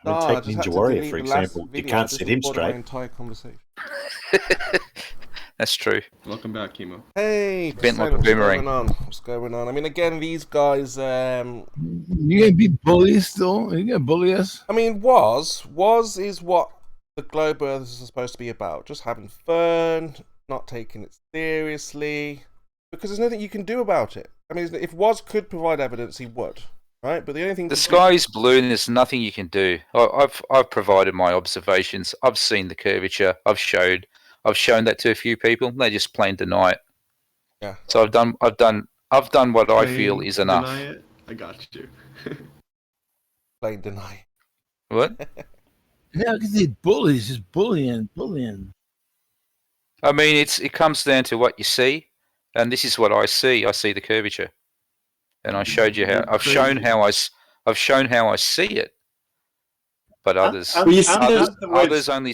I mean, No, I take just had Ninja to Warrior, delete for the last example. You video. I can't just set him recorded my straight. entire conversation. That's true. Welcome back, Chemo. Hey, Bent like a what's boomerang. going on? What's going on? I mean, again, these guys. You gonna be bullies still? You gonna bully us? I mean, was is what the Globe Earthers are supposed to be about. Just having fun, not taking it seriously, because there's nothing you can do about it. I mean, if Was could provide evidence, he would, right? But the only thing The sky is blue, and there's nothing you can do. I've provided my observations. I've seen the curvature. I've shown that to a few people. They just plain deny it. Yeah. So I've done what I feel is enough. Deny it? I got you. plain deny. What? Yeah, because these bullies, just bullying. I mean, it comes down to what you see, and this is what I see. I see the curvature, and I showed you how. I've shown how I see it. But others only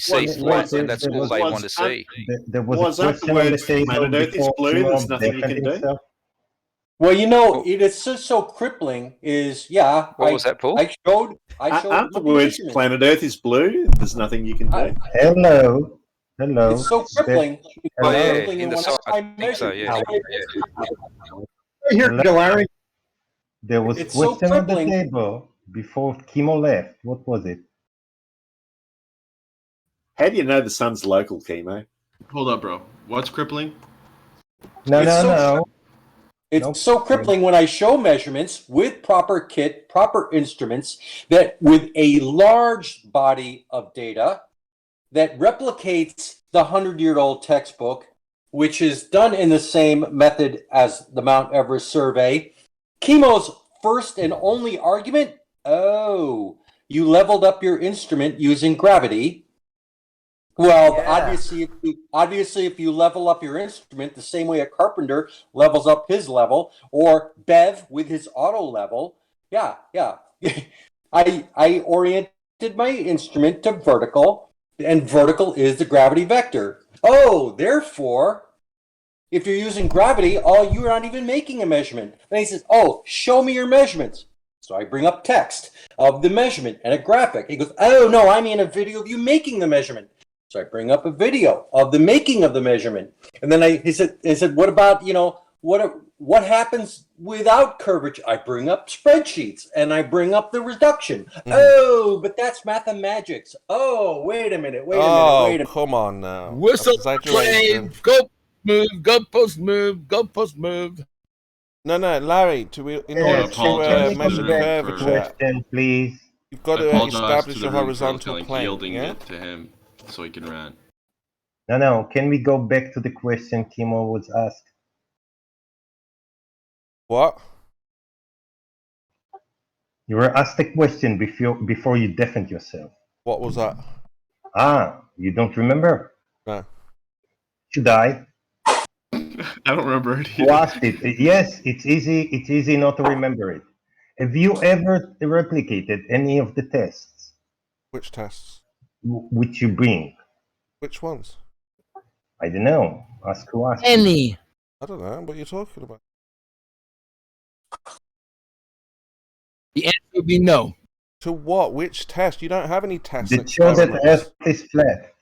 see flat, and that's all they want to see. There was a question on the table before Timo defended himself. Well, you know, it's just so crippling. What was that, Paul? I showed. Aren't the words "planet Earth is blue"? There's nothing you can do. Hello. Hello. It's so crippling. Oh, yeah, in the side, I think so, yeah. Here, Larry. There was a It's so question on the crippling. table before Kimo left. What was it? How do you know the sun's local, Kimo? Hold up, bro. What's crippling? No. It's so crippling when I show measurements with proper kit, proper instruments, that with a large body of data that replicates the 100-year-old textbook, which is done in the same method as the Mount Everest survey. Chemo's first and only argument, you leveled up your instrument using gravity. Well, Yeah. obviously, if you level up your instrument the same way a carpenter levels up his level, or Bev with his auto level, yeah. I oriented my instrument to vertical, and vertical is the gravity vector. Therefore, if you're using gravity, you're not even making a measurement. And he says, show me your measurements. So I bring up text of the measurement and a graphic. He goes, no, I mean a video of you making the measurement. So I bring up a video of the making of the measurement. And then he said, what about, what happens without curvature? I bring up spreadsheets and I bring up the reduction. But that's mathematics. Wait a minute. Come on now. Whistle That's play, exaggeration. goalpost move. No, Larry. In order to measure curvature, Question, please. you've got I to apologize establish to the a room for horizontal like plane. yielding Yeah? it to him so he can rant. No. Can we go back to the question Kimo was asked? What? You were asked a question before you defend yourself. What was that? You don't remember? No. Should I? I don't remember it Who either. asked it? Yes, it's easy not to remember it. Have you ever replicated any of the tests Which tests? which you bring? Which ones? I don't know. Ask who asked. Any. I don't know what you're talking about. The answer would be no. To what? Which test? You don't have any tests. Did show that experiments. Earth is flat.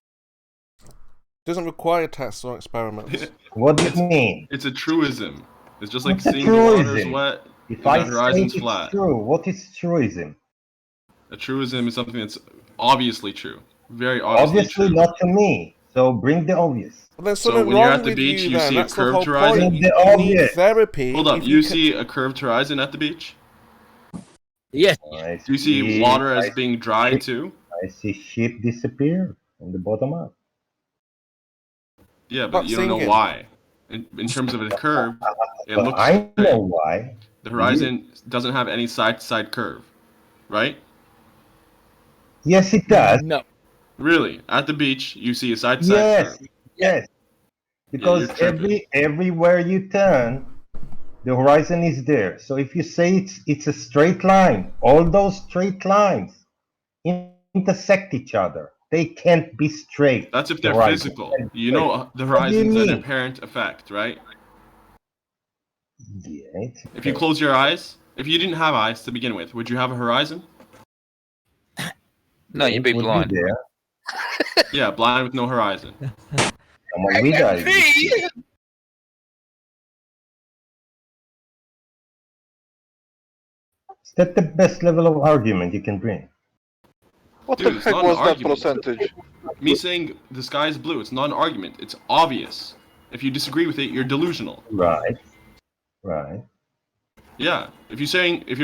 Doesn't require tests or experiments. What do you mean? It's a truism. It's just like What's a seeing the water's truism? wet If and I the say horizon's it's flat. true, what is truism? A truism is something that's obviously true. Very obviously, Obviously true. not to me. So bring the obvious. Well, there's So something when you're wrong at the with beach, you you then. see a That's the whole curved horizon? point. Bring You the need obvious. therapy. Hold up, if you can- see a curved horizon at the beach? Yes. Do you see water as being dry too? I see ship disappear on the bottom up. Yeah, but Stop you don't know singing. why. In terms of a curve, it But looks I straight. know why. The horizon doesn't have any side-to-side curve, right? Yes, it does. No. Really? At the beach, you see a side-to-side Yes, curve. yes. Because you're tripping. everywhere you turn, the horizon is there. So if you say it's a straight line, all those straight lines intersect each other. They can't be straight. That's if The they're horizon physical. can't be You straight. know the What do you horizon's an mean? apparent effect, right? Yeah, it's If you close your eyes, if you didn't have eyes to begin with, would you have a horizon? No, you'd be Would blind. there. Yeah, blind with no horizon. Come on with us. Is that the best level of argument you can bring? What Dude, the it's heck not an was that argument. percentage? Me saying the sky is blue, it's not an argument. It's obvious. If you disagree with it, you're delusional. Right. Right. Yeah. If you're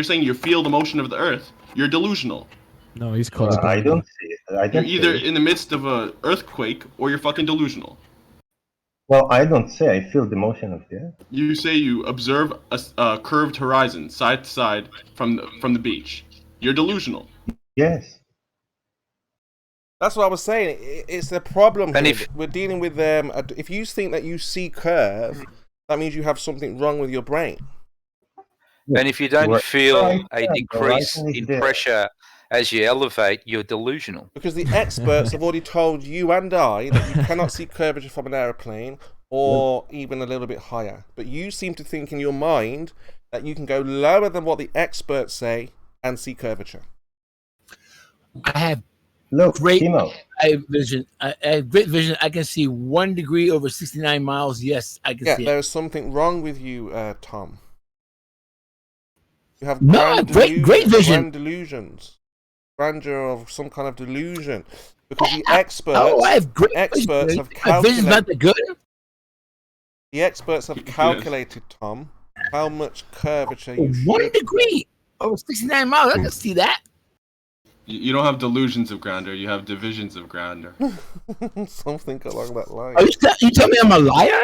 saying you feel the motion of the Earth, you're delusional. No, he's Well, colorblind. I don't see it. I You're don't either see it. in the midst of a earthquake or you're fucking delusional. Well, I don't say I feel the motion of the earth. You say you observe a curved horizon side to side from the beach. You're delusional. Yes. That's what I was saying. It's the problem. And Here. if- We're dealing with if you think that you see curve, that means you have something wrong with your brain. And if you don't Right. feel Right, a yeah, the decrease horizon is in there. pressure as you elevate, you're delusional. Because the experts have already told you and I that you cannot see curvature from an aeroplane or even a little bit higher. But you seem to think in your mind that you can go lower than what the experts say and see curvature. I have Look, great Timo. vision. I have great vision. I can see 1 degree over 69 miles. Yes, I can Yeah, see it. there is something wrong with you, Tom. You have No, great vision. grand delusions, grandeur of some kind of delusion, because the experts, Oh, I have great experts vision. have My vision's not that good. the experts have calculated, Tom, how much curvature you 1 should. degree over 69 miles. I can see that. You don't have delusions of grandeur. You have divisions of grandeur. Something along that line. Are you tell me I'm a liar?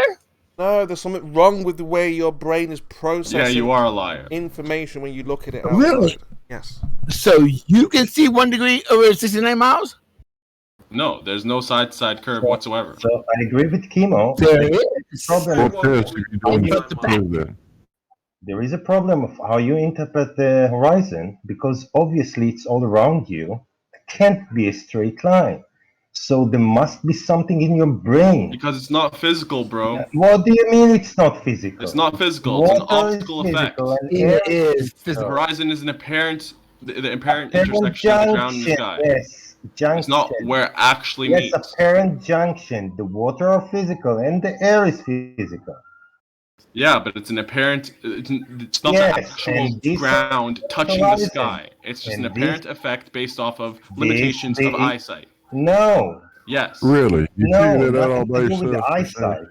No, there's something wrong with the way your brain is processing Yeah, you are a liar. information when you look at it outside. Really? Yes. So you can see 1 degree over 69 miles? No, there's no side-to-side curve whatsoever. So I agree with Kimo. There it is. Problem Well, Chris, if you don't But the back- do that. There is a problem of how you interpret the horizon, because obviously it's all around you. It can't be a straight line. So there must be something in your brain. Because it's not physical, bro. What do you mean it's not physical? It's not physical. It's an Water is optical effect. physical and air It is The physical. horizon is an apparent, the apparent apparent intersection of the ground and the junction. sky. Yes, junction. It's not where it actually Yes, meets. apparent junction. The water are physical and the air is physical. Yeah, but it's an apparent. It's not Yes, the actual and this ground touching the horizon. sky. It's just And an apparent effect based off of this- limitations of the- eyesight. No, Yes. Really? You no, figured that out all nothing by to do with the yourself? eyesight.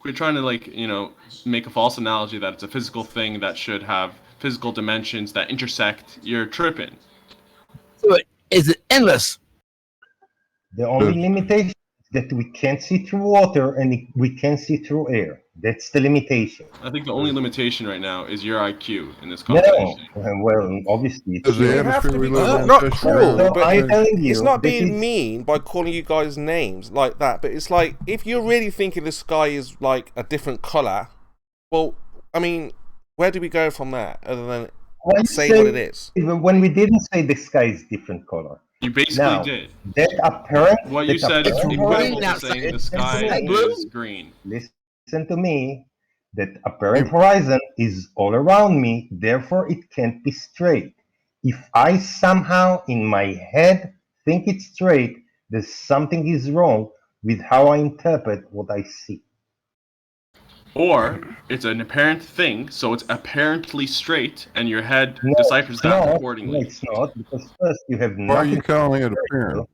We're trying to make a false analogy that it's a physical thing that should have physical dimensions that intersect. You're tripping. So is it endless? The only Good. limitation is that we can't see through water and we can see through air. That's the limitation. I think the only limitation right now is your IQ in this No, conversation. well, obviously. It's Does the You have atmosphere to we be live in not touch the cruel, ground? but I'm telling you, it's not that being is- mean by calling you guys names like that, but it's like, if you're really thinking the sky is like a different colour, well, I mean, where do we go from that other than Why you say say- what it is? When we didn't say the sky is different color. You basically Now, did. that apparent. What you that said is apparent equivalent green to outside. saying the sky Isn't it blue? is green. Listen to me. That apparent horizon is all around me, therefore it can't be straight. If I somehow in my head think it's straight, there's something is wrong with how I interpret what I see. Or it's an apparent thing, so it's apparently straight, and your head No, deciphers it's that not. accordingly. No, it's not, because first you have Why are nothing. you calling it apparent?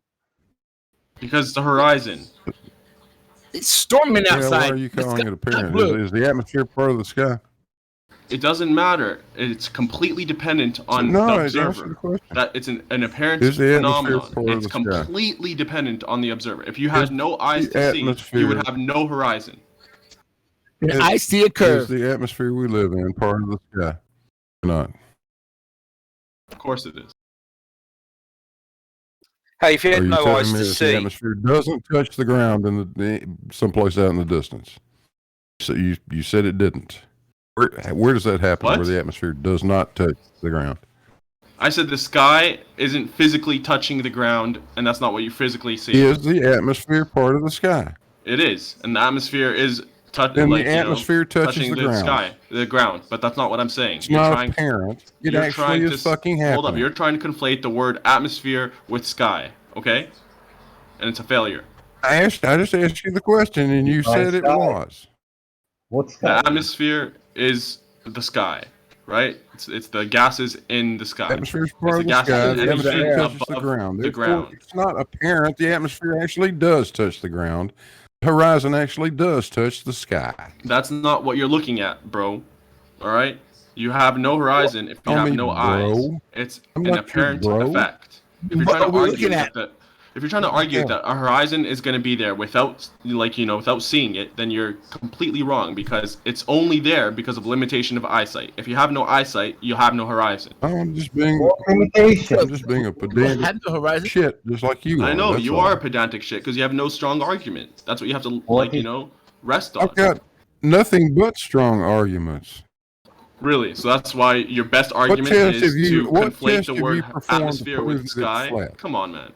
Because it's the horizon. It's storming Yeah, why outside. are you The calling sky it is apparent? blue. Is the atmosphere part of the sky? It doesn't matter. It's completely dependent on No, the it answers the observer. question. That it's an apparent Is the atmosphere phenomenon. part of It's the sky? completely dependent on the observer. If you had Is no eyes the to see, you atmosphere- would have no horizon. And Is- I see a Is curve. the atmosphere we live in part of the sky? Or not? Of course it is. Hey, if you Are had you no telling eyes me to that the see, atmosphere doesn't touch the ground in the someplace out in the distance? So you said it didn't. Where does that happen? What? Where the atmosphere does not touch the ground? I said the sky isn't physically touching the ground, and that's not what you physically see. Is the atmosphere part of the sky? It is, and the atmosphere is Then the atmosphere touches touching the ground. the ground. But that's not what I'm saying. It's not apparent. It actually is fucking happening. Hold up, you're trying to conflate the word atmosphere with sky, okay? And it's a failure. I just asked you the question, and you said it was. What's sky? The atmosphere is the sky, right? It's the gases in the sky. The atmosphere is part of the sky. The atmosphere touches the ground. It's not apparent. The atmosphere actually does touch the ground. The horizon actually does touch the sky. That's not what you're looking at, bro. All right? You have no horizon if you have no eyes. It's an apparent effect. If you're trying to argue that a horizon is going to be there without seeing it, then you're completely wrong, because it's only there because of limitation of eyesight. If you have no eyesight, you have no horizon. I'm just being a pedantic shit, just like you. I know you are a pedantic shit because you have no strong argument. That's what you have to rest on. I've got nothing but strong arguments. Really? So that's why your best argument is to conflate the word atmosphere with sky? Come on, man.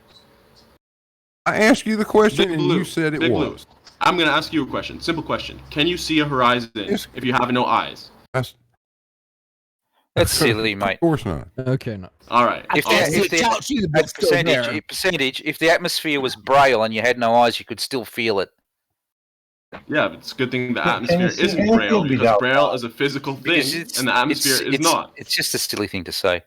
I asked you the question and you said it was. I'm going to ask you a question. Simple question. Can you see a horizon if you have no eyes? That's silly, mate. Of course not. Okay, no. All right. If the atmosphere was braille and you had no eyes, you could still feel it. Yeah, but it's a good thing the atmosphere isn't braille, because braille is a physical thing and the atmosphere is not. It's just a silly thing to say.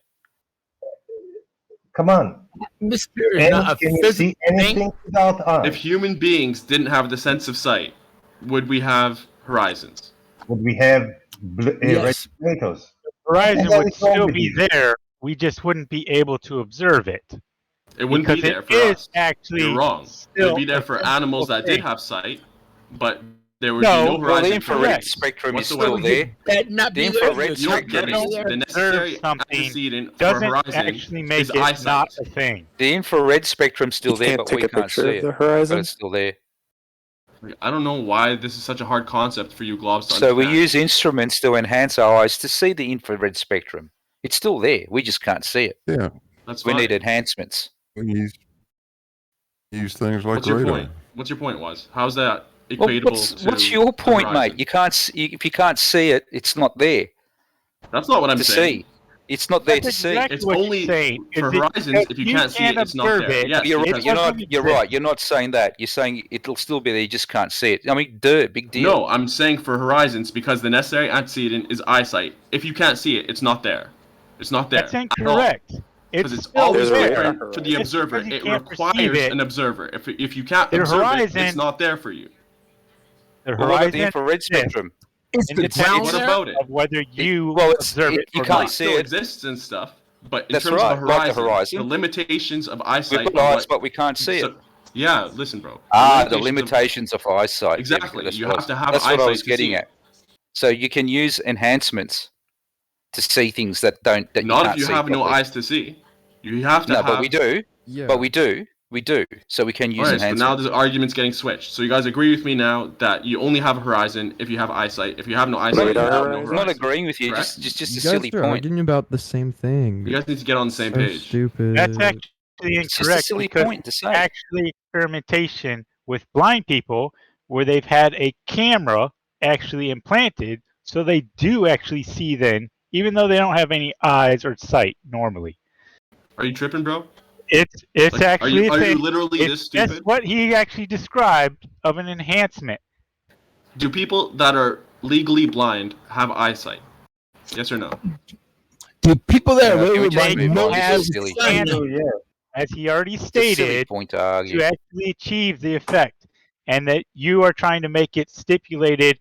Come on. Atmosphere is not a physical thing. Without eyes. If human beings didn't have the sense of sight, would we have horizons? Would we have red tomatoes? Horizon would still be there. We just wouldn't be able to observe it. It wouldn't be there for us. You're wrong. It would be there for animals that did have sight, but there would be no horizon. Well, the infrared spectrum is still there. The infrared spectrum the necessary antecedent for doesn't horizon actually make is it eyesight. not a thing. The infrared spectrum's still there, but we can't see it. But it's still there. I don't know why this is such a hard concept for you globs to So understand. we use instruments to enhance our eyes to see the infrared spectrum. It's still there. We just can't see it. Yeah. That's We fine. need enhancements. We use things like What's your radar. point? What's your point, was? How's that Well, equatable to what's your point, horizon? mate? You can't see, if you can't see it, it's not there That's not what I'm to saying. see. It's not there That's to see. exactly It's what you're only saying, for is it- horizons. If you can't see it, it's not observe there. it. Yes, You're because- right. You're not saying that. You're saying it'll still be there. You just can't see it. I mean, big deal. No, I'm saying for horizons because the necessary antecedent is eyesight. If you can't see it, it's not there. It's not there. That's incorrect. Because it's still always there. different to the Just observer. because you It can't perceive requires it, an observer. If you can't the observe it, horizon- it's not there for you. The Well, what about horizon the infrared spectrum? It's and the it's ground What there? about it? of whether you well, observe it you or can't not. It see still it. exists and stuff, but in That's terms right, of like the the horizon. limitations of eyesight. We've got eyes, but we can't see it. Yeah, listen, bro. The limitations of eyesight. Exactly. That's You what have to have That's what I eyesight was to getting see. at. So you can use enhancements to see things that Not you can't if you see have no properly. eyes to see. You have to No, have. but we do. Yeah. But we do. So we can use Alright, so enhancements. now the argument's getting switched. So you guys agree with me now that you only have a horizon if you have eyesight. If you have no eyesight, you have no horizon. I'm not agreeing with you. Correct? Just You a guys silly are point. arguing about the same thing. You guys need to get on the same so page. stupid. That's actually It's just a incorrect silly because point to say. actually experimentation with blind people where they've had a camera actually implanted so they do actually see then, even though they don't have any eyes or sight normally. Are you tripping, bro? It's Like, actually are a you thing. literally this It's just stupid? what he actually described of an enhancement. Do people that are legally blind have eyesight? Yes or no? The people that Yeah, are can we really just blind move know on? This how is to silly. sign Oh, yeah. As he already It's a silly stated, point to argue. to actually achieve the effect, and that you are trying to make it stipulated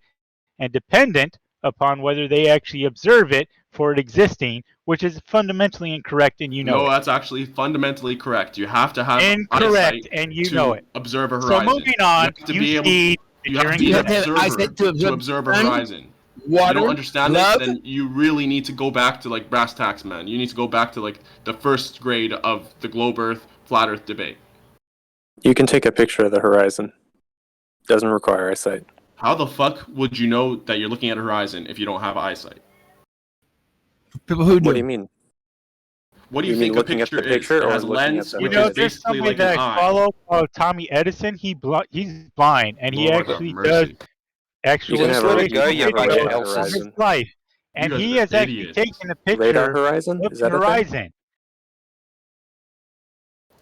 and dependent upon whether they actually observe it for it existing, which is fundamentally incorrect, and you know No, it. that's actually fundamentally correct. You have to have Incorrect, eyesight and you to know it. observe a So horizon. moving on, have to you be able- see You have to be You an have to have observer eyesight to to observe observe a sun, horizon. If water, you don't understand love. this, then you really need to go back to like brass tacks, man. You need to go back to like the first grade of the globe Earth, flat Earth debate. You can take a picture of the horizon. Doesn't require eyesight. How the fuck would you know that you're looking at a horizon if you don't have eyesight? People who What do you mean? What do you You mean think a looking at picture the picture is? It or has a looking at lens, the which You know, is there's basically somebody like that an I eye. follow called Tommy Edison. He's blind, and he Lord have actually mercy. does actual You just let it go, you bunch of of elses. his life, and You guys he are has actually idiots. taken a Radar picture horizon? of Is the that a thing? horizon.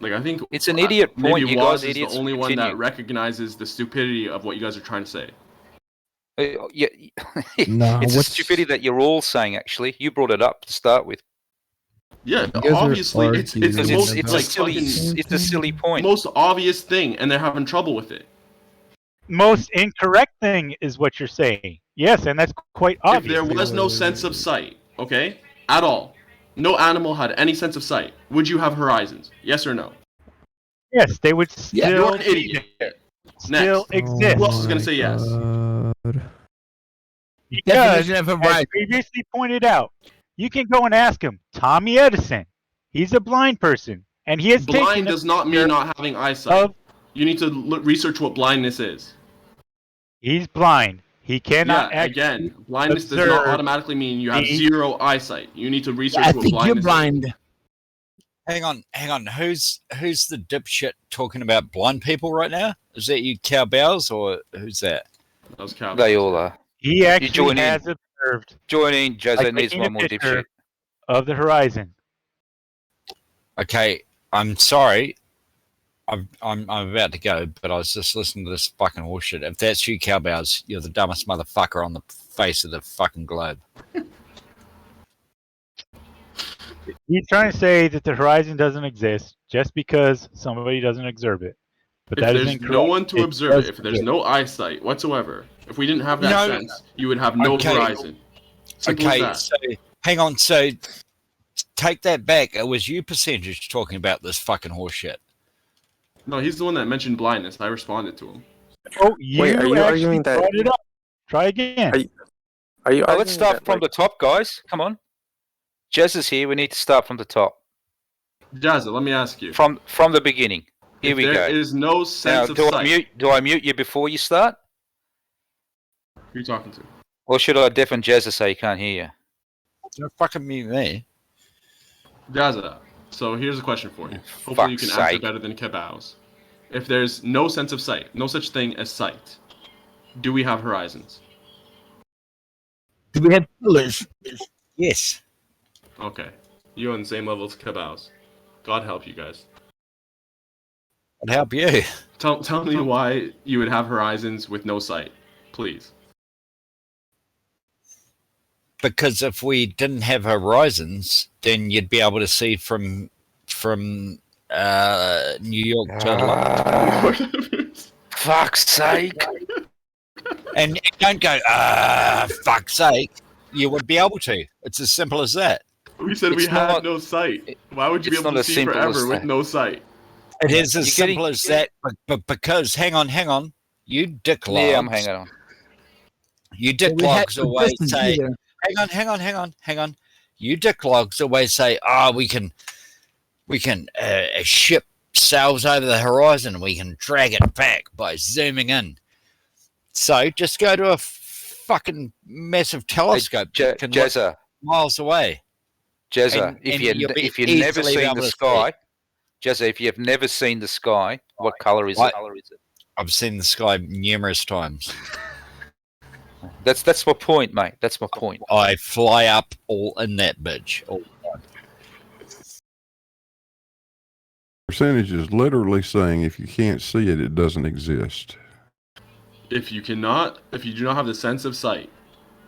Like, I think It's an idiot point. maybe You Waz guys is the idiots only one that continue. recognizes the stupidity of what you guys are trying to say. Yeah, Nah, it's a what's- stupidity that you're all saying. Actually, you brought it up to start with. Yeah, You guys are obviously it's the arguing most It's like a silly, fucking it's a silly point. most obvious thing, and they're having trouble with it. Most incorrect thing is what you're saying. Yes, and that's quite If obvious. there was no sense of sight, okay, at all, no animal had any sense of sight, would you have horizons? Yes or no? Yes, they would still You're an be idiot. there, Next. still exist. Who else is gonna say yes? Because, Definition of as horizon. previously pointed out, you can go and ask him, Tommy Edison. He's a blind person, and he has taken Blind a does not mean picture not having eyesight. of. You need to research what blindness is. He's blind. He cannot Yeah, actually again, blindness does observe not automatically mean you have the- zero eyesight. You need to research I what think you're blindness is. blind. Hang on. Who's the dipshit talking about blind people right now? Is that you cowbells or who's that? Those cows. They all are. He actually join in. has observed Join in, Jose Like needs taking a one more picture dipshit. of the horizon. Okay, I'm sorry. I'm about to go, but I was just listening to this fucking horseshit. If that's you, cowbells, you're the dumbest motherfucker on the face of the fucking globe. He's trying to say that the horizon doesn't exist just because somebody doesn't observe it. But If that is there's incorrect. no one to It observe does it, if there's exist. no eyesight whatsoever, if we didn't have that No. sense, you would have no Okay. horizon. Simple as Okay, that. so hang on. So take that back. It was you, percentage, talking about this fucking horseshit. No, he's the one that mentioned blindness. I responded to him. Oh, you Wait, are you actually arguing that- brought it up. Try again. Are you? Oh, let's arguing start that, from like- the top, guys. Come on. Jez is here. We need to start from the top. Jazza, let me ask you. From the beginning. Here If we go. there is no Now, sense of do sight. I mute you before you start? Who are you talking to? Or should I deafen Jez so he can't hear you? Don't fucking mute me. Jazza, so here's a question for you. Hopefully you Fuck's can answer sake. better than Kebao's. If there's no sense of sight, no such thing as sight, do we have horizons? Do we have pillars? Yes. Okay. You're on the same level as Kebao's. God help you guys. I'd help you. Tell me why you would have horizons with no sight, please. Because if we didn't have horizons, then you'd be able to see from New York to London. Fuck's sake. And don't go, fuck's sake. You would be able to. It's as simple as that. We said we It's had not- no sight. Why would you be it's able not to as see simple as forever with that. no sight? It is as You're simple as that, but because, hang on. You dicklogs. Yeah, I'm hanging on. You Do we have dicklogs always distance say, either? hang on. You dicklogs always say, we can a ship sails over the horizon and we can drag it back by zooming in. So just go to a fucking massive telescope that can look Jezza, miles away. Jezza, And if you'll be you've never easily seen able the to see sky, Jezza, if you've never seen the sky, what color is What? it? I've seen the sky numerous times. That's my point, mate. That's my point. I fly up all in that bitch. All the time. Percentage is literally saying if you can't see it, it doesn't exist. If you do not have the sense of sight,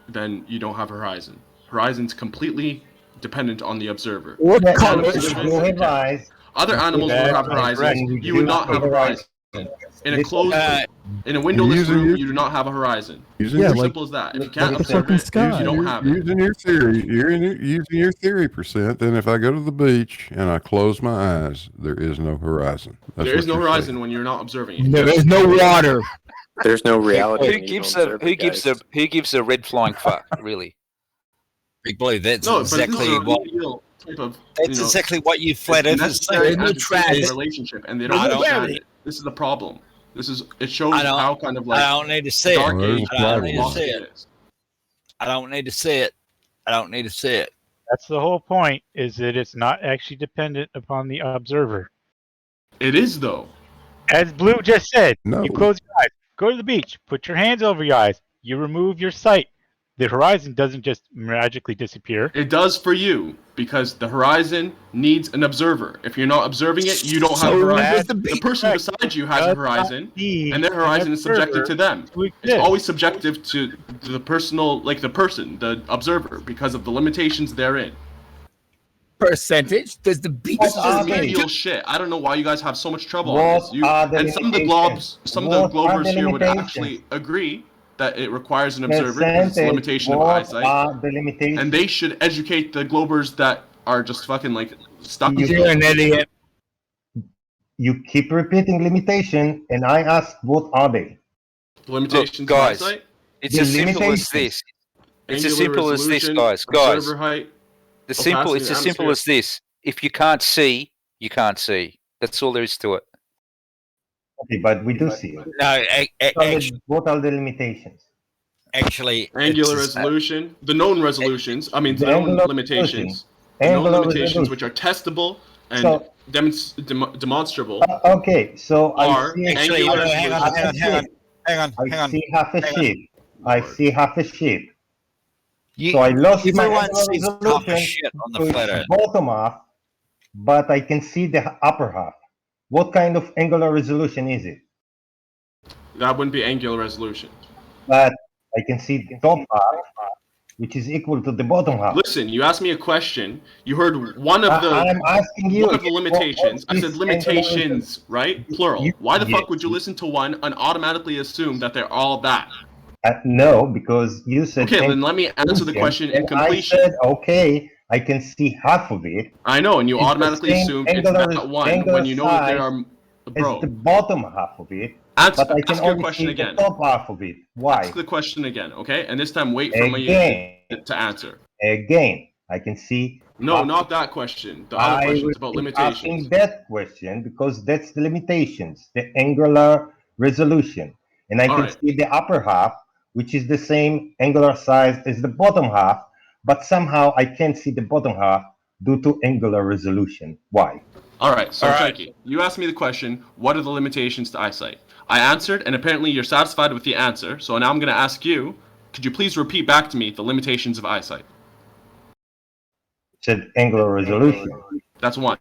then you don't have horizon. Horizon's completely dependent on the observer. What That color is is still advised. Other animals will have horizons. You would not have a horizon. In a closed, in a windowless room, you do not have a horizon. Using Yeah, It's your, like- simple as that. If you can't like the observe fucking it, sky. you don't have it. using your theory, using your theory percent, then if I go to the beach and I close my eyes, there is no horizon. That's There is what no you're horizon saying. when you're not observing it. There is no water. There's no reality. Who when you gives don't a observe it, who gives a red flying fuck? Really? Big Blue, that's No, exactly but this is a what real type of. that's exactly what you flat it's earthers necessary think. There's no as a traffic. relationship, and they There's don't no understand gravity. it. This is the problem. It shows I don't- how kind of like I don't need to see dark it. Well, there's age a I don't problem. need to philosophy see it. is. I don't need to see it. I don't need to see it. That's the whole point, is that it's not actually dependent upon the observer. It is though. As Blue just said, No. you close your eyes, go to the beach, put your hands over your eyes. you remove your sight, the horizon doesn't just magically disappear. It does for you, because the horizon needs an observer. If you're not observing it, you don't have a horizon. The person beside you has a horizon, and their horizon is subjective to them. It's always subjective to the personal, like the person, the observer, because of the limitations therein. Percentage? Does the beach? This is remedial shit. I don't know why you guys have so much trouble on this. And some of the globers here would actually agree that it requires an observer because it's a limitation of eyesight. And they should educate the globers that are just fucking like stuck. You're an idiot. You keep repeating limitation, and I ask, what are they? Limitations, guys. of eyesight? It's as simple as this. It's as simple as this, guys. Observer height. It's as simple as this. If you can't see, you can't see. That's all there is to it. Okay, but we do see it. No, What are the limitations? actually, Angular resolution, the known resolutions. I mean, the known limitations. The known limitations, which are testable and demonstrable. Okay, so are angular. hang on. I see half a sheep. I see half a sheep. You, So I lost my everyone angular sees half a resolution shit on to the its flat earth. bottom half, but I can see the upper half. What kind of angular resolution is it? That wouldn't be angular resolution. But I can see the top half, which is equal to the bottom half. Listen, you asked me a question. You heard one of the I'm asking you. one of the limitations. what I said is limitations, right? Plural. Why the yes. fuck would you listen to one and automatically assume that they're all that? No, because you said. Okay, then let me answer the question in and completion. I said, okay, I can see half of it. I know, and you It's the automatically same assume it's angular- that one angular when you know that there size are. Bro, It's the bottom half of it, answer, but I can ask your only question see again. the top half of it. Why? Ask the question again, okay? And this time, wait for me Again. to answer. Again, I can see. No, half- not that question. The other I question will is about keep limitations. asking that question because that's the limitations, the angular resolution, and I can Alright. see the upper half, which is the same angular size as the bottom half, but somehow I can't see the bottom half due to angular resolution. Why? All right, so All right. Shaiki, you asked me the question, what are the limitations to eyesight? I answered, and apparently you're satisfied with the answer, so now I'm going to ask you, could you please repeat back to me the limitations of eyesight? Said angular resolution. That's one.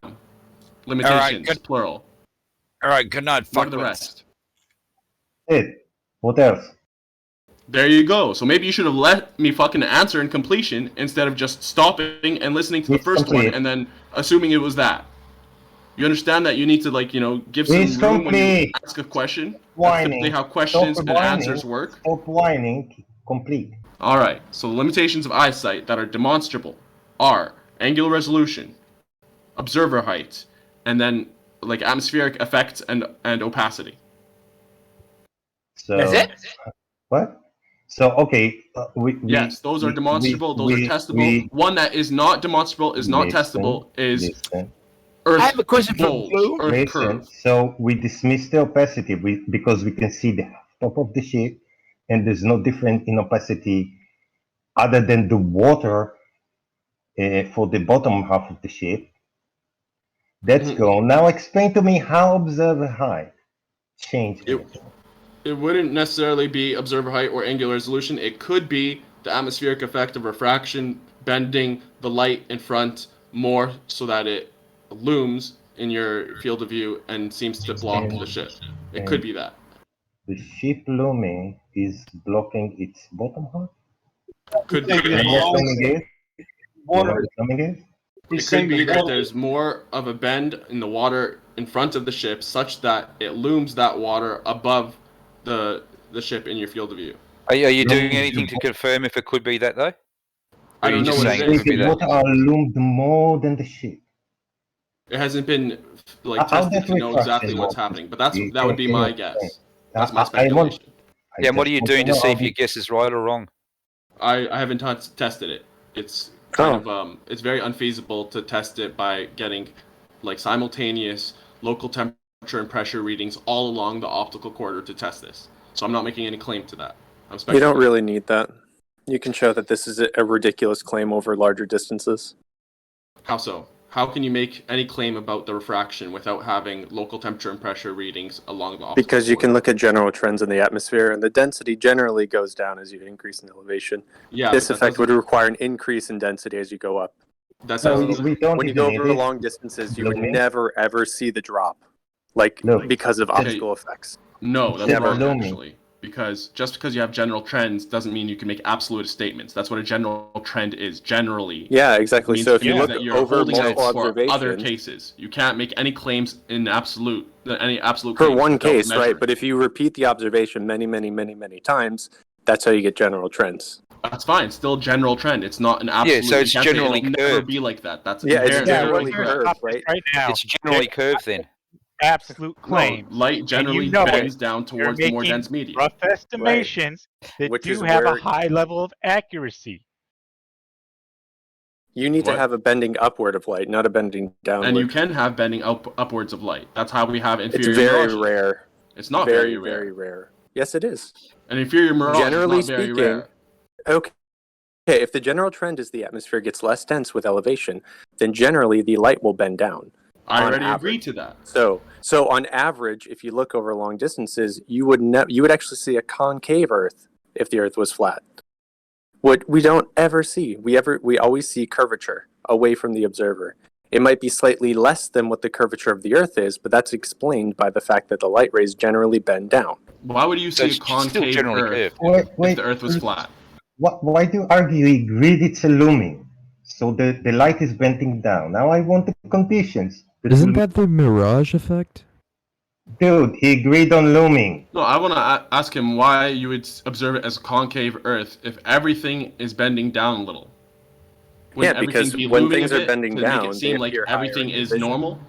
Limitations, good. plural. All right, good night. What are Fuck the with. rest? It. What else? There you go. So maybe you should have let me fucking answer in completion instead of just stopping and listening to the It's first one complete. and then assuming it was that. You understand that you need to, like, you know, give some It's room when you complete. ask a question? That's Whining. typically how questions Stop and whining. answers work. Stop whining. Complete. All right. So the limitations of eyesight that are demonstrable are angular resolution, observer height, and then like atmospheric effects and opacity. So That's it? what? So okay, Yes, those are demonstrable. Those are testable. One that is not demonstrable, is not testable, is Earth. I have a question for bulge, Blue. Earth curve. Listen, so we dismiss the opacity because we can see the top of the ship, and there's no difference in opacity other than the water for the bottom half of the ship. That's go. Now explain to me how observer height changed. It wouldn't necessarily be observer height or angular resolution. It could be the atmospheric effect of refraction bending the light in front more so that it looms in your field of view and seems to block the ship. It could be that. The ship looming is blocking its bottom half. Could be. You know what looming is? You know what looming is? It could be that there's more of a bend in the water in front of the ship such that it looms that water above the ship in your field of view. Are you doing anything to confirm if it could be that, though? I don't know what it is. The water are loomed more than the ship. It hasn't been like tested to know exactly what's happening, but that would be my guess. That's my speculation. Yeah, and what are you doing to see if your guess is right or wrong? I haven't tested it. It's kind of it's very unfeasible to test it by getting like simultaneous local temperature and pressure readings all along the optical corridor to test this. So I'm not making any claim to that. You don't really need that. You can show that this is a ridiculous claim over larger distances. How so? How can you make any claim about the refraction without having local temperature and pressure readings along the optical Because you corridor? can look at general trends in the atmosphere, and the density generally goes down as you increase in elevation. Yeah, This but that effect would doesn't- require an increase in density as you go up. That's So we don't when you even go need over it. long distances, you would Looming. never ever see the drop, like Look, because of optical effects. No, that's Never. wrong, Looming. actually. Because just because you have general trends doesn't mean you can make absolute statements. That's what a general trend is, generally. Yeah, exactly. Means So if you means look that you're over holding out multiple for other observations, cases. You can't make any claims in any absolute for claims one without case, measuring. right? But if you repeat the observation many times, that's how you get general trends. That's fine. It's still a general trend. It's not an absolute. so it's you can't say generally it'll never curved. be like that. That's Yeah, it's inherently generally incorrect. curved, right? Right now, It's generally curved then. absolute No, claim. light generally know bends it. down You're towards the more making dense medium. rough estimations that Which do is have a where- high level of accuracy. You need to What? have a bending upward of light, not a bending downward. And you can have bending upwards of light. That's how we have It's inferior very mirages. rare. It's not very, very rare. very rare. Yes, it is. An inferior mirage Generally is not very speaking, rare. Okay, if the general trend is the atmosphere gets less dense with elevation, then generally the light will bend down. I on already average. agreed to that. So on average, if you look over long distances, you would actually see a concave Earth if the Earth was flat. What we don't ever see, we always see curvature away from the observer. It might be slightly less than what the curvature of the Earth is, but that's explained by the fact that the light rays generally bend down. Why would you So see a it's still concave generally Earth curved. Wait, if the Earth was flat? Why do you argue? He agreed it's a looming. So the light is bending down. Now I want the conditions. Isn't that the mirage effect? Dude, he agreed on looming. No, I want to ask him why you would observe it as concave Earth if everything is bending down a little. Wouldn't Yeah, because everything be when looming things a are bit bending to down, make it they seem like appear higher everything in your is vision. normal?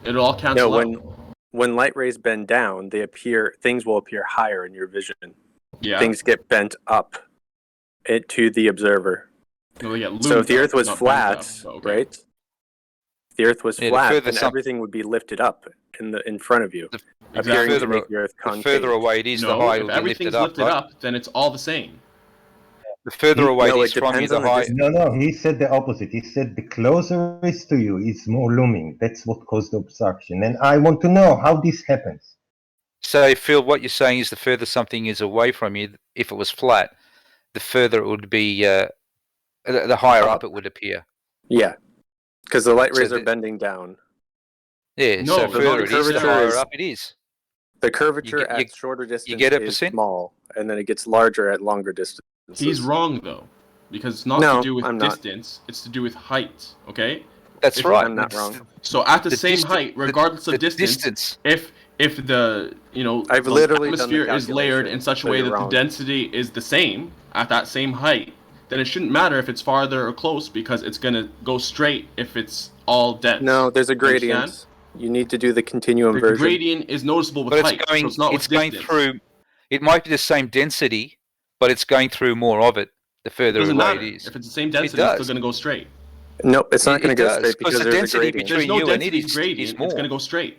It'll all cancel No, out. when light rays bend down, things will appear higher in your vision. Yeah. Things get bent up to the observer. No, they get So if the loomed Earth was up, not bent flat, up, okay. right? If the Earth was Yeah, the flat, further then some- everything would be lifted up in front of you, Exactly. appearing to Further- make the Earth The concave. further away it is, the No, higher it if will be everything's lifted lifted up. up, then it's all the same. The further away No, it it is from you, depends the on the higher. distance. No, he said the opposite. He said the closer it is to you, it's more looming. That's what caused the obstruction. And I want to know how this happens. So, Phil, what you're saying is the further something is away from you, if it was flat, the further it would be, the higher up it would appear. Yeah, because the light So rays are the- bending down. Yeah, No, so the further it is, the curvature higher is- up it is. The curvature You get- at shorter distance get it, is percent? small, and then it gets larger at longer distances. He's wrong, though. Because it's not No, to do with I'm not. distance, it's to do with height, okay? That's If- right. I'm not That's- wrong. So at the The same distan- height, regardless the of distance, distance. if the I've the literally done the atmosphere is layered calculation, in such a so way you're that wrong. the density is the same at that same height, then it shouldn't matter if it's farther or close because it's gonna go straight if it's all dense. No, there's a You understand? gradient. You need to do the continuum The version. gradient is noticeable with But height, it's going, so it's not it's with going distance. through. It might be the same density, but it's going through more of it. The It further doesn't away matter. it is. If it's the same density, it's still does. gonna go straight. No, it's not going It to go does, straight 'cause because the there's a density gradient. between There's no you and it density is gradient. It's more. gonna go straight.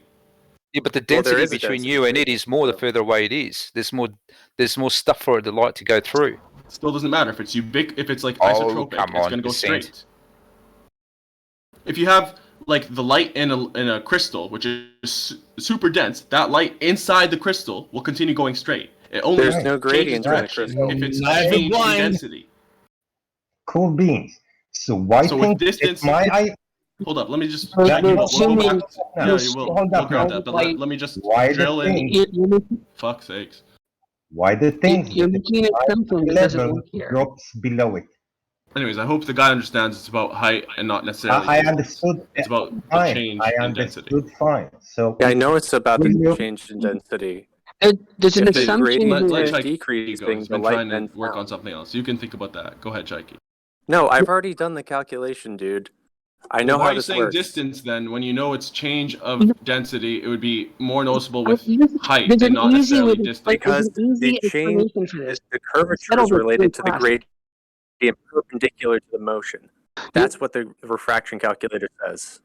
Yeah, but the Well, there density is a between density you and it gradient, is more the so- further away it is. There's more stuff for the light to go through. Still doesn't matter if it's if it's like Oh, isotropic, come it's on, gonna go percent. straight. If you have like the light in a crystal, which is super dense, that light inside the crystal will continue going straight. It only There's no changes gradient in the direction crystal. if it's Not if changed in blind. density. Cool beans. So why So with think distance- if my eye... Hold up, let me just. Yeah, we'll go assuming- back. Yeah, you will. Hold We'll up grab now. that, but let me just Why the drill in. thing? Fuck's sakes. Why the things You're that looking at something that doesn't level work here. drops below it? Anyways, I hope the guy understands it's about height and not necessarily. I distance. understood. It's about the Fine. change I in density. understood fine. So Yeah, I know it's about Will the you- change in density. There's an If the assumption gradient Let is here. Chike go. decreasing, He's the been light trying to bends work down. on something else. You can think about that. Go ahead, Chike. No, I've already done the calculation, dude. I know Why how are you this saying works. distance then when you know it's change of density? It would be more noticeable Oh, with this- height there's and an not easy necessarily way to- distance. like, Because there's an easy the change explanation for this. the curvature Settle is this related really to the fast. gradient perpendicular to the motion. That's what the refraction calculator says.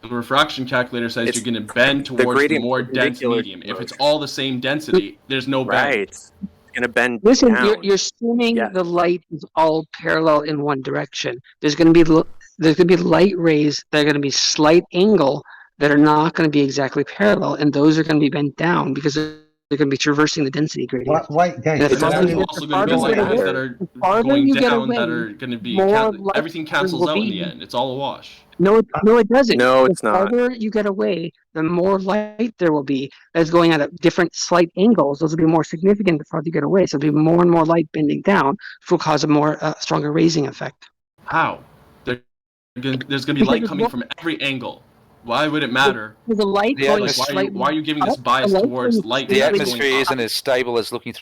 The refraction calculator says It's you're going to bend the towards the gradient more dense perpendicular to medium. the If it's motion. all the same density, there's no bend. Right. It's going to bend Listen, down. you're assuming Yes. the light is all parallel in one direction. There's going to be there's going to be light rays that are going to be slight angle that are not going to be exactly parallel, and those are going to be bent down because they're going to be traversing the density gradient. Why, guys? And And then there's also going to be light rays that are going down that are going to be everything cancels out in the end. It's all a wash. No, it doesn't. No, it's the not. farther you get away, the more light there will be that's going at different slight angles. Those will be more significant the farther you get away. So it'll be more and more light bending down, which will cause a more stronger raising effect. How? There's going to be light coming from every angle. Why would it matter? There's a light The going atmosphere- Why are you giving this bias towards light? The going atmosphere up? isn't as stable as looking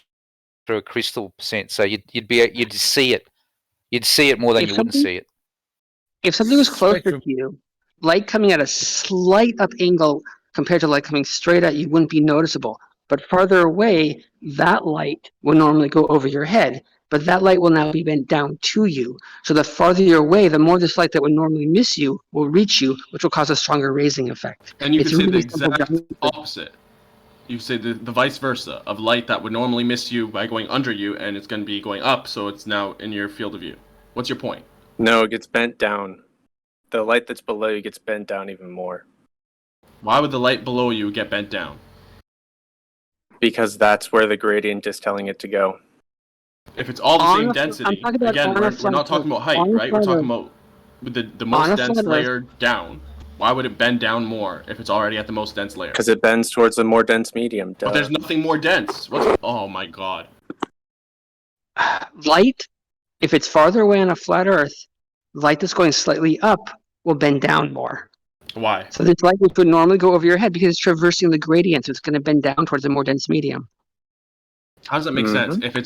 through a crystal percent, so you'd see it. You'd see it more than If you wouldn't something- see it. If something was closer Spectrum. to you, light coming at a slight up angle compared to light coming straight at you wouldn't be noticeable. But farther away, that light will normally go over your head, but that light will now be bent down to you. So the farther you're away, the more this light that would normally miss you will reach you, which will cause a stronger raising effect. And you It's could say the really simple exact down- opposite. You say the vice versa of light that would normally miss you by going under you, and it's going to be going up, so it's now in your field of view. What's your point? No, it gets bent down. The light that's below you gets bent down even more. Why would the light below you get bent down? Because that's where the gradient is telling it to go. If it's all the On same a- density, I'm talking about again, on a we're flat not talking earth. about height, On a right? We're flat talking earth. about with the On most a dense flat earth. layer down. Why would it bend down more if it's already at the most dense layer? Because it bends towards a more dense medium. But there's nothing more dense. Oh my god. Light, if it's farther away on a flat Earth, light that's going slightly up will bend down more. Why? So this light which would normally go over your head because it's traversing the gradient, so it's going to bend down towards a more dense medium. How does that make sense? If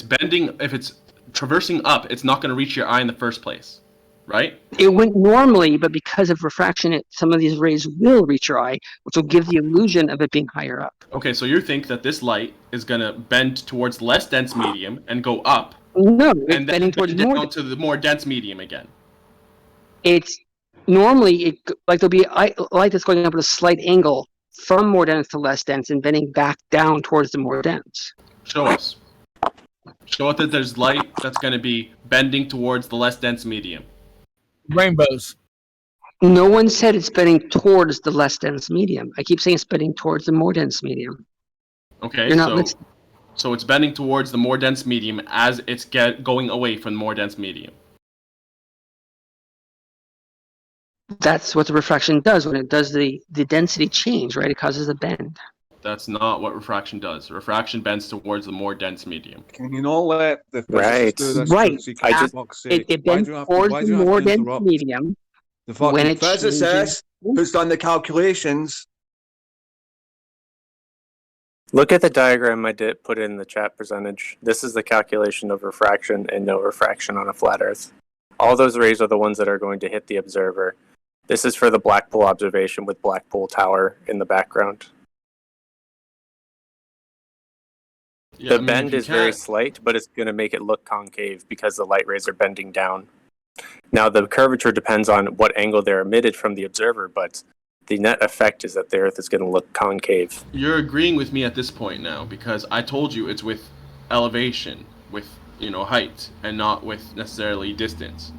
it's traversing up, it's not going to reach your eye in the first place, right? It wouldn't normally, but because of refraction, some of these rays will reach your eye, which will give the illusion of it being higher up. Okay, so you think that this light is going to bend towards less dense medium and go up, No, it's and then bending towards bend more. down to the more dense medium again. It's normally like there'll be light that's going up at a slight angle from more dense to less dense and bending back down towards the more dense. Show us. Show us that there's light that's going to be bending towards the less dense medium. Rainbows. No one said it's bending towards the less dense medium. I keep saying it's bending towards the more dense medium. Okay, You're not listening. so it's bending towards the more dense medium as it's going away from the more dense medium. That's what the refraction does when it does the density change, right? It causes a bend. That's not what refraction does. Refraction bends towards the more dense medium. Can you not let the Right. physicists do this? Right. For fuck's It, sake? it Why bends do you have towards why the do you have more to dense interrupt? medium. The fucking when it physicist who's done the calculations. Look at the diagram I did put in the chat percentage. This is the calculation of refraction and no refraction on a flat Earth. All those rays are the ones that are going to hit the observer. This is for the Blackpool observation with Blackpool Tower in the background. Yeah, The I mean, bend if you is very can't- slight, but it's going to make it look concave because the light rays are bending down. Now, the curvature depends on what angle they're emitted from the observer, but the net effect is that the Earth is going to look concave. You're agreeing with me at this point now because I told you it's with elevation, with height, and not with necessarily distance.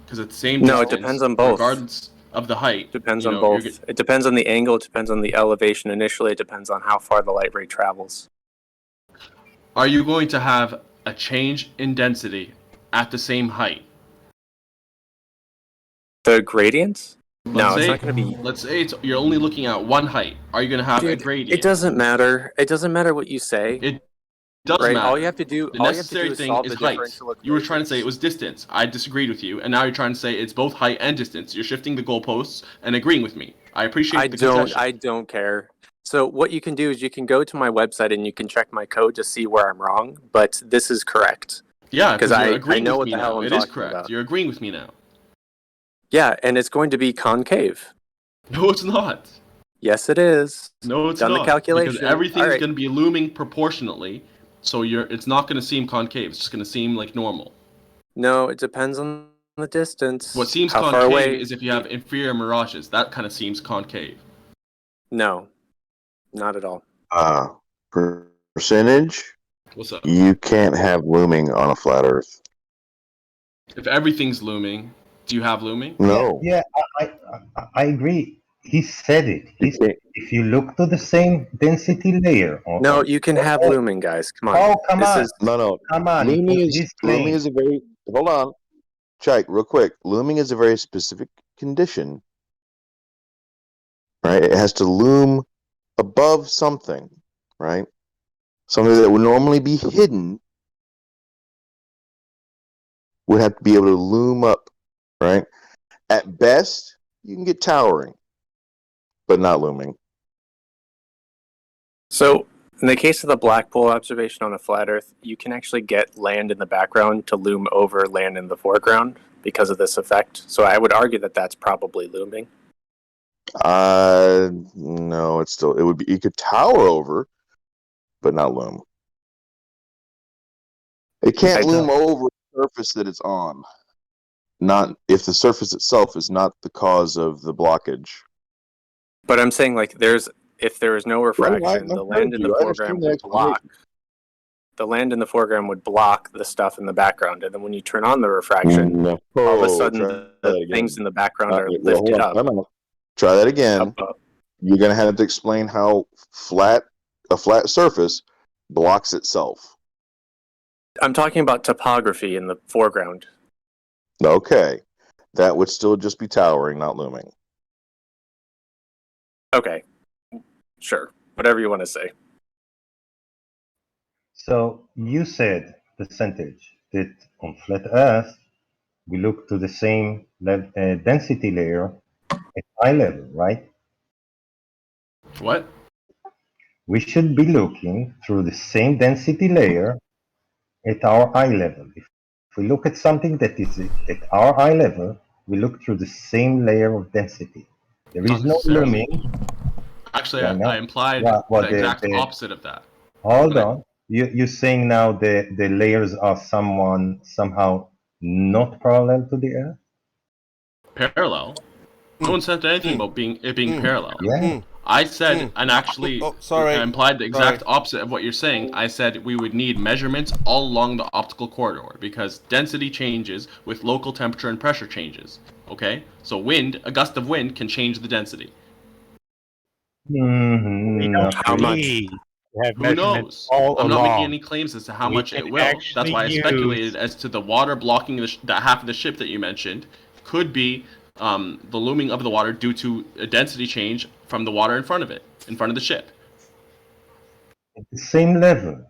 Because at the same No, it distance, depends on both. regardless of the height. Depends you on know, you're both. It depends on the angle, it depends on the elevation. Initially, it depends on how far the light ray travels. Are you going to have a change in density at the same height? The gradients? No, Let's it's say- not going to be... Let's say you're only looking at one height. Are you going to have a Dude, gradient? it doesn't matter. It doesn't matter what you say. It doesn't right? matter. All you have to do, The all you have to necessary do is thing solve is the height. differential You were trying to say it was distance. I disagreed with you, and now you're trying to say it's both height and distance. You're shifting the goalposts and agreeing with me. I appreciate the concession. I don't care. So what you can do is you can go to my website and you can check my code to see where I'm wrong, but this is correct. Yeah, because you're I agreeing know with what me the hell now. I'm It is talking correct. about. You're agreeing with me now. Yeah, and it's going to be concave. No, it's not. Yes, it is. No, it's Done not. the calculation. Because everything's All right. going to be looming proportionately, so it's not going to seem concave. It's just going to seem like normal. No, it depends on the distance. What seems how far concave away is if you have inferior mirages. That kind of seems concave. No, not at all. Percentage? What's up? You can't have looming on a flat Earth. If everything's looming, Do you have looming? No. Yeah, I agree. He said it. He said, if you look to the same density layer. No, you can have looming, guys. Come on. Oh, come This on. is No. Come on. Looming is a very, hold on. Check real quick. Looming is a very specific condition. Right? It has to loom above something, right? Something that would normally be hidden would have to be able to loom up, right? At best, you can get towering, but not looming. So, in the case of the black pole observation on a flat Earth, you can actually get land in the background to loom over land in the foreground because of this effect. So I would argue that that's probably looming. No, it would be, you could tower over, but not loom. It can't loom over the surface that it's on. Not if the surface itself is not the cause of the blockage. But I'm saying, like, if there is no refraction, the land in the foreground would block. The land in the foreground would block the stuff in the background, and then when you turn on the refraction, all of a sudden the things in the background are lifted up. Try that again. You're going to have to explain how a flat surface blocks itself. I'm talking about topography in the foreground. Okay. That would still just be towering, not looming. Okay. Sure. Whatever you want to say. So you said percentage that on flat Earth, we look to the same density layer at eye level, right? What? We should be looking through the same density layer at our eye level. If we look at something that is at our eye level, we look through the same layer of density. There is no looming. Actually, I implied the exact opposite of that. Hold on. You're saying now the layers are somehow not parallel to the Earth? Parallel? No one said anything about being parallel. Yeah. I said, and actually I implied the exact opposite of what you're saying. I said we would need measurements all along the optical corridor because density changes with local temperature and pressure changes. Okay? So a gust of wind can change the density. How much? Who knows? I'm not making any claims as to how much it will. That's why I speculated as to the water blocking that half of the ship that you mentioned could be the looming of the water due to a density change from the water in front of the ship. At the same level,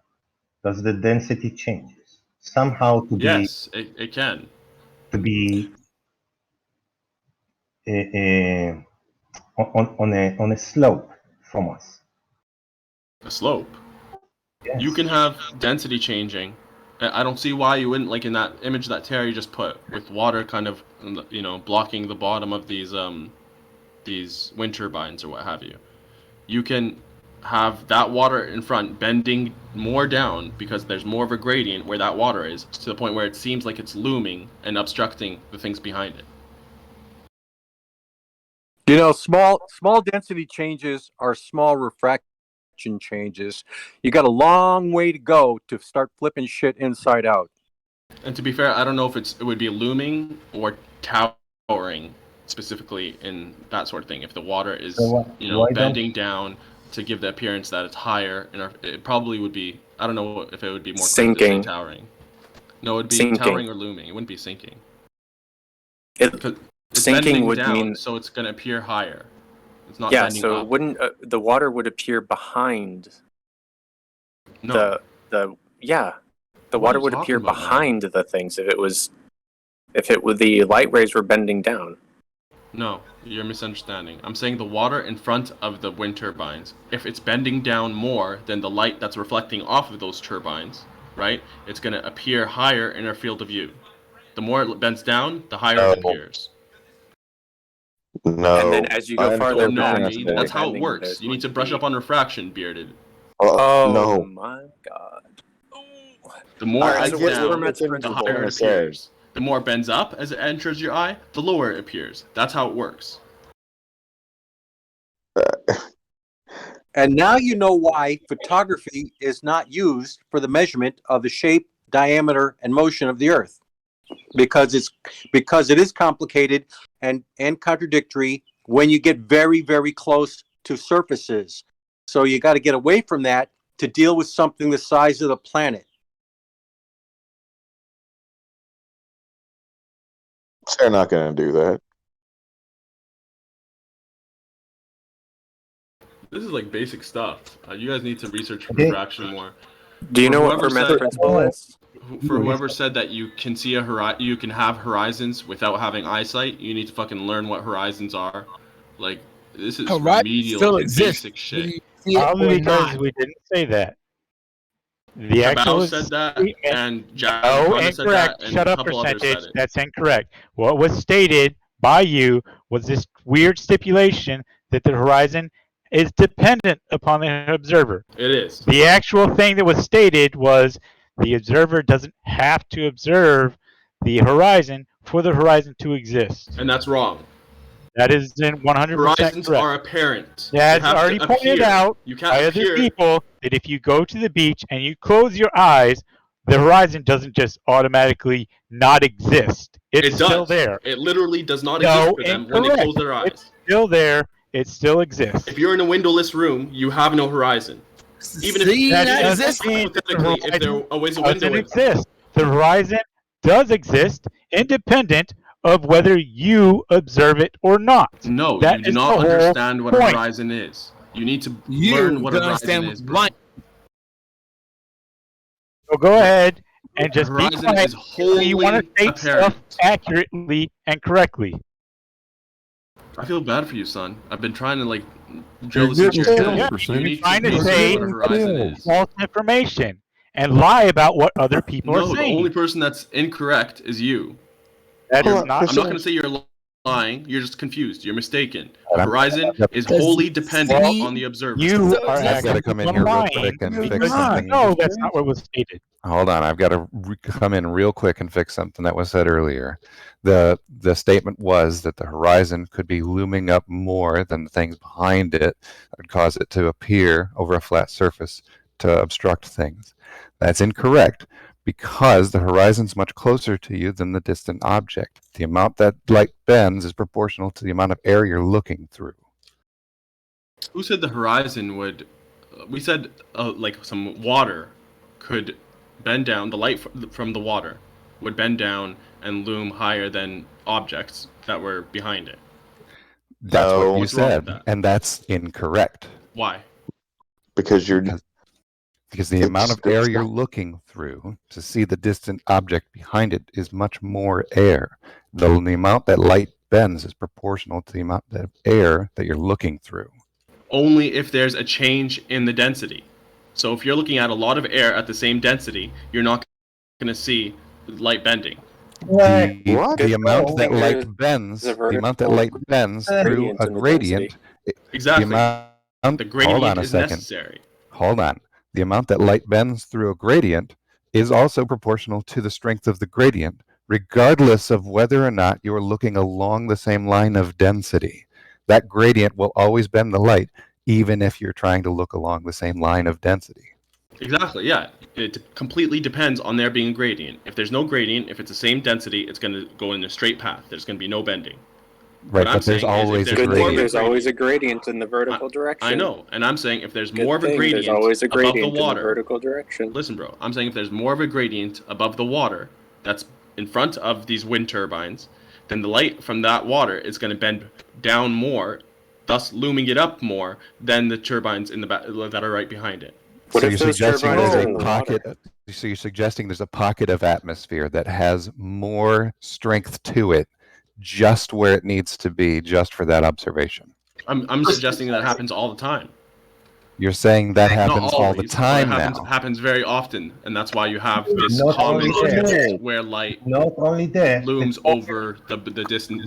does the density changes somehow to be? Yes, it can. To be on a slope from us. A slope. Yes. You can have density changing. I don't see why you wouldn't, like in that image that Terry just put, with water kind of, blocking the bottom of these wind turbines or what have you. You can have that water in front bending more down because there's more of a gradient where that water is, to the point where it seems like it's looming and obstructing the things behind it. Small density changes are small refraction changes. You got a long way to go to start flipping shit inside out. And to be fair, I don't know if it would be looming or towering specifically in that sort of thing. If the water is bending down to give the appearance that it's higher, it probably would be. I don't know if it would be more sinking. Towering. No, it would be sinking. Towering or looming. It wouldn't be sinking. It's sinking would down, mean so it's going to appear higher. It's not bending so up. it wouldn't the water would appear behind the water would appear behind the things if the light rays were bending down. No, you're misunderstanding. I'm saying the water in front of the wind turbines, if it's bending down more than the light that's reflecting off of those turbines, right? It's going to appear higher in our field of view. The more it bends down, the higher it appears. No. And then as you go farther back, that's how it works. You need to brush up on refraction, Bearded. No. My God. The more it bends down, the higher it appears. The more it bends up as it enters your eye, the lower it appears. That's how it works. And now you know why photography is not used for the measurement of the shape, diameter, and motion of the Earth. because it is complicated and contradictory when you get very, very close to surfaces. So you got to get away from that to deal with something the size of the planet. They're not going to do that. This is like basic stuff. You guys need to research refraction more. Do you know what Fermat's principle is? For whoever said that you can see you can have horizons without having eyesight, you need to fucking learn what horizons are. Like, this is remedial basic shit. Probably because we didn't say that. The actual said that, and Jack said that, and shut up, percentage. That's incorrect. What was stated by you was this weird stipulation that the horizon is dependent upon the observer. It is. The actual thing that was stated was the observer doesn't have to observe the horizon for the horizon to exist. And that's wrong. That is in 100% Horizons correct. are apparent. That's already pointed out by other people that if you go to the beach and you close your eyes, the horizon doesn't just automatically not exist. It's still there. It literally does not exist for them when they close their eyes. It's still there. It still exists. If you're in a windowless room, you have no horizon. Even if hypothetically, if there always a window exist. The horizon does exist, independent of whether you observe it or not. No, you do not understand what a horizon is. You need to learn what a horizon is. So go ahead and just be horizon quiet. is wholly You want to state stuff accurately and correctly. I feel bad for you, son. I've been trying to like drill this into your head. You're trying to say false information and lie about what other people are No, saying. the only person that's incorrect is you. That is not. I'm not going to say you're lying. You're just confused. You're mistaken. The horizon is wholly dependent on the observer. You are I've got to come in here real quick and fix something. No, that's not what was stated. Hold on, I've got to come in real quick and fix something that was said earlier. The statement was that the horizon could be looming up more than the things behind it that would cause it to appear over a flat surface to obstruct things. That's incorrect, because the horizon's much closer to you than the distant object. The amount that light bends is proportional to the amount of air you're looking through. Who said the horizon would... We said like some water could bend down, the light from the water would bend down and loom higher than objects that were behind it. That's what you said, and that's incorrect. Why? Because the amount of air you're looking through to see the distant object behind it is much more air. The amount that light bends is proportional to the amount of air that you're looking through. Only if there's a change in the density. So if you're looking at a lot of air at the same density, you're not going to see light bending. The amount that light bends, through a gradient. Exactly. The gradient is necessary. Hold on. The amount that light bends through a gradient is also proportional to the strength of the gradient, regardless of whether or not you're looking along the same line of density. That gradient will always bend the light, even if you're trying to look along the same line of density. Exactly, yeah. It completely depends on there being a gradient. If there's no gradient, if it's the same density, it's going to go in a straight path. There's going to be no bending. Right, but there's always a gradient. There's always a gradient in the vertical direction. I know, and I'm saying if there's more of a gradient there's always a gradient above the water, in the vertical direction. Listen, bro, I'm saying if there's more of a gradient above the water that's in front of these wind turbines, then the light from that water is going to bend down more, thus looming it up more than the turbines in the that are right behind it. So you're suggesting there's a pocket of atmosphere that has more strength to it, just where it needs to be, just for that observation. I'm suggesting that happens all the time. You're saying that happens all the time now. Happens very often, and that's why you have this common where light looms over the distant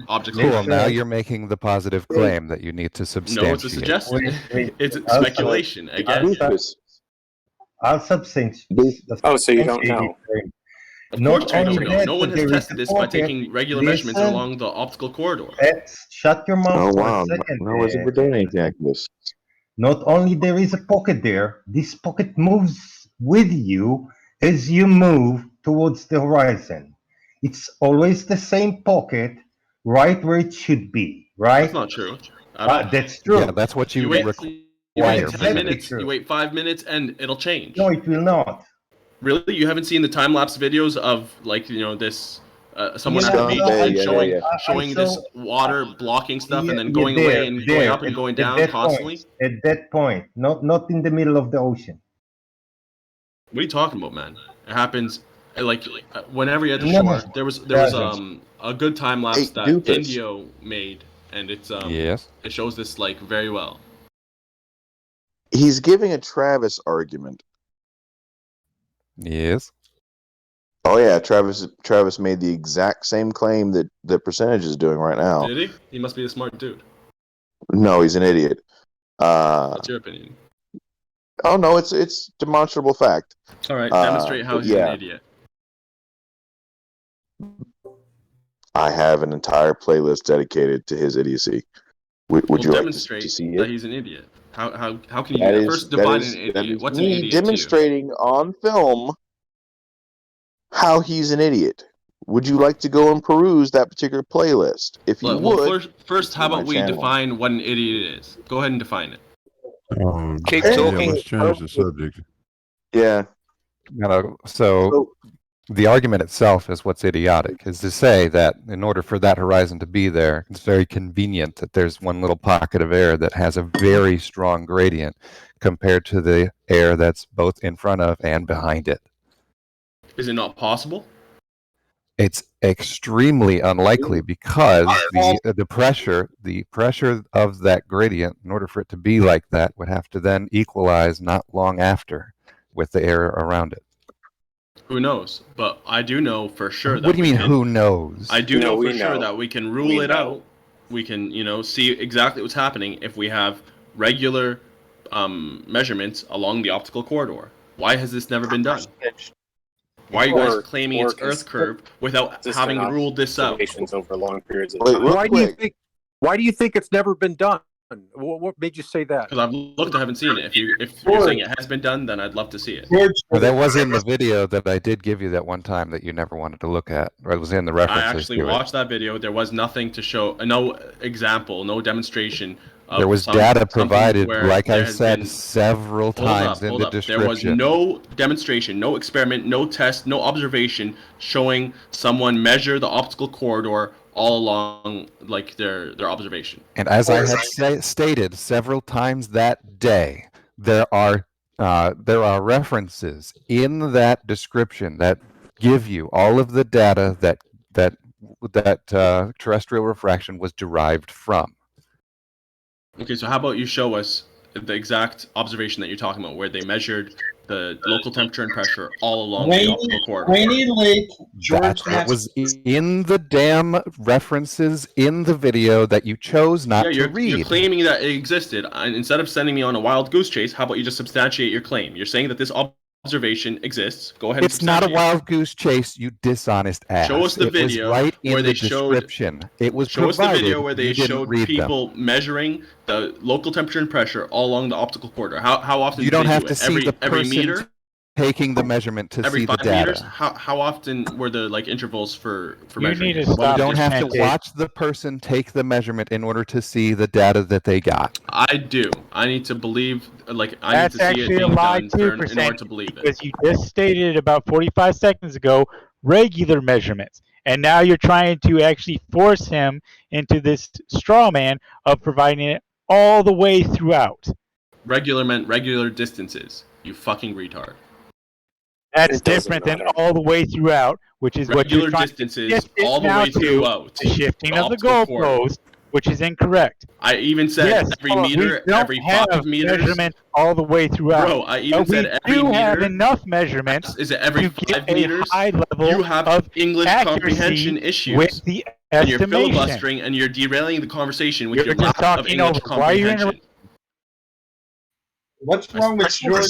objects. Cool. Now you're making the positive claim that you need to substantiate. No, it's a suggestion. It's speculation again. I'll substantiate. Oh, so you don't know. Of course you don't know. No one has tested this by taking regular measurements along the optical corridor. Shut your mouth for a second. No one's ever done anything like this. Not only there is a pocket there, this pocket moves with you as you move towards the horizon. it's always the same pocket, right where it should be, right? That's not true. At all. That's true. Yeah, that's what you wait require. 10 minutes, you wait 5 minutes, and it'll change. No, it will not. Really? You haven't seen the time-lapse videos of, like, you know, this... someone Yeah, at the beach no, I showing, saw- showing I this saw- water blocking stuff Yeah, and then yeah, going there, away and there, going up and going at down that constantly? point, at that point, not in the middle of the ocean. What are you talking about, man? It happens like whenever you're at the No, shore. There was a good time lapse Hey, that Doofus. Indio made, and it's Yes. it shows this like very well. He's giving a Travis argument. Yes. Oh yeah, Travis made the exact same claim that the percentage is doing right now. Did he? He must be a smart dude. No, he's an idiot. What's your opinion? Oh no, it's demonstrable fact. All right, demonstrate how he's an idiot. I have an entire playlist dedicated to his idiocy. Would you like to see that it? he's an idiot? How can you do that? First define an idiot? What's an idiot to you? Demonstrating on film how he's an idiot. Would you like to go and peruse that particular playlist? If you would, first, how about we define what an idiot is? Go ahead and define it. Keep Yeah, talking. let's change the subject. Yeah. So the argument itself is what's idiotic, is to say that in order for that horizon to be there, it's very convenient that there's one little pocket of air that has a very strong gradient compared to the air that's both in front of and behind it. Is it not possible? It's extremely unlikely because the pressure of that gradient, in order for it to be like that, would have to then equalize not long after with the air around it. Who knows? But I do know for sure that. What do you mean, who knows? I do know for sure that we can rule it out. We can, see exactly what's happening if we have regular measurements along the optical corridor. Why has this never been done? Why are you guys claiming it's Earth curve without having ruled this out? Over long periods of Wait, time. Why do you think it's never been done? What made you say that? Because I've looked, I haven't seen it. If you're saying it has been done, then I'd love to see it. Well, that was in the video that I did give you that one time that you never wanted to look at. Or it was in the references. I actually watched that video. There was nothing to show, no example, no demonstration. There was data provided, like I said, several times in the description. There was no demonstration, no experiment, no test, no observation showing someone measure the optical corridor all along, like their observation. And as I had stated several times that day, there are references in that description that give you all of the data that terrestrial refraction was derived from. Okay, so how about you show us the exact observation that you're talking about, where they measured the local temperature and pressure all along the optical corridor? Rainy Lake, George. That was in the damn references in the video that you chose not to read. You're claiming that it existed, and instead of sending me on a wild goose chase, how about you just substantiate your claim? You're saying that this observation exists. Go ahead. It's not a wild goose chase, you dishonest ass. Show us the video right where they description. It was show us the provided. video where they showed people measuring the local temperature and pressure all along the optical corridor. How often? You don't do they have do to it? see the every person meter. Taking the measurement to Every see the 5 data. meters? How often were the intervals for You measuring? need to stop. You don't have to watch the person take the measurement in order to see the data that they got. I do. I need to believe, I need That's to see it actually a being lie done too, in order to believe it. because you just stated about 45 seconds ago regular measurements, and now you're trying to actually force him into this straw man of providing it all the way throughout. Regular meant regular distances. You fucking retard. That's different than all the way throughout, which is what you're Regular trying distances to shift it all the now way to throughout. the shifting the of the optical corridor. goalpost, which is incorrect. I even said Yes, every meter, we don't every have 5 meters. measurement all the way throughout. Bro, I even But said we every do have meter. enough measurements. Is it every to get 5 meters? A high level You have of English accuracy comprehension issues. with the And you're estimation. filibustering and you're derailing the conversation with You're your just lack of talking English over. Why are you comprehension. What's wrong with George?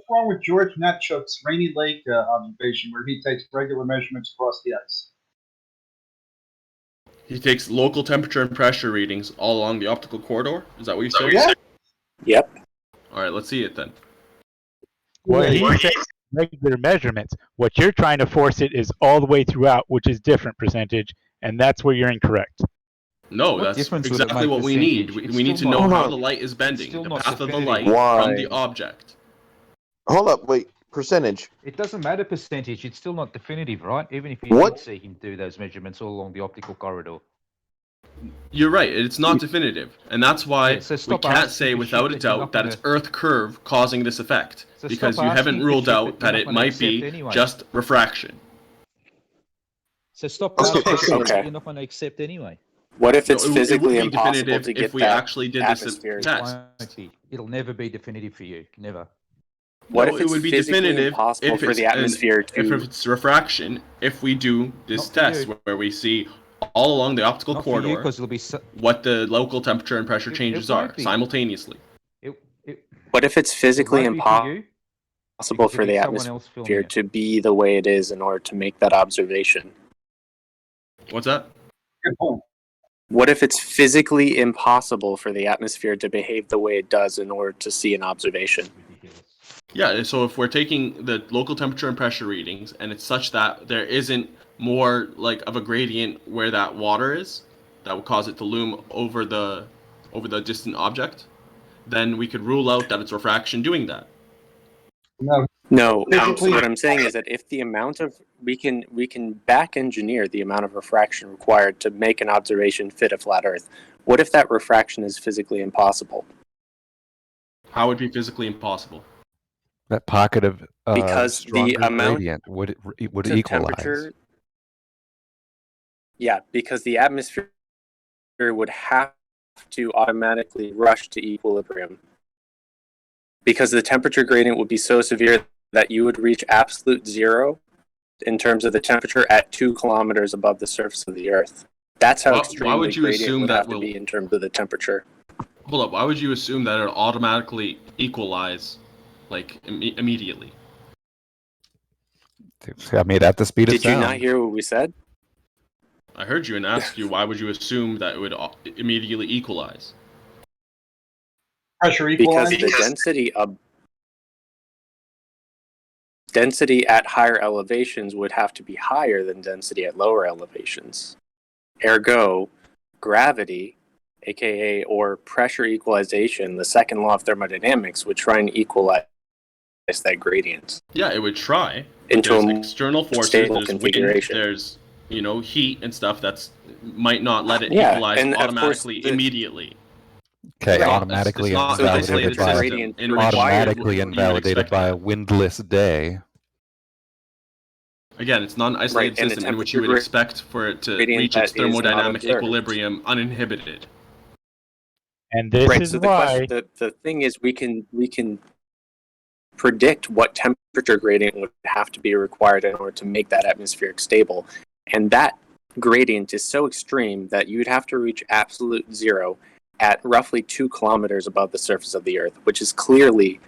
What's wrong with George Natchuk's Rainy Lake observation, where he takes regular measurements across the ice? He takes local temperature and pressure readings all along the optical corridor? Is that what you said? Yeah. Yep. Alright, let's see it then. What he said, regular measurements. What you're trying to force it is all the way throughout, which is different percentage, and that's where you're incorrect. No, What that's difference would it exactly make what we need. percentage? We It's need to still know not- how Hold the on. light is bending, still the not path of the definitive. light from Why? the object. Hold up, wait. Percentage. It doesn't matter percentage. It's still not definitive, right? Even if you What? did see him do those measurements all along the optical corridor. You're right, it's not definitive. And that's why Yeah, so we stop can't asking say for without shit a that you're doubt not that gonna- it's Earth curve causing this effect. So Because stop you haven't asking for ruled shit out that that you're it not gonna might be accept anyway. just refraction. So stop Okay, asking for shit okay. that you're not going to accept anyway. What if it's No, it would physically be impossible definitive to get if we that actually did this atmosphere? test. Won't be. It'll never be definitive for you. Never. What No, if it it's would be physically definitive impossible if for it's the atmosphere if to? it's refraction. If we do this Not for test you. where we see all along the optical Not for you, corridor because it'll be. what the local temperature and pressure It changes won't are be. simultaneously. What if it's It physically won't be for you. impossible because for it'll the be someone else filming atmosphere it. to be the way it is in order to make that observation? What's that? Good point. What if it's physically impossible for the atmosphere to behave the way it does in order to see an observation? Yeah, so if we're taking the local temperature and pressure readings and it's such that there isn't more like of a gradient where that water is that would cause it to loom over the distant object, then we could rule out that it's refraction doing that. No, Physically- what I'm saying is that if the amount of we can back engineer the amount of refraction required to make an observation fit a flat Earth. What if that refraction is physically impossible? How would it be physically impossible? That pocket of Because the stronger amount gradient would to equalize. temperature. Yeah, because the atmosphere would have to automatically rush to equilibrium. Because the temperature gradient would be so severe that you would reach absolute zero in terms of the temperature at 2 kilometers above the surface of the Earth. That's how Why extremely would you gradient assume would that have to will- be in terms of the temperature. Hold up, why would you assume that it'll automatically equalize like immediately? I mean, at the speed of Did you sound. not hear what we said? I heard you and asked you why would you assume that it would immediately equalize? Pressure Because equalizer. the density at higher elevations would have to be higher than density at lower elevations. Ergo, gravity, aka or pressure equalization, the second law of thermodynamics, would try and equalize that gradient. Yeah, it would try. Into There's a external forces, stable there's wind, configuration. there's heat and stuff that's might not let it Yeah, equalize and of course automatically the- immediately. Okay, Right. automatically It's not invalidated isolated by gradient in which automatically you would invalidated expect by that. a windless day. Again, it's not an isolated Right, and the system in which you would temperature expect for it to gradient reach its that is not thermodynamic observed. equilibrium uninhibited. And this Right, is so the why question, the thing is we can predict what temperature gradient would have to be required in order to make that atmospheric stable. And that gradient is so extreme that you'd have to reach absolute zero at roughly 2 kilometers above the surface of the Earth, which is clearly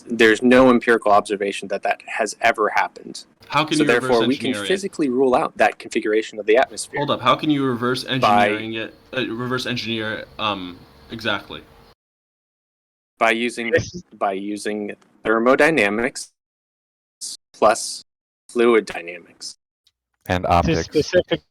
there's no empirical observation that has ever happened. How can So you reverse therefore we can engineer it? physically rule out that configuration of the atmosphere. Hold up, how can you reverse engineering it? Reverse engineer exactly? By using thermodynamics plus fluid dynamics. And this optics. is specific.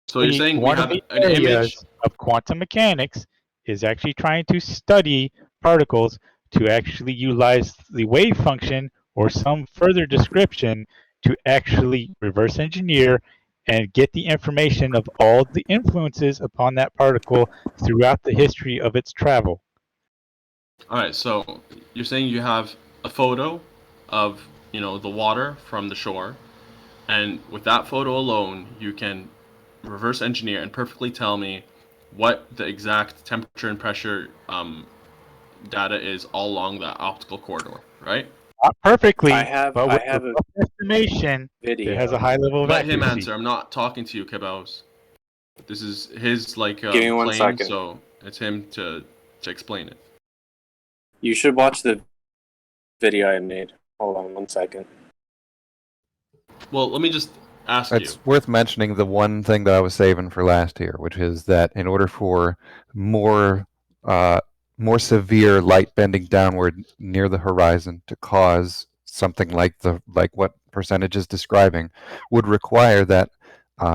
So you're saying we one have of the an image? areas of quantum mechanics is actually trying to study particles to actually utilize the wave function or some further description to actually reverse engineer and get the information of all the influences upon that particle throughout the history of its travel. Alright, so you're saying you have a photo of, the water from the shore, and with that photo alone, you can reverse engineer and perfectly tell me what the exact temperature and pressure data is all along the optical corridor, right? Not perfectly, I have but with a a rough estimation, video. it has a high level of Let him accuracy. answer. I'm not talking to you, Caboose. This is his Give me one claim, second. so it's him to explain it. You should watch the video I made. Hold on 1 second. Well, let me just ask It's you. worth mentioning the one thing that I was saving for last here, which is that in order for more severe light bending downward near the horizon to cause something like what percentage is describing, would require that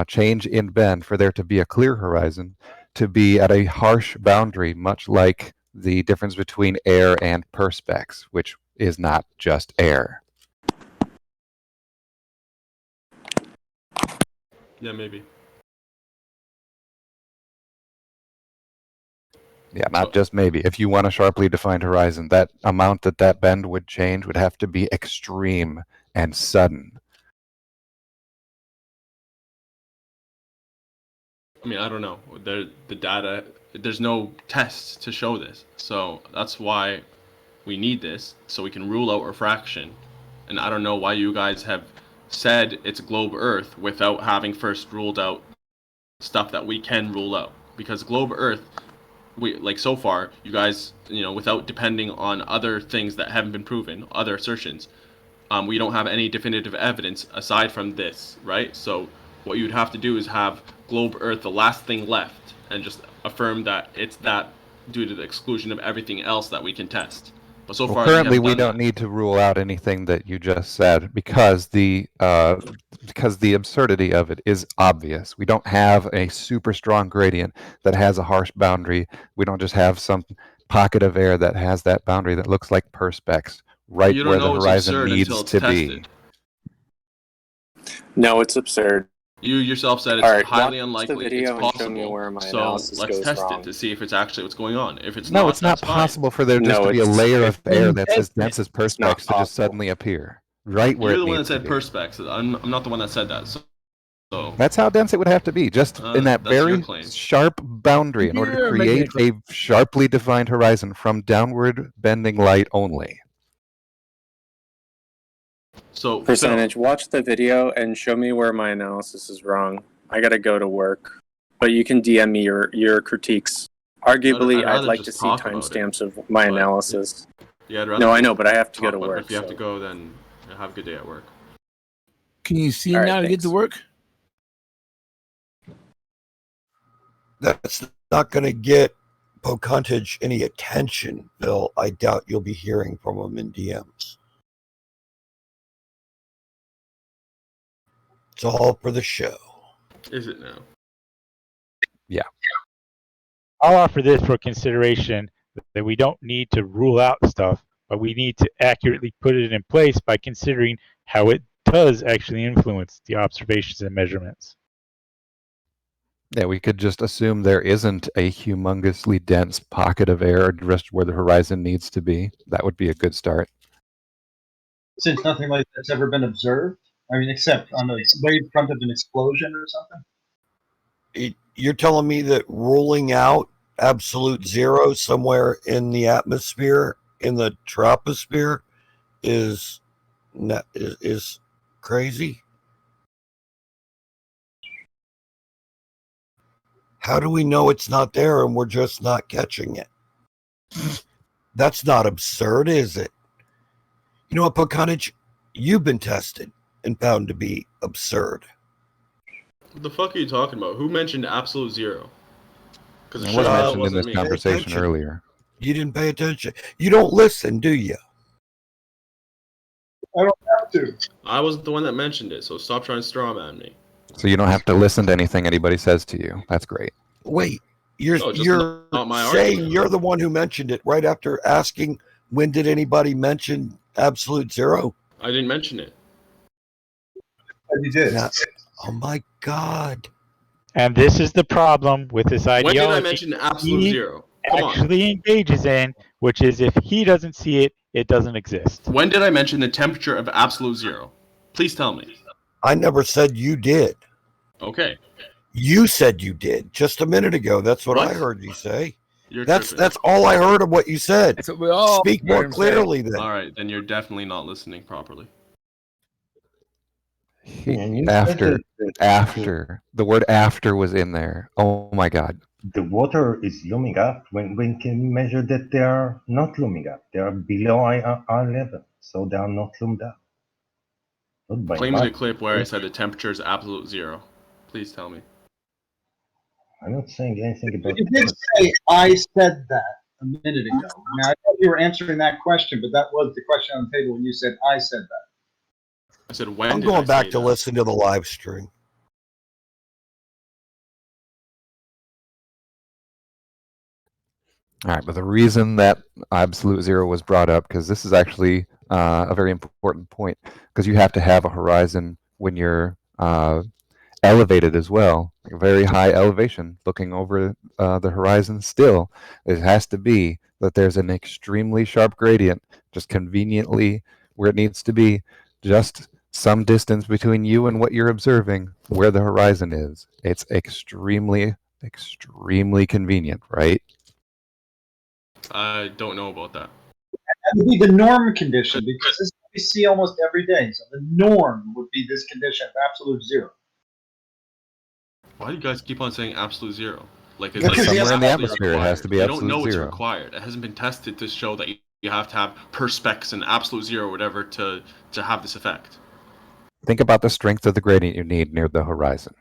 change in bend for there to be a clear horizon to be at a harsh boundary, much like the difference between air and perspex, which is not just air. Yeah, maybe. Yeah, not just maybe. If you want a sharply defined horizon, that amount that bend would change would have to be extreme and sudden. I mean, I don't know. The data, there's no tests to show this. So that's why we need this, so we can rule out refraction. And I don't know why you guys have said it's globe Earth without having first ruled out stuff that we can rule out. Because globe Earth, so far, you guys, without depending on other things that haven't been proven, other assertions, we don't have any definitive evidence aside from this, right? So what you'd have to do is have globe Earth the last thing left and just affirm that it's that due to the exclusion of everything else that we can test. But so far, currently we don't need to rule out anything that you just said because the absurdity of it is obvious. We don't have a super strong gradient that has a harsh boundary. We don't just have some pocket of air that has that boundary that looks like perspex right where the horizon needs to be. No, it's absurd. You yourself said it's highly unlikely. It's possible. So let's test it to see if it's actually what's going on. If it's no, not, it's not possible for there just to be a layer of air that's as dense as perspex to just suddenly appear right where You're it the one that needs to said be. perspex. I'm not the one that said that. So That's how dense it would have to be, just in that that's your very claim. sharp boundary in order to create a sharply defined horizon from downward bending light only. So percentage, watch the video and show me where my analysis is wrong. I gotta go to work, but you can DM me your critiques. Arguably, I'd like to see timestamps of my analysis. Yeah, I'd rather No, I know, but I have to go to work. If you have to go, then have a good day at work. Can you see him now to get to work? That's not going to get Pocantage any attention, Bill. I doubt you'll be hearing from him in DMs. It's all for the show. Is it now? Yeah. I'll offer this for consideration that we don't need to rule out stuff, but we need to accurately put it in place by considering how it does actually influence the observations and measurements. Yeah, we could just assume there isn't a humongously dense pocket of air just where the horizon needs to be. That would be a good start. Since nothing like that's ever been observed? I mean, except on the wavefront of an explosion or something? You're telling me that ruling out absolute zero somewhere in the atmosphere, in the troposphere, is crazy? How do we know it's not there and we're just not catching it? That's not absurd, is it? You know what, Pocantage? You've been tested and found to be absurd. What the fuck are you talking about? Who mentioned absolute zero? Because it was mentioned in this conversation earlier. You didn't pay attention. You don't listen, do you? I don't have to. I wasn't the one that mentioned it, so stop trying to strawman me. So you don't have to listen to anything anybody says to you. That's great. Wait, you're not my saying argument. you're the one who mentioned it right after asking when did anybody mention absolute zero? I didn't mention it. You did. Yeah. Oh my God. And this is the problem with this ideology. When did I mention absolute zero? Come on. Actually engages in, which is if he doesn't see it, it doesn't exist. When did I mention the temperature of absolute zero? Please tell me. I never said you did. Okay. You said you did just a minute ago. That's what I heard you say. You're That's tripping. all I heard of what you said. That's what we all Speak more clearly then. All right, then you're definitely not listening properly. After the word after was in there. Oh my God. The water is looming up. When can we measure that they are not looming up? They are below our level, so they are not loomed up. Not by Claim me the much. clip where I said the temperature is absolute zero. Please tell me. I'm not saying anything about You did say I said that. a minute ago. Now, I thought you were answering that question, but that was the question on the table when you said I said that. I said when. I'm did going I back say to that? listen to the live stream. All right, but the reason that absolute zero was brought up, because this is actually a very important point, because you have to have a horizon when you're elevated as well, like a very high elevation, looking over the horizon still. It has to be that there's an extremely sharp gradient, just conveniently where it needs to be, just some distance between you and what you're observing, where the horizon is. It's extremely, extremely convenient, right? I don't know about that. That would be the norm condition, because this is what we see almost every day. So the norm would be this condition of absolute zero. Why do you guys keep on saying absolute zero? Like, it's Because like somewhere in the absolutely atmosphere it has to be You don't absolute know it's zero. required. It hasn't been tested to show that you have to have perspex and absolute zero or whatever to have this effect. Think about the strength of the gradient you need near the horizon.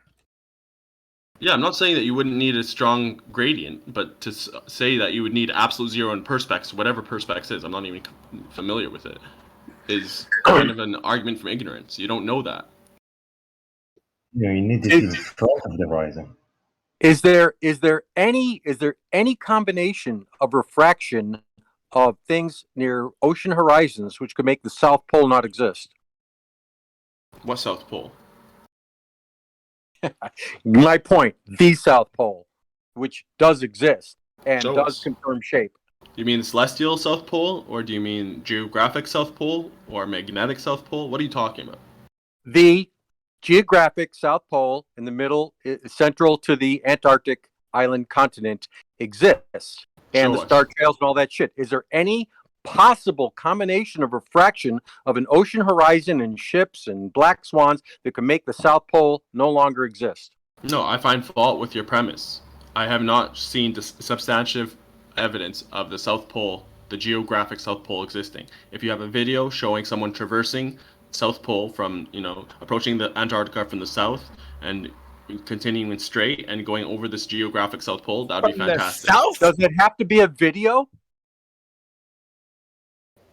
Yeah, I'm not saying that you wouldn't need a strong gradient, but to say that you would need absolute zero in perspex, whatever perspex is, I'm not even familiar with it, is kind of an argument from ignorance. You don't know that. You need it in front of the horizon. Is there any combination of refraction of things near ocean horizons which could make the South Pole not exist? What South Pole? My point, the South Pole, which does exist and Show does us. confirm shape. You mean celestial South Pole, or do you mean geographic South Pole, or magnetic South Pole? What are you talking about? The geographic South Pole in the middle, central to the Antarctic island continent, exists. And Show the us. star trails and all that shit. Is there any possible combination of refraction of an ocean horizon and ships and black swans that could make the South Pole no longer exist? No, I find fault with your premise. I have not seen substantive evidence of the South Pole, the geographic South Pole existing. If you have a video showing someone traversing South Pole from, approaching the Antarctica from the south and continuing straight and going over this geographic South Pole, that'd be fantastic. Does it have to be a video?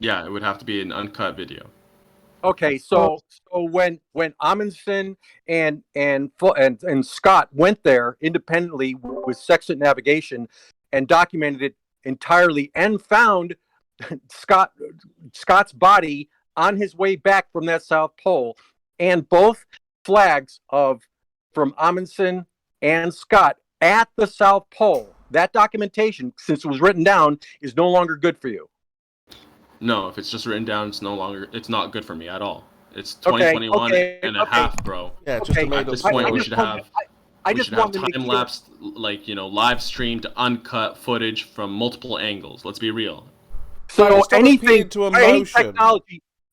Yeah, it would have to be an uncut video. Okay, so when Amundsen and Scott went there independently with Sextant navigation and documented it entirely and found Scott's body on his way back from that South Pole, and both flags from Amundsen and Scott at the South Pole. That documentation, since it was written down, is no longer good for you. No, if it's just written down, it's not good for me at all. It's 2021 and a half, bro. Yeah, it's just a At this point, we should have to time-lapse, live streamed, uncut footage from multiple angles. Let's be real. So Stop appealing to emotion.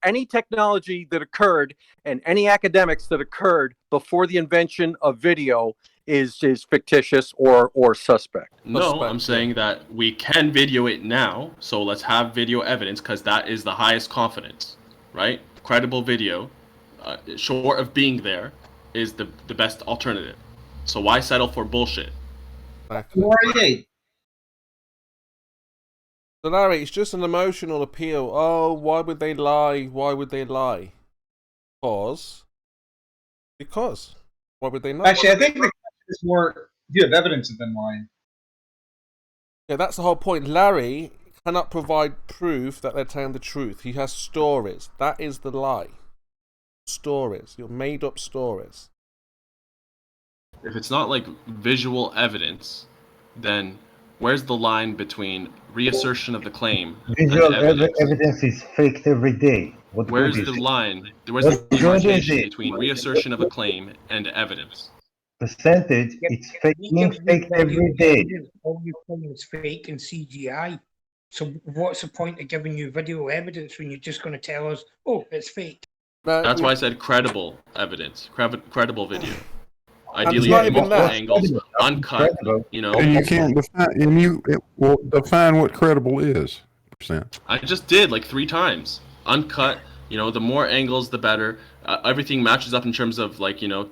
any technology that occurred and any academics that occurred before the invention of video is fictitious or suspect. No, I'm saying that we can video it now, so let's have video evidence, because that is the highest confidence, right? Credible video, short of being there, is the best alternative. So why settle for bullshit? Right. So Larry, it's just an emotional appeal. Oh, why would they lie? Why would they lie? Because. Why would they not? Actually, I think the question is more, do you have evidence of them lying? Yeah, that's the whole point. Larry cannot provide proof that they're telling the truth. He has stories. That is the lie. Stories. Your made up stories. If it's not like visual evidence, then where's the line between reassertion of the claim Visual and evidence? evidence is faked every day. Where's the line? Where's the demarcation between reassertion of a claim and evidence? Percentage, it's faked every day. All you claim is fake and CGI. So what's the point of giving you video evidence when you're just going to tell us, oh, it's fake? That's why I said credible evidence, credible video. Ideally, not even multiple that. angles, uncut. And you can't define. Will define what credible is. Percent. I just did like 3 times. Uncut. The more angles, the better. Everything matches up in terms of timestamps.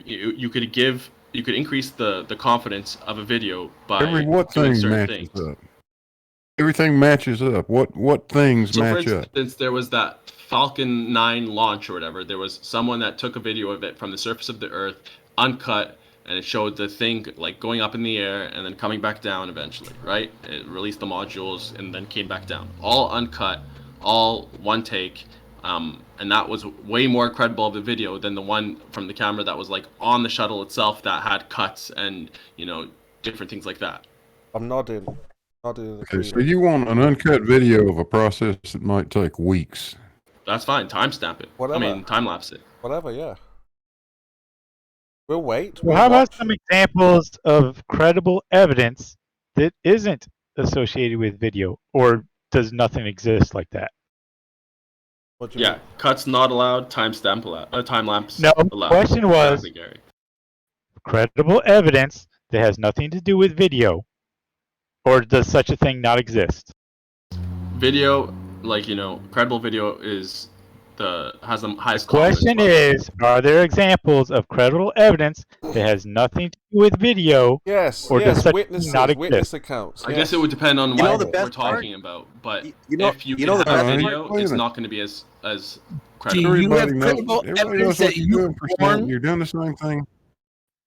You could give you could increase the confidence of a video by What doing thing certain matches things. up? Everything matches up. What things So, for match up? instance, there was that Falcon 9 launch or whatever. There was someone that took a video of it from the surface of the Earth, uncut, and it showed the thing like going up in the air and then coming back down eventually, right? It released the modules and then came back down. All uncut, all one take. And that was way more credible of a video than the one from the camera that was like on the shuttle itself that had cuts and, you know, different things like that. I'm nodding. Okay, so you want an uncut video of a process that might take weeks. That's fine. Timestamp it. Whatever. I mean, time lapse it. Whatever, yeah. We'll wait. Well, how about some examples of credible evidence that isn't associated with video, or does nothing exist like that? Yeah, cuts not allowed, timestamp allowed, time lapse No, allowed. question was Exactly, Gary. credible evidence that has nothing to do with video, or does such a thing not exist? Video, like, you know, credible video is has the highest Question is, are there examples of credible evidence that has nothing to do with video? Yes, or does such witnesses, not exist? witness accounts. I guess it would depend on You know what the we're best part? talking about, but You know- if you you know can the have best video, part? it's not going to be as credible. Everybody knows, credible everybody evidence knows what that you're you doing, percent. born- You're doing the same thing.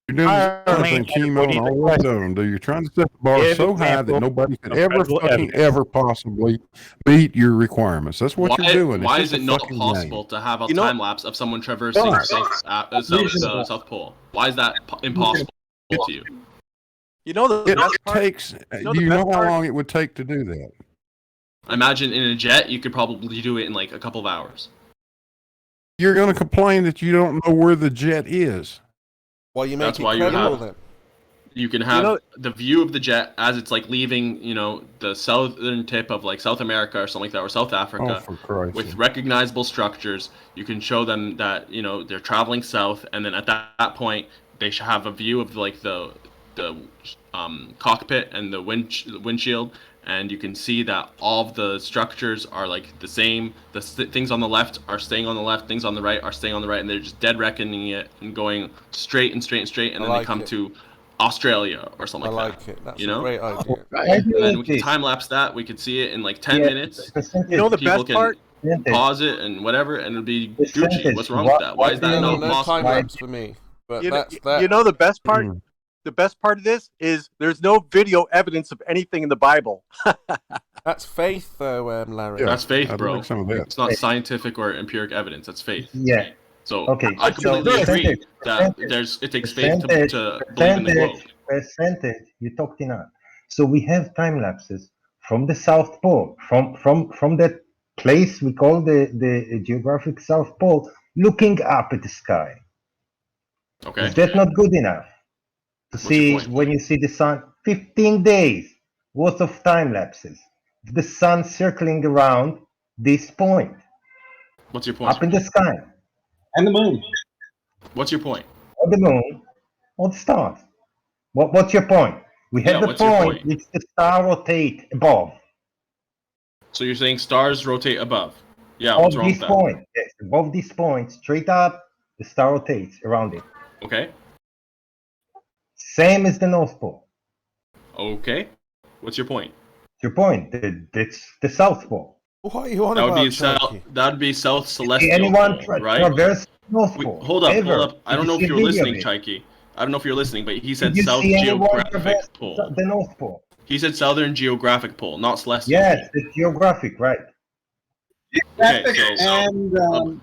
You're doing the same Arlene, thing chemo everybody and all the what's question. done. You're trying to set the bar Give so high that example nobody can of ever credible fucking evidence. ever possibly meet your requirements. That's what Why, you're doing. It's why just is a it not fucking possible game. to have a You know- time lapse of someone traversing the South Pole? Why is that impossible to you? You know the It best part? takes. You know Do the you best know how part? long it would take to do that? Imagine in a jet, you could probably do it in like a couple of hours. You're going to complain that you don't know where the jet is. Well, you make That's it why you credible have. then. You can have know- the view of the jet as it's like leaving, you know, the southern tip of like South America or something like that, or South Africa, Oh, for Christ's with sake. recognizable structures. You can show them that, you know, they're traveling south, and then at that point they should have a view of like the cockpit and the windshield, and you can see that all of the structures are like the same. The things on the left are staying on the left, things on the right are staying on the right, and they're just dead reckoning it and going straight and straight and straight, and I then they like come it. to Australia or I something like like that. it. That's you a know? great idea. And then we can time lapse that. We could see it in like 10 minutes. You know the People best can part? pause it and whatever, and it'll be Gucci. Percentage. What's wrong with that? Why is that No, not no possible? time lapse for me. But You know, that's that. you know the best part? The best part of this is there's no video evidence of anything in the Bible. That's faith, though, Larry. Yeah, That's faith, I'd bro. like some of that. It's not scientific or empiric evidence. That's faith. Yeah. So Okay, I so completely agree that percentage- it takes faith to believe in the globe. Percentage, you talked enough. So we have time lapses from the South Pole, from that place we call the geographic South Pole, looking up at the sky. Okay. Is that not good enough to see your point? when you see the sun? 15 days worth of time lapses. The sun circling around this point, What's your point? up in the sky, And the moon. What's your point? or the moon, or the stars. What's your point? We have Yeah, the what's your point point? which the star rotate above. So you're saying stars rotate above? Yeah. Above What's wrong this with that? point, yes, above this point, straight up, the star rotates around it. Okay. Same as the North Pole. Okay. What's your point? Your point, that's the South Pole. What are you on That would about, be south. Chucky? That would be South Celestial Anyone Pole, right? traverse North Wait, Pole? hold up, ever? hold up. I Did don't know see if a you're video of listening, it? Chaiki. I don't know if you're listening, but he said Did you South see anyone Geographic traverse Pole. the North Pole? He said Southern Geographic Pole, not Celestial. Yes, the geographic, right. Okay, so And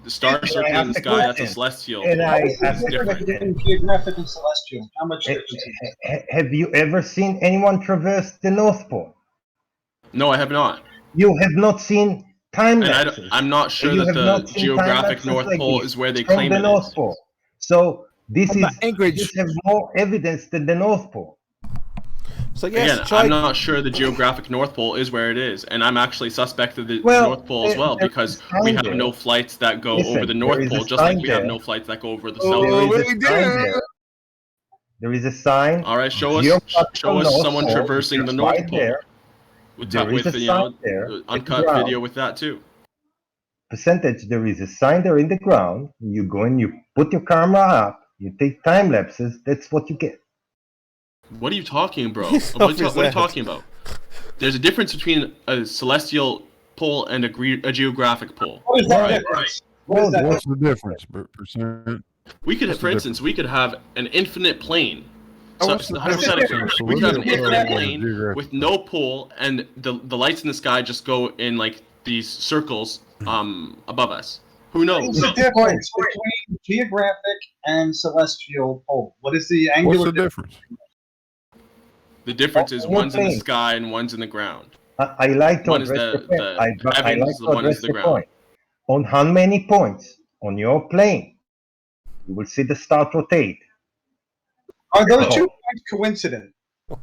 the star circling in the sky, that's a celestial. And pole. I It's asked the different. question, geographic and celestial. How much difference is there? have you ever seen anyone traverse the North Pole? No, I have not. You have not seen time And lapses. I'm not sure You that have the not seen time geographic lapses North like Pole this is where they from claim the it North is. Pole. So this From is Anchorage. this have more evidence than the North Pole. So yes, Again, Chucky. I'm not sure the geographic North Pole is where it is, and I'm actually suspect of the Well, North Pole as well there because is a sign we have there. no flights that go Listen, over the there North is a Pole, just like sign we have there. no flights that go over the There South is Pole. a sign there. There is a sign. All right, show us Geographical North someone Pole, traversing the just North right Pole there. with There is a you know sign there the at the uncut ground. video with that too. Percentage, there is a sign there in the ground. You go and you put your camera up, You take time lapses, that's what you get. What are you talking, bro? He's What are you off his talking about? There's a difference between a celestial pole and a geographic pole. What is that difference? What is that What's the difference, percent? We could, for instance, we could have an infinite plane. Oh, So, what's the hypothetically, difference? we could have an infinite plane Geographic. with no pole, and the lights in the sky just go in like these circles above us. Who knows? What's the difference between geographic and celestial pole? What is the angular What's the difference? The difference is One one's in the thing. sky and one's in the ground. I like to One is address the the I like heavens, to one is address the the ground. point. On how many points on your plane you will see the star rotate? Are those 2 points coincident? What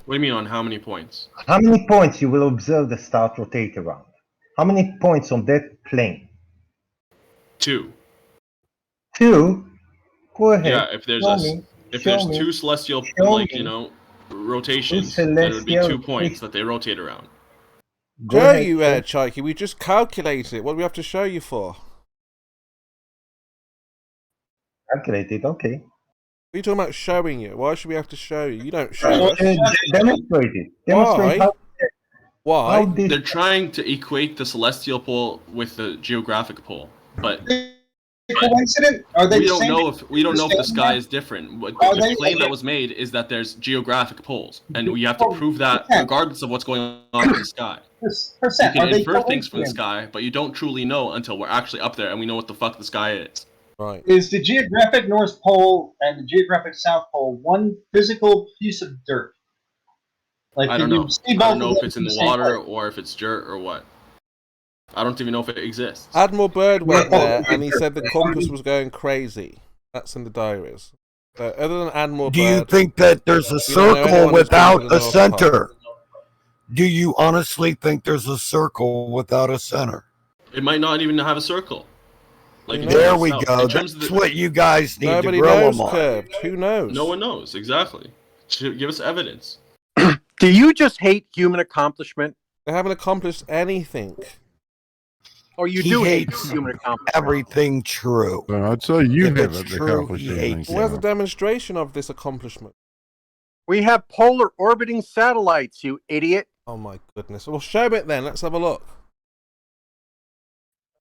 do you mean on how many points? How many points you will observe the star rotate around? How many points on that plane? 2. 2? Go ahead. Yeah, if there's two celestial rotations, then it would be 2 points that they rotate around. Show you, Chikey. We just calculated it. What do we have to show you for? Calculated, okay. What are you talking about showing you? Why should we have to show you? You don't show us. Demonstrate it. Demonstrate Why? how Why? They're trying to equate the celestial pole with the geographic pole, but Coincident? Are they we the don't same? know if the sky is different. What Are the they- claim that was made is that there's geographic poles, and we have to prove that regardless of what's going on in the sky. You Percent. Are can they infer things from the coincident? sky, but you don't truly know until we're actually up there and we know what the fuck the sky is. Right. Is the geographic North Pole and the geographic South Pole one physical piece of dirt? Like, I don't can you know. see I both don't of know them if it's in from the same water place? or if it's dirt or what. I don't even know if it exists. Admiral Byrd went there and he said the compass was going crazy. That's in the diaries. So other than Admiral Do you Byrd, think that there's a we don't know circle anyone who's been without to the a North Pole. center? Do you honestly think there's a circle without a center? It might not even have a circle. Like in There terms we of- go. in terms of That's the- what you guys need Nobody to grill knows them on. curved. Who knows? No one knows exactly. Give us evidence. Do you just hate human accomplishment? They haven't accomplished anything. Or you He do hate hates human accomplishment? everything true. I'd say you If it's haven't true, accomplished he anything. hates Where's the demonstration of this accomplishment? We have polar orbiting satellites, you idiot. Oh my goodness. Well, show it then. Let's have a look.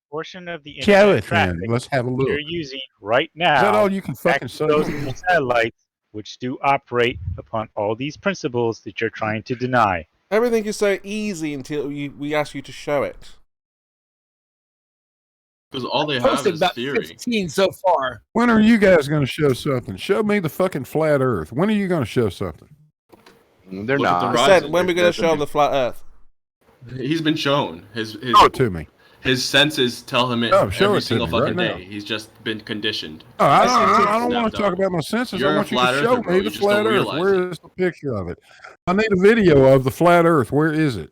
Portion of the Show internet it then. traffic Let's have a look. you're using right now. Is that all you can fucking say? Those satellites, which do operate upon all these principles that you're trying to deny. Everything is so easy until we ask you to show it. Because all they have Posted is about theory. 15 so far. When are you guys going to show something? Show me the fucking flat Earth. When are you going to show something? They're Look at the not. I horizon. said, when are we going to show them the flat Earth? He's been shown. His Show it to me. his senses tell him it Oh, show every it to single me fucking right now. day. He's just been conditioned. Oh, I don't want Snapped to talk up. about my senses. You're I a want you flat to earther, show bro. me You the just flat don't Earth. realize Where is the picture of it? I need a video of the flat Earth. Where is it?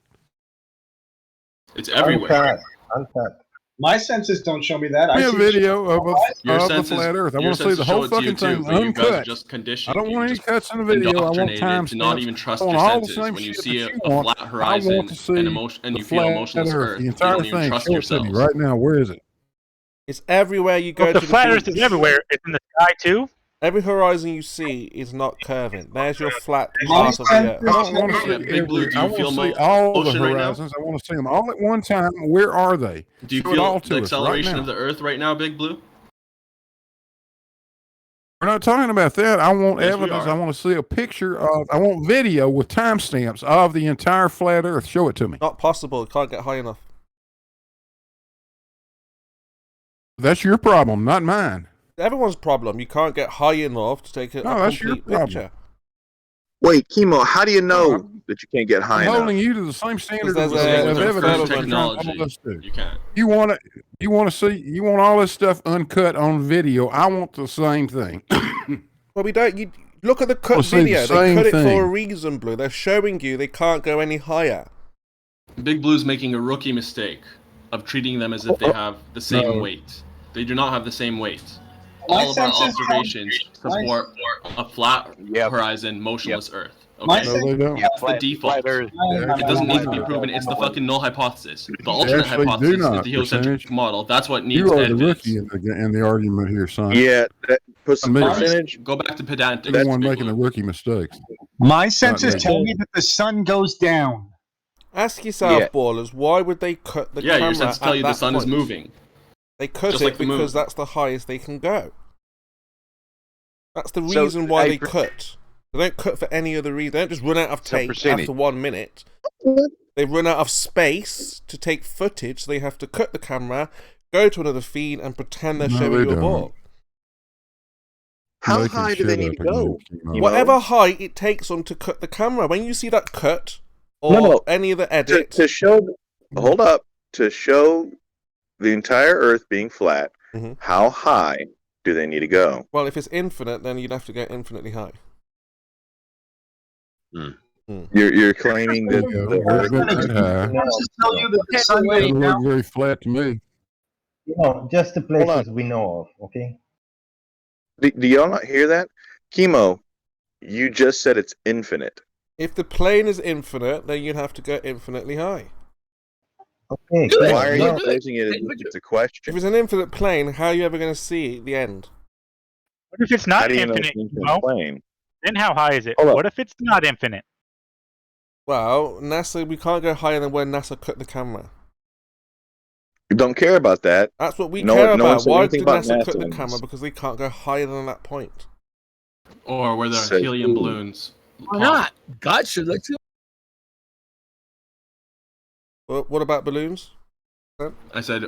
It's everywhere. Uncut. My senses don't show me that. Give me I a see video of Your the senses, flat Earth. I your want to see the senses show whole it to you fucking too, thing but you guys are uncut. just I conditioned. don't You want any just cuts in the video. I want indoctrinated time to not stamps. even trust I your want all the senses. same When you shit see that a you want. flat I horizon want to see and the you feel flat emotionless Earth. Earth, The you entire don't even thing. trust Show it to me yourselves. right now. Where is it? It's everywhere you go Well, to the flat Earth beach. is everywhere. It's in the sky too. Every horizon you see is not curving. There's your flat My part of the Earth. I don't want to see Yeah, Big Blue, every. do I you want feel to see all the motion right now? horizons. I want to see them all at one time. Where are they? Do you Show it all feel to the us right acceleration now. of the Earth right now, Big Blue? We're not talking about that. I want Yes, we evidence. are. I want to see a picture of. I want video with timestamps of the entire flat Earth. Show it to me. Not possible. It can't get high enough. That's your problem, not mine. Everyone's problem. You can't get high enough to take a No, that's your complete problem. picture. Wait, Chemo, how do you know that you can't get high I'm enough? holding you to the same standard Because of there's a- of there's a evidence federal that you're trying to technology. hold us to. You can't. You want to see. You want all this stuff uncut on video. I want the same thing. Well, we don't. You look at the Well, cut see, the video. They same cut it for thing. a reason, Blue. They're showing you they can't go any higher. Big Blue's making a rookie mistake of treating them as if they have the same No. weight. They do not have the same weight. My All of our senses- observations support a flat horizon, motionless Earth. My Okay? No, they don't. That's the default. It doesn't need to be proven. It's the fucking null hypothesis. The alternate actually do hypothesis is not, the heliocentric percentage. model. That's what needs You are the evidence. rookie in the argument here, son. Yeah, percentage. Go back to pedantic. They're the one making the rookie mistakes. My senses Not me. tell me that the sun goes down. Ask yourself, Yeah. ballers, why would they cut the Yeah, camera your senses tell at you the that sun is point? moving. They cut Just it like the moon. because that's the highest they can go. That's the So, reason why I- they cut. They don't cut for any other reason. They don't just run out of So, tape percentage. after 1 minute. They run out of space to take footage, so they have to cut the camera, go to another feed, and pretend they're No, showing they you a don't. ball. How Making high do shit they need up to go? again, Kimo. You know? Whatever height it takes them to cut the camera. When you see that cut, or No. any other To, edit, to show, hold up, to show the entire Earth being flat, Mhm. how high do they need to go? well, if it's infinite, then you'd have to go infinitely high. You're claiming that Yeah, the we're Earth not that high. Sources tell you that the sun goes Doesn't down. look very flat to me. Just the Hold on. places we know of, okay? Do y'all not hear that? Chemo, you just said it's infinite. If the plane is infinite, then you'd have to go infinitely high. Okay, Do it. Why are Do you it. posing it as if it's a question? If it's an infinite plane, how are you ever going to see the end? What if it's How not do you know infinite? it's an infinite Mo? plane? Then how high is it? Hold up. What if it's not infinite? Well, NASA, we can't go higher than where NASA cut the camera. You don't care about that. That's what we No care one- no one about. said Why anything did about NASA NASA cut the in camera? this. Because they can't go higher than that point. Or where there are Says helium who? balloons. Why not? God should let you. What about balloons? I said,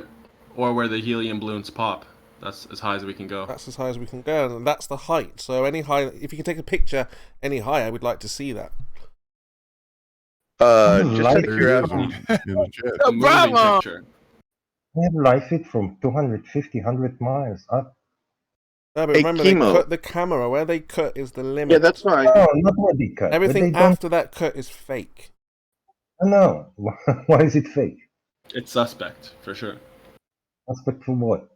or where the helium balloons pop. That's as high as we can go. That's as high as we can go, and that's the height. So any high, if you can take a picture any higher, we'd like to see that. Just out of There it is curiosity. in the chat. The moving Bravo! picture. We have live feed from 250, 100 miles up. No, but Hey, remember, they Chemo. cut the camera. Where they cut is the limit. Yeah, that's fine. No, not where they cut. Everything But they don't. after that cut is fake. No. Why is it fake? It's suspect, for sure. Aspect for what?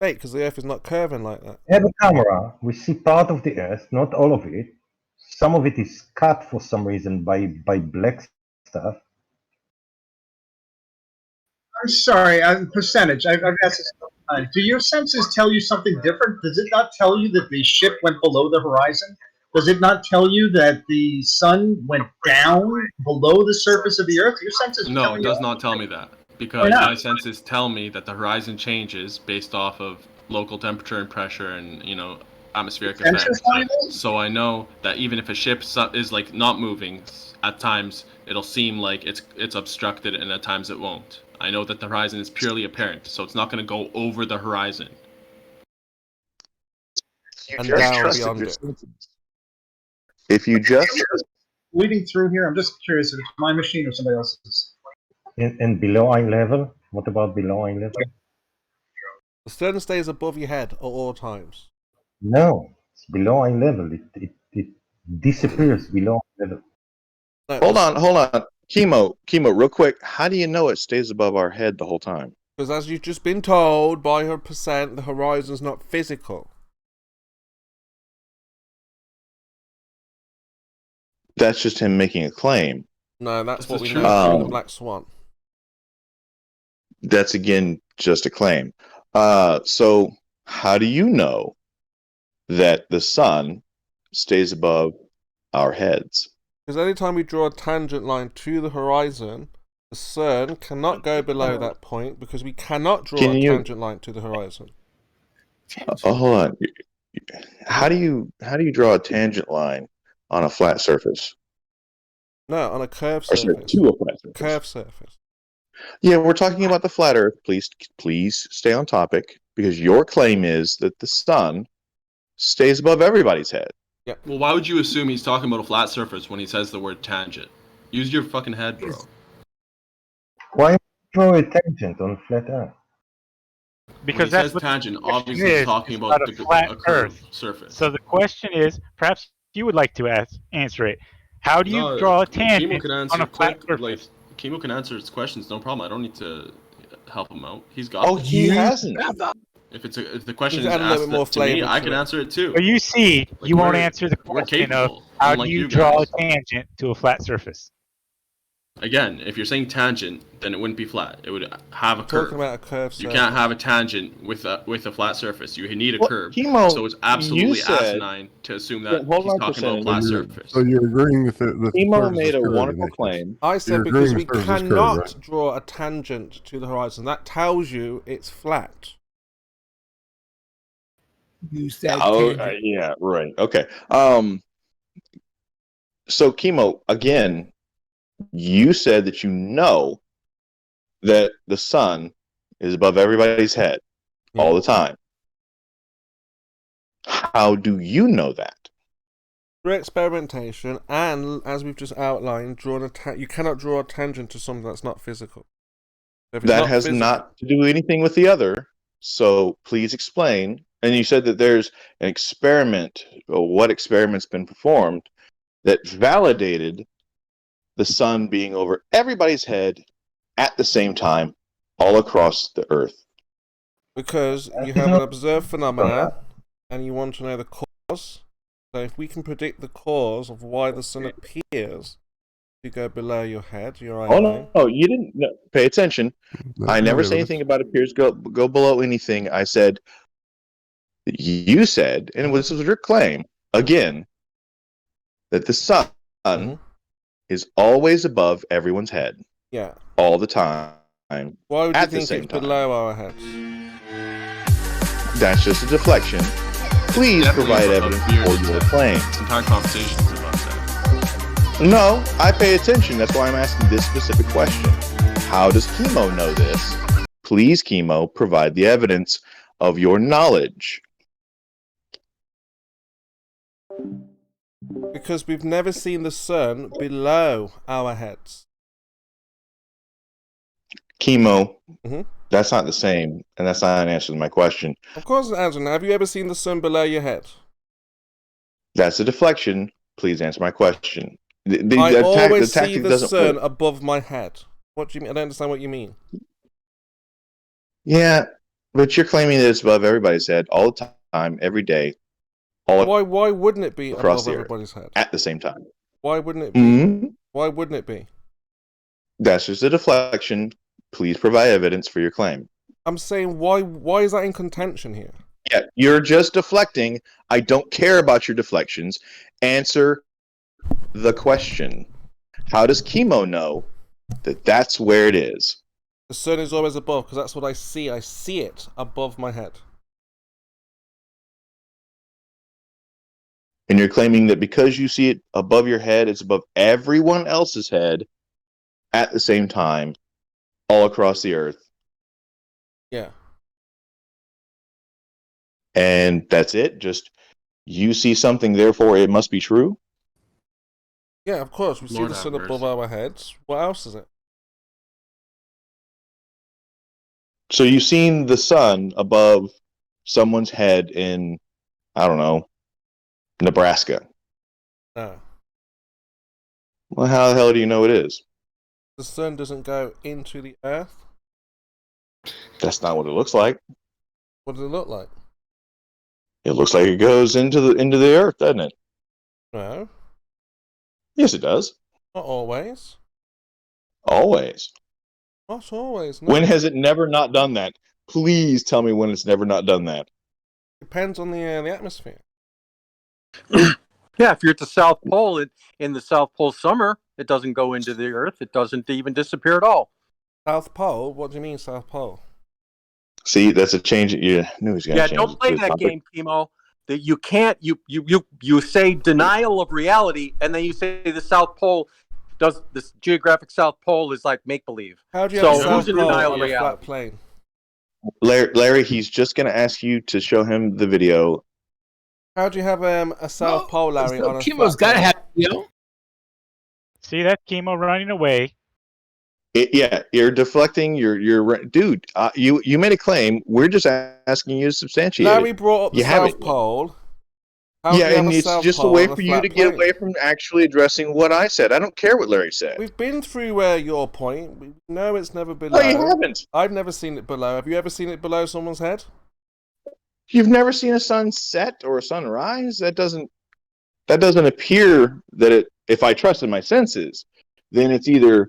Fake, because the Earth is not curving like that. We have a camera. We see part of the Earth, not all of it. Some of it is cut for some reason by black stuff. I'm sorry, percentage. I've asked this a couple times. Do your senses tell you something different? Does it not tell you that the ship went below the horizon? Does it not tell you that the sun went down below the surface of the Earth? Your senses No, tell it you does that. not tell me that. Why Because not? my senses tell me that the horizon changes based off of local temperature and pressure and, atmospheric Sensors effects. tell you that? So I know that even if a ship is like not moving, at times it'll seem like it's obstructed and at times it won't. I know that the horizon is purely apparent, so it's not going to go over the horizon. And Just down trusted beyond your it. senses. If you just Leading through here, I'm just curious if it's my machine or somebody else's. And below eye level? What about below eye level? The sun stays above your head at all times. No, it's below eye level. It disappears below eye level. No, hold on. Chemo, real quick. How do you know it stays above our head the whole time? Because as you've just been told by 100%, the horizon's not physical. That's just him making a claim. No, that's what we true. know through the Black Swan. That's again just a claim. So how do you know that the sun stays above our heads? Because anytime we draw a tangent line to the horizon, the sun cannot go below that point because we cannot draw a tangent line to the horizon. Hold on. How do you draw a tangent line on a flat surface? No, on a curved Or sorry, surface. to a flat surface. Curved surface. Yeah, we're talking about the flat Earth. Please stay on topic, because your claim is that the sun stays above everybody's head. Yeah. Well, why would you assume he's talking about a flat surface when he says the word tangent? Use your fucking head, bro. Why draw a tangent on flat Earth? Because when he that's says what tangent, the question obviously he's is. talking It's about a flat a curved Earth. surface. So the question is, perhaps you would like to answer it. How do you draw a tangent on a flat surface? Chemo can answer his questions, no problem. I don't need to help him out. He's got. Oh, this. he hasn't. If the question He's is added a little asked bit more to me, flavor I to can it. answer it too. But you see, Like, you won't we're- answer the we're question of capable, how unlike do you you draw guys. a tangent to a flat surface? Again, if you're saying tangent, then it wouldn't be flat. It would have a curve. Talking about a curve. You can't have a tangent with a flat surface. You need a Well, curve. Chemo, So it's you absolutely said- asinine to assume that Hold he's on, talking about a percentage. flat So you're- surface. So you're agreeing with the Chemo surface made is a curved in wonderful that case. claim. I You're said because agreeing we the surface is curved, cannot right? draw a tangent to the horizon. That tells you it's flat. You said Oh, tangent. yeah, right. Okay. So Chemo, again, you said that you know that the sun is above everybody's head all the time. How do you know that? Through experimentation, and as we've just outlined, you cannot draw a tangent to something that's not physical. If it's That not has physical- not to do anything with the other. So please explain. And you said that there's an experiment, or what experiment's been performed, that validated the sun being over everybody's head at the same time, all across the earth. Because you have an observed phenomena, and you want to know the cause. So if we can predict the cause of why the sun appears to go below your head, your eye Oh line. no, you didn't pay attention. I never said anything about appears go below anything. I said, you said, and this was your claim again, that the sun is always above everyone's head. Yeah. All the time. Why would you at the think same it's time. below our heads? That's just a deflection. Please provide evidence for your claim. This entire conversation is about that. No, I pay attention. That's why I'm asking this specific question. How does Chemo know this? Please, Chemo, provide the evidence of your knowledge. Because we've never seen the sun below our heads. Chemo, that's not the same, and that's not an answer to my question. Of course, Angela. Have you ever seen the sun below your head? That's a deflection. Please answer my question. I always see tactic the doesn't sun work. above my head. What do you mean? I don't understand what you mean. Yeah, but you're claiming that it's above everybody's head all the time, every day. Why wouldn't it be across above the earth everybody's head? at the same time? Why wouldn't it be? Mhm. Why wouldn't it be? That's just a deflection. Please provide evidence for your claim. I'm saying why is that in contention here? Yeah, you're just deflecting. I don't care about your deflections. Answer the question. How does Chemo know that that's where it is? The sun is always above because that's what I see. I see it above my head. And you're claiming that because you see it above your head, it's above everyone else's head at the same time, all across the earth. Yeah. And that's it? Just you see something, therefore it must be true? Yeah, of course. We see Lord the have sun mercy. above our heads. What else is it? So you've seen the sun above someone's head in, I don't know, Nebraska. No. Well, how the hell do you know it is? The sun doesn't go into the earth. That's not what it looks like. What does it look like? It looks like it goes into the earth, doesn't it? No. Yes, it does. Not always. Always. Not always. No. When has it never not done that? Please tell me when it's never not done that. Depends on the atmosphere. Yeah, if you're at the South Pole in the South Pole summer, it doesn't go into the earth. It doesn't even disappear at all. South Pole? What do you mean South Pole? See, that's a change. You knew he was going to Yeah, change. don't play the that topic. game, Chemo. That you can't. You say denial of reality, and then you say the South Pole does this geographic South Pole is like make believe. How do you So have a who's South in Pole denial on of a flat reality? plane? Larry, he's just going to ask you to show him the video. How do you have a South Pole, Larry, on a Chemo's flat got to plane? have, you know. See that Chemo running away? Yeah, you're deflecting. You're dude. You made a claim. We're just asking you to substantiate Larry it. brought up the You have South it. Pole. How do Yeah, you have and a it's South just a Pole way on for you flat to get plane? away from actually addressing what I said. I don't care what Larry said. We've been through your point. We know it's never below. No, you haven't. I've never seen it below. Have you ever seen it below someone's head? You've never seen a sunset or a sunrise? That doesn't appear that it. If I trusted my senses, then it's either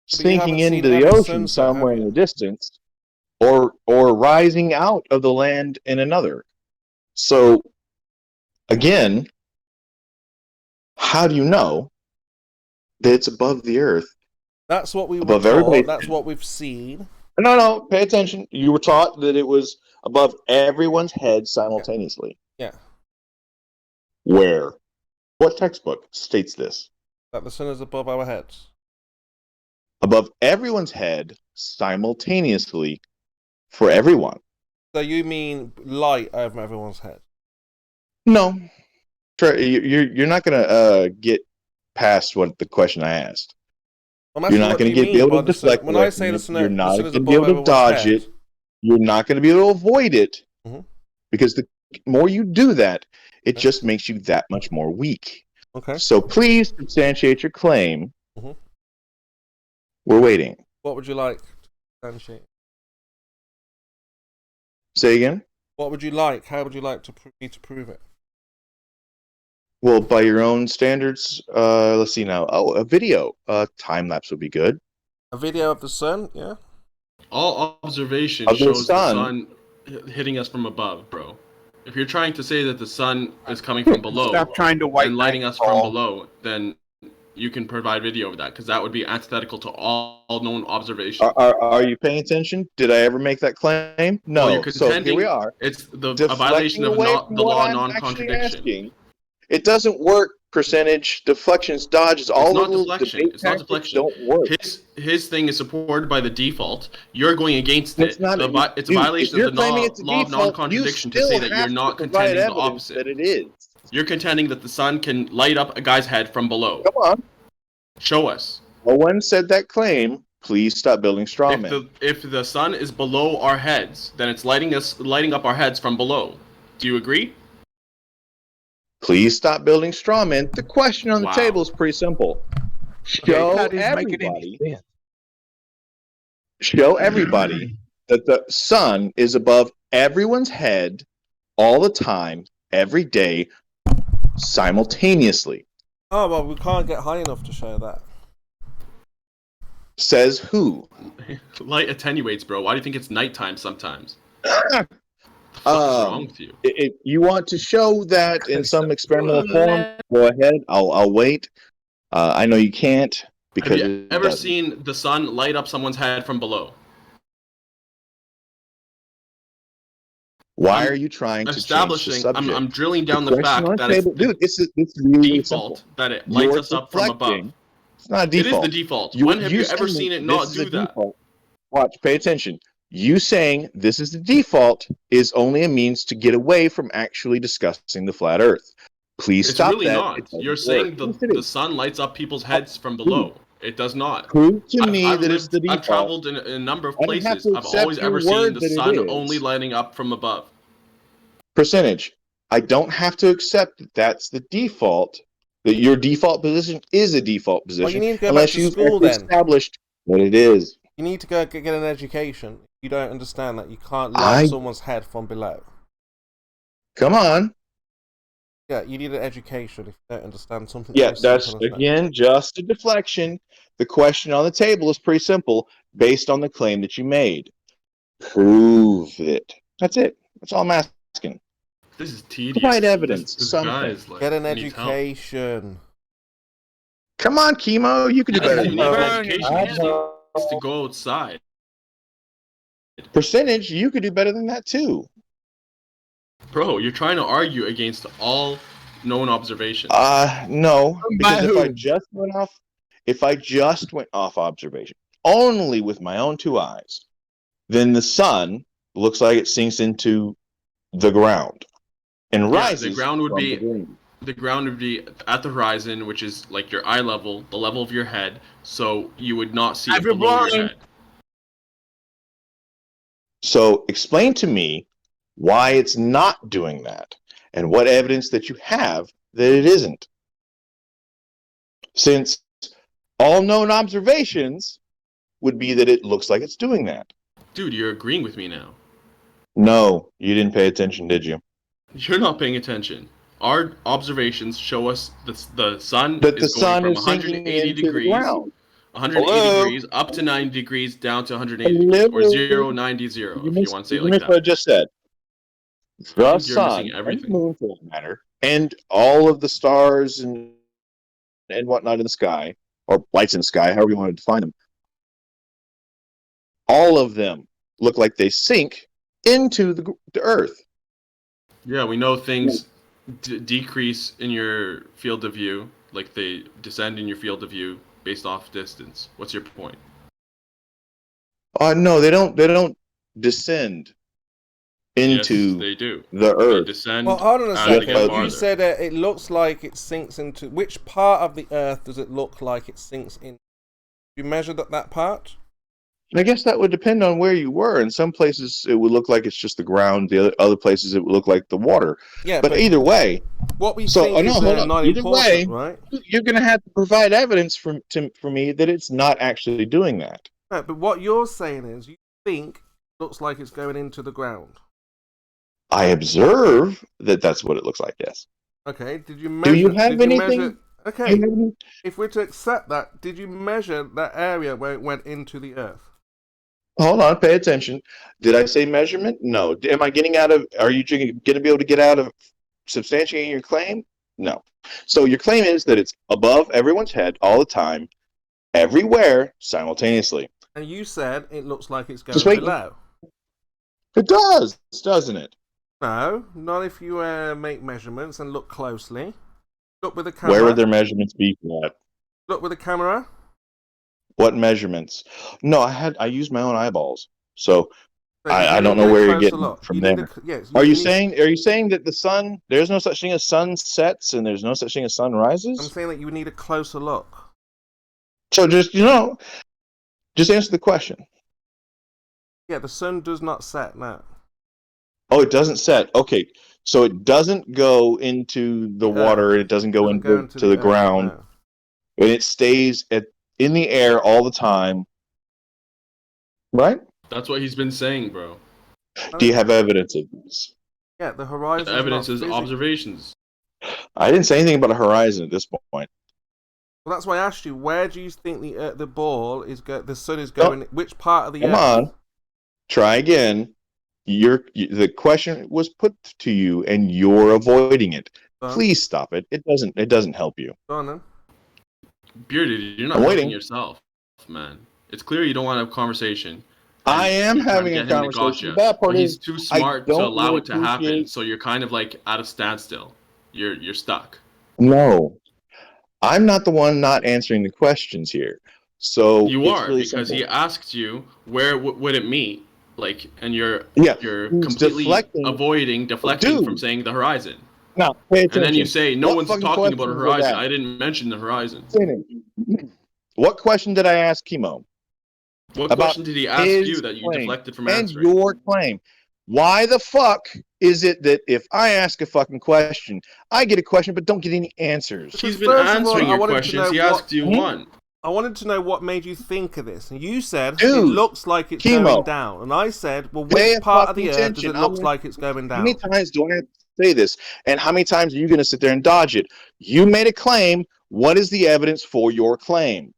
sinking into the ocean somewhere in the distance, or rising out of the land in another. So, again, how do you know that it's above the Earth? That's what we were Above taught. everybody. That's what we've seen. No, pay attention. You were taught that it was above everyone's head simultaneously. Yeah. Where? What textbook states this? That the sun is above our heads. Above everyone's head simultaneously for everyone. So you mean light over everyone's head? No. You're not going to get past what the question I asked. You're not going to be able to deflect it. When I say you're not going to be able to dodge it. You're not going to be able to avoid it. Because the more you do that, it just makes you that much more weak. Okay. So please substantiate your claim. We're waiting. What would you like to substantiate? Say again? What would you like? How would you like me to prove it? Well, by your own standards, let's see now. Oh, a video. Time lapse would be good. A video of the sun, yeah? All observation Of the shows the sun. sun hitting us from above, bro. If you're trying to say that the sun is coming from below Stop trying to white and lighting knight us from Paul. below, then you can provide video of that, because that would be antithetical to all known observations. Are you paying attention? Did I ever make that claim? No. Well, you're So here contending we are. It's a Deflecting violation of away from the what law I'm of actually non-contradiction. asking. It doesn't work. Percentage, deflections, dodges, all It's not those deflection. debate It's not tactics deflection. don't work. His thing is supported by the default. You're going against It's it. not. It's Dude, a violation if you're of the claiming it's a law of default, non-contradiction you to say still that you're have not to provide contending the evidence opposite. that it is. You're contending that the sun can light up a guy's head from below. Come on. Show us. No one said that claim. Please stop building straw men. If the sun is below our heads, then it's lighting up our heads from below. Do you agree? Please stop building straw men. The question on the Wow. table is pretty simple. Show everybody that the sun is above everyone's head all the time, every day, simultaneously. Oh, well, we can't get high enough to show that. Says who? Light attenuates, bro. Why do you think it's nighttime sometimes? What's wrong with you? If you want to show that in some experimental form, go ahead. I'll wait. I know you can't because Have you ever seen the sun light up someone's head from below? Why are you trying to change the establishing? subject? I'm drilling down the question on fact that table, it's dude. It's really default simple. that it lights You're us up from above. deflecting. It's not a default. It is the default. When have you ever saying seen it this not is do the that? default. Watch, pay attention. You saying this is the default is only a means to get away from actually discussing the flat Earth. Please It's stop really that. not. It doesn't You're saying work. the sun lights up people's heads from below. It does not. Prove to me that it's the default. I've traveled in a number of I don't have places. to I've accept always your ever seen word the that it sun is. only lighting up from above. Percentage. I don't have to accept that that's the default. That your default position is a default position. Well, you need to go unless back to you've school actually then. established what it is. You need to go get an education. You don't understand that you can't light someone's head from below. Come on. Yeah, you need an education if you don't understand something. Yeah, so that's simple as that. again just a deflection. The question on the table is pretty simple, based on the claim that you made. Prove it. That's it. That's all I'm asking. This is tedious. Provide evidence. This Something. guy is like, Get an needs help. education. Come on, Chemo. You can do better You than need an that. education. He just needs to go outside. Percentage, you could do better than that too. Bro, you're trying to argue against all known observations. No, By because who? if I just went off observation, only with my own two eyes, then the sun looks like it sinks into the ground and rises. The ground would from be the ground. the ground would be at the horizon, which is like your eye level, the level of your head, so you would not see it below your head. So explain to me why it's not doing that, and what evidence that you have that it isn't. Since all known observations would be that it looks like it's doing that. Dude, you're agreeing with me now. No, you didn't pay attention, did you? You're not paying attention. Our observations show us the sun That the is going sun from is sinking 180 into the degrees. ground. 180 Hello? degrees, up to 90 degrees, down to 180 Hello? degrees, or 0, 90, 0, if you want to say it like missed what I that. just said. I The think you're missing sun and everything. the moon, for that matter, and all of the stars and whatnot in the sky, or lights in the sky, however you want to define them, all of them look like they sink into the Earth. Yeah, we know things decrease in your field of view, like they descend in your field of view based off distance. What's your point? No, they don't descend into Yes, they do. the They Earth. descend Well, hold on a as they get second. You farther. said it looks like it sinks into... Which part of the Earth does it look like it sinks in? You measured that part? I guess that would depend on where you were. In some places, it would look like it's just the ground. The other places, it would look like the water. Yeah, but either way, what we so think is hold up. not Either way, important, right? you're going to have to provide evidence for me that it's not actually doing that. Right, but what you're saying is you think it looks like it's going into the ground. I observe that that's what it looks like. Yes. Okay. Did you measure? Do you have anything? Measure, okay. If we're to accept that, did you measure that area where it went into the Earth? Hold on, pay attention. Did I say measurement? No. Am I getting out of? Are you going to be able to get out of substantiating your claim? No. So your claim is that it's above everyone's head all the time, everywhere, simultaneously. And you said it looks like it's going Just wait. below. It does, doesn't it? No, not if you make measurements and look closely. Look with the camera. Where would their measurements be for that? Look with the camera. What measurements? No, I used my own eyeballs, so I you don't need know a where you're closer getting look. from You need there. yes, Are you need- saying that the sun? There's no such thing as sun sets, and there's no such thing as sun rises. I'm saying that you would need a closer look. So just answer the question. Yeah, the sun does not set now. Oh, it doesn't set. Okay, so it doesn't go into the water. It doesn't go into the ground, and it stays in the air all the time. Right? That's what he's been saying, bro. Do you have evidence of this? Yeah, the horizon. The evidence is observations. I didn't say anything about a horizon at this point. Well, that's why I asked you. Where do you think the ball is? The sun is going. Which part of the Come Earth? on. Try again. The question was put to you, and you're avoiding it. Please stop it. It doesn't help you. Go on then. Bearded, you're not I'm helping waiting. yourself, man. It's clear you don't want to have a conversation. I am You're trying to having a get him to conversation. gotcha. That part But he's is, too I smart to don't allow really it to happen, appreciate- so you're kind of like at a standstill. You're stuck. No, I'm not the one not answering the questions here. So You it's are, really because simple. he asked you where would it meet, like, and you're Yeah, he's completely deflecting. deflecting from Dude. saying the horizon. Now, pay attention. And then you say no What one's fucking talking about a questions were horizon. that? I didn't mention the horizon. What question did I ask Chemo? What About question did he ask his you that you claim deflected from and answering? your claim? Why the fuck is it that if I ask a fucking question, I get a question but don't get any answers? He's been First of all, answering I your wanted to questions. know He what- asked you one. I wanted to know what made you think of this, and you said it Dude, looks like it's Chemo. going down, and I said, well, Pay which part of fucking the Earth does attention. it look I'm- like it's going How down? many times do I have to say this? And how many times are you going to sit there and dodge it? You made a claim. What is the evidence for your claim?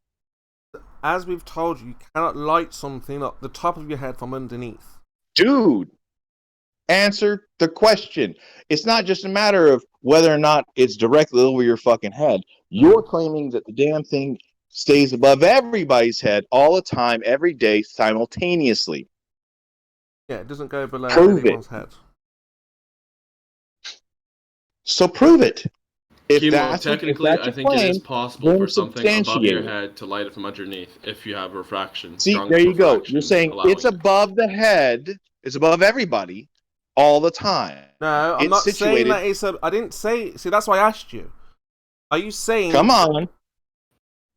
As we've told you, you cannot light something up the top of your head from underneath. Dude, answer the question. It's not just a matter of whether or not it's directly over your fucking head. You're claiming that the damn thing stays above everybody's head all the time, every day, simultaneously. Yeah, it doesn't go below Prove it. anyone's head. So prove it. If Chemo, that's technically, if that's I your think it is claim, possible then for something above substantiate your it. head to light it from underneath if you have refraction. See, strong there you go. refraction You're saying allowing it's it. above the head, it's above everybody all the time. No, I'm It's not saying situated- that it's a... I didn't say... See, that's why I asked you. Are you saying... Come on.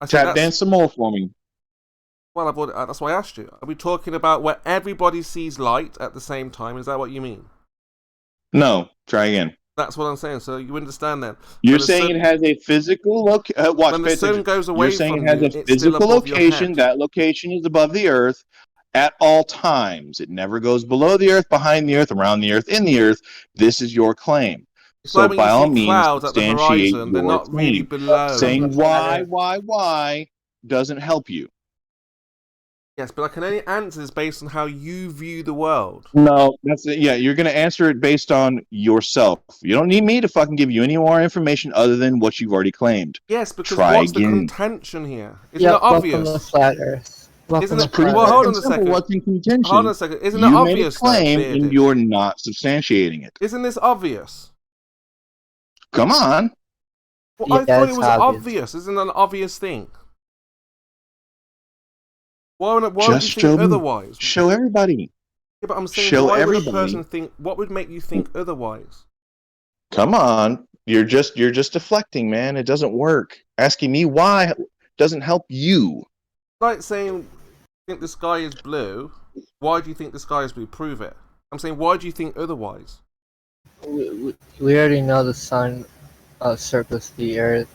I said Tap that's- dance some more for me. Well, that's why I asked you. Are we talking about where everybody sees light at the same time? Is that what you mean? No, try again. That's what I'm saying. So you understand then. You're When the saying sun- it has a physical watch. When the pay sun attention. goes away You're saying from it has you, a it's still physical above your location. head. That location is above the earth at all times. It never goes below the earth, behind the earth, around the earth, in the earth. This is your claim. It's So like when by you all see means, clouds at the substantiate horizon, they're your not really claim. below. Saying why, doesn't help you. Yes, but I can only answer this based on how you view the world. No, that's it. Yeah, you're going to answer it based on yourself. You don't need me to fucking give you any more information other than what you've already claimed. Yes, because Try what's again. the contention here? Isn't it obvious? Welcome to Flat Earth. Isn't it? pretty Well, hold on a simple. second. What's in contention? Hold on a second. Isn't it You obvious? made a claim though, and you're not substantiating it. Isn't this obvious? Come on. Well, I thought it was obvious. Isn't it an obvious thing? Why would you Just think show me. otherwise? Show everybody. Yeah, but I'm saying, Show why would a everybody. person think? What would make you think otherwise? Come on. You're just deflecting, man. It doesn't work. Asking me why doesn't help you. Like saying, think the sky is blue. Why do you think the sky is blue? Prove it. I'm saying, why do you think otherwise? We already know the sun circles the earth.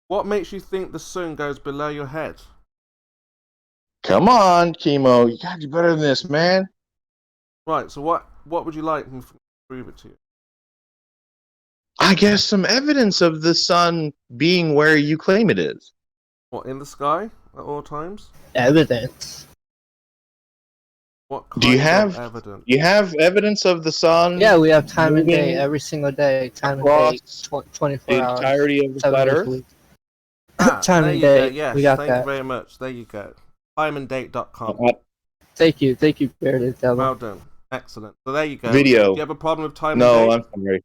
What makes you think the sun goes below your head? Come on, Chemo. You gotta do better than this, man. Right, so what would you like me to prove it to you? I guess some evidence of the sun being where you claim it is. What, in the sky at all times? Evidence. What kind Do you of have evidence? You have evidence of the sun? Yeah, we have time and day moving every single day. Time and across day, 24 the hours. entirety of the 7 flat days a Earth? week. There Time and you day. go, yes, We got thank that. you very much. There you go. Timeanddate.com. Thank you, Bearded Devil. Well done. Excellent. So there you go. Video. Do you have a problem with time No, and date? I'm sorry.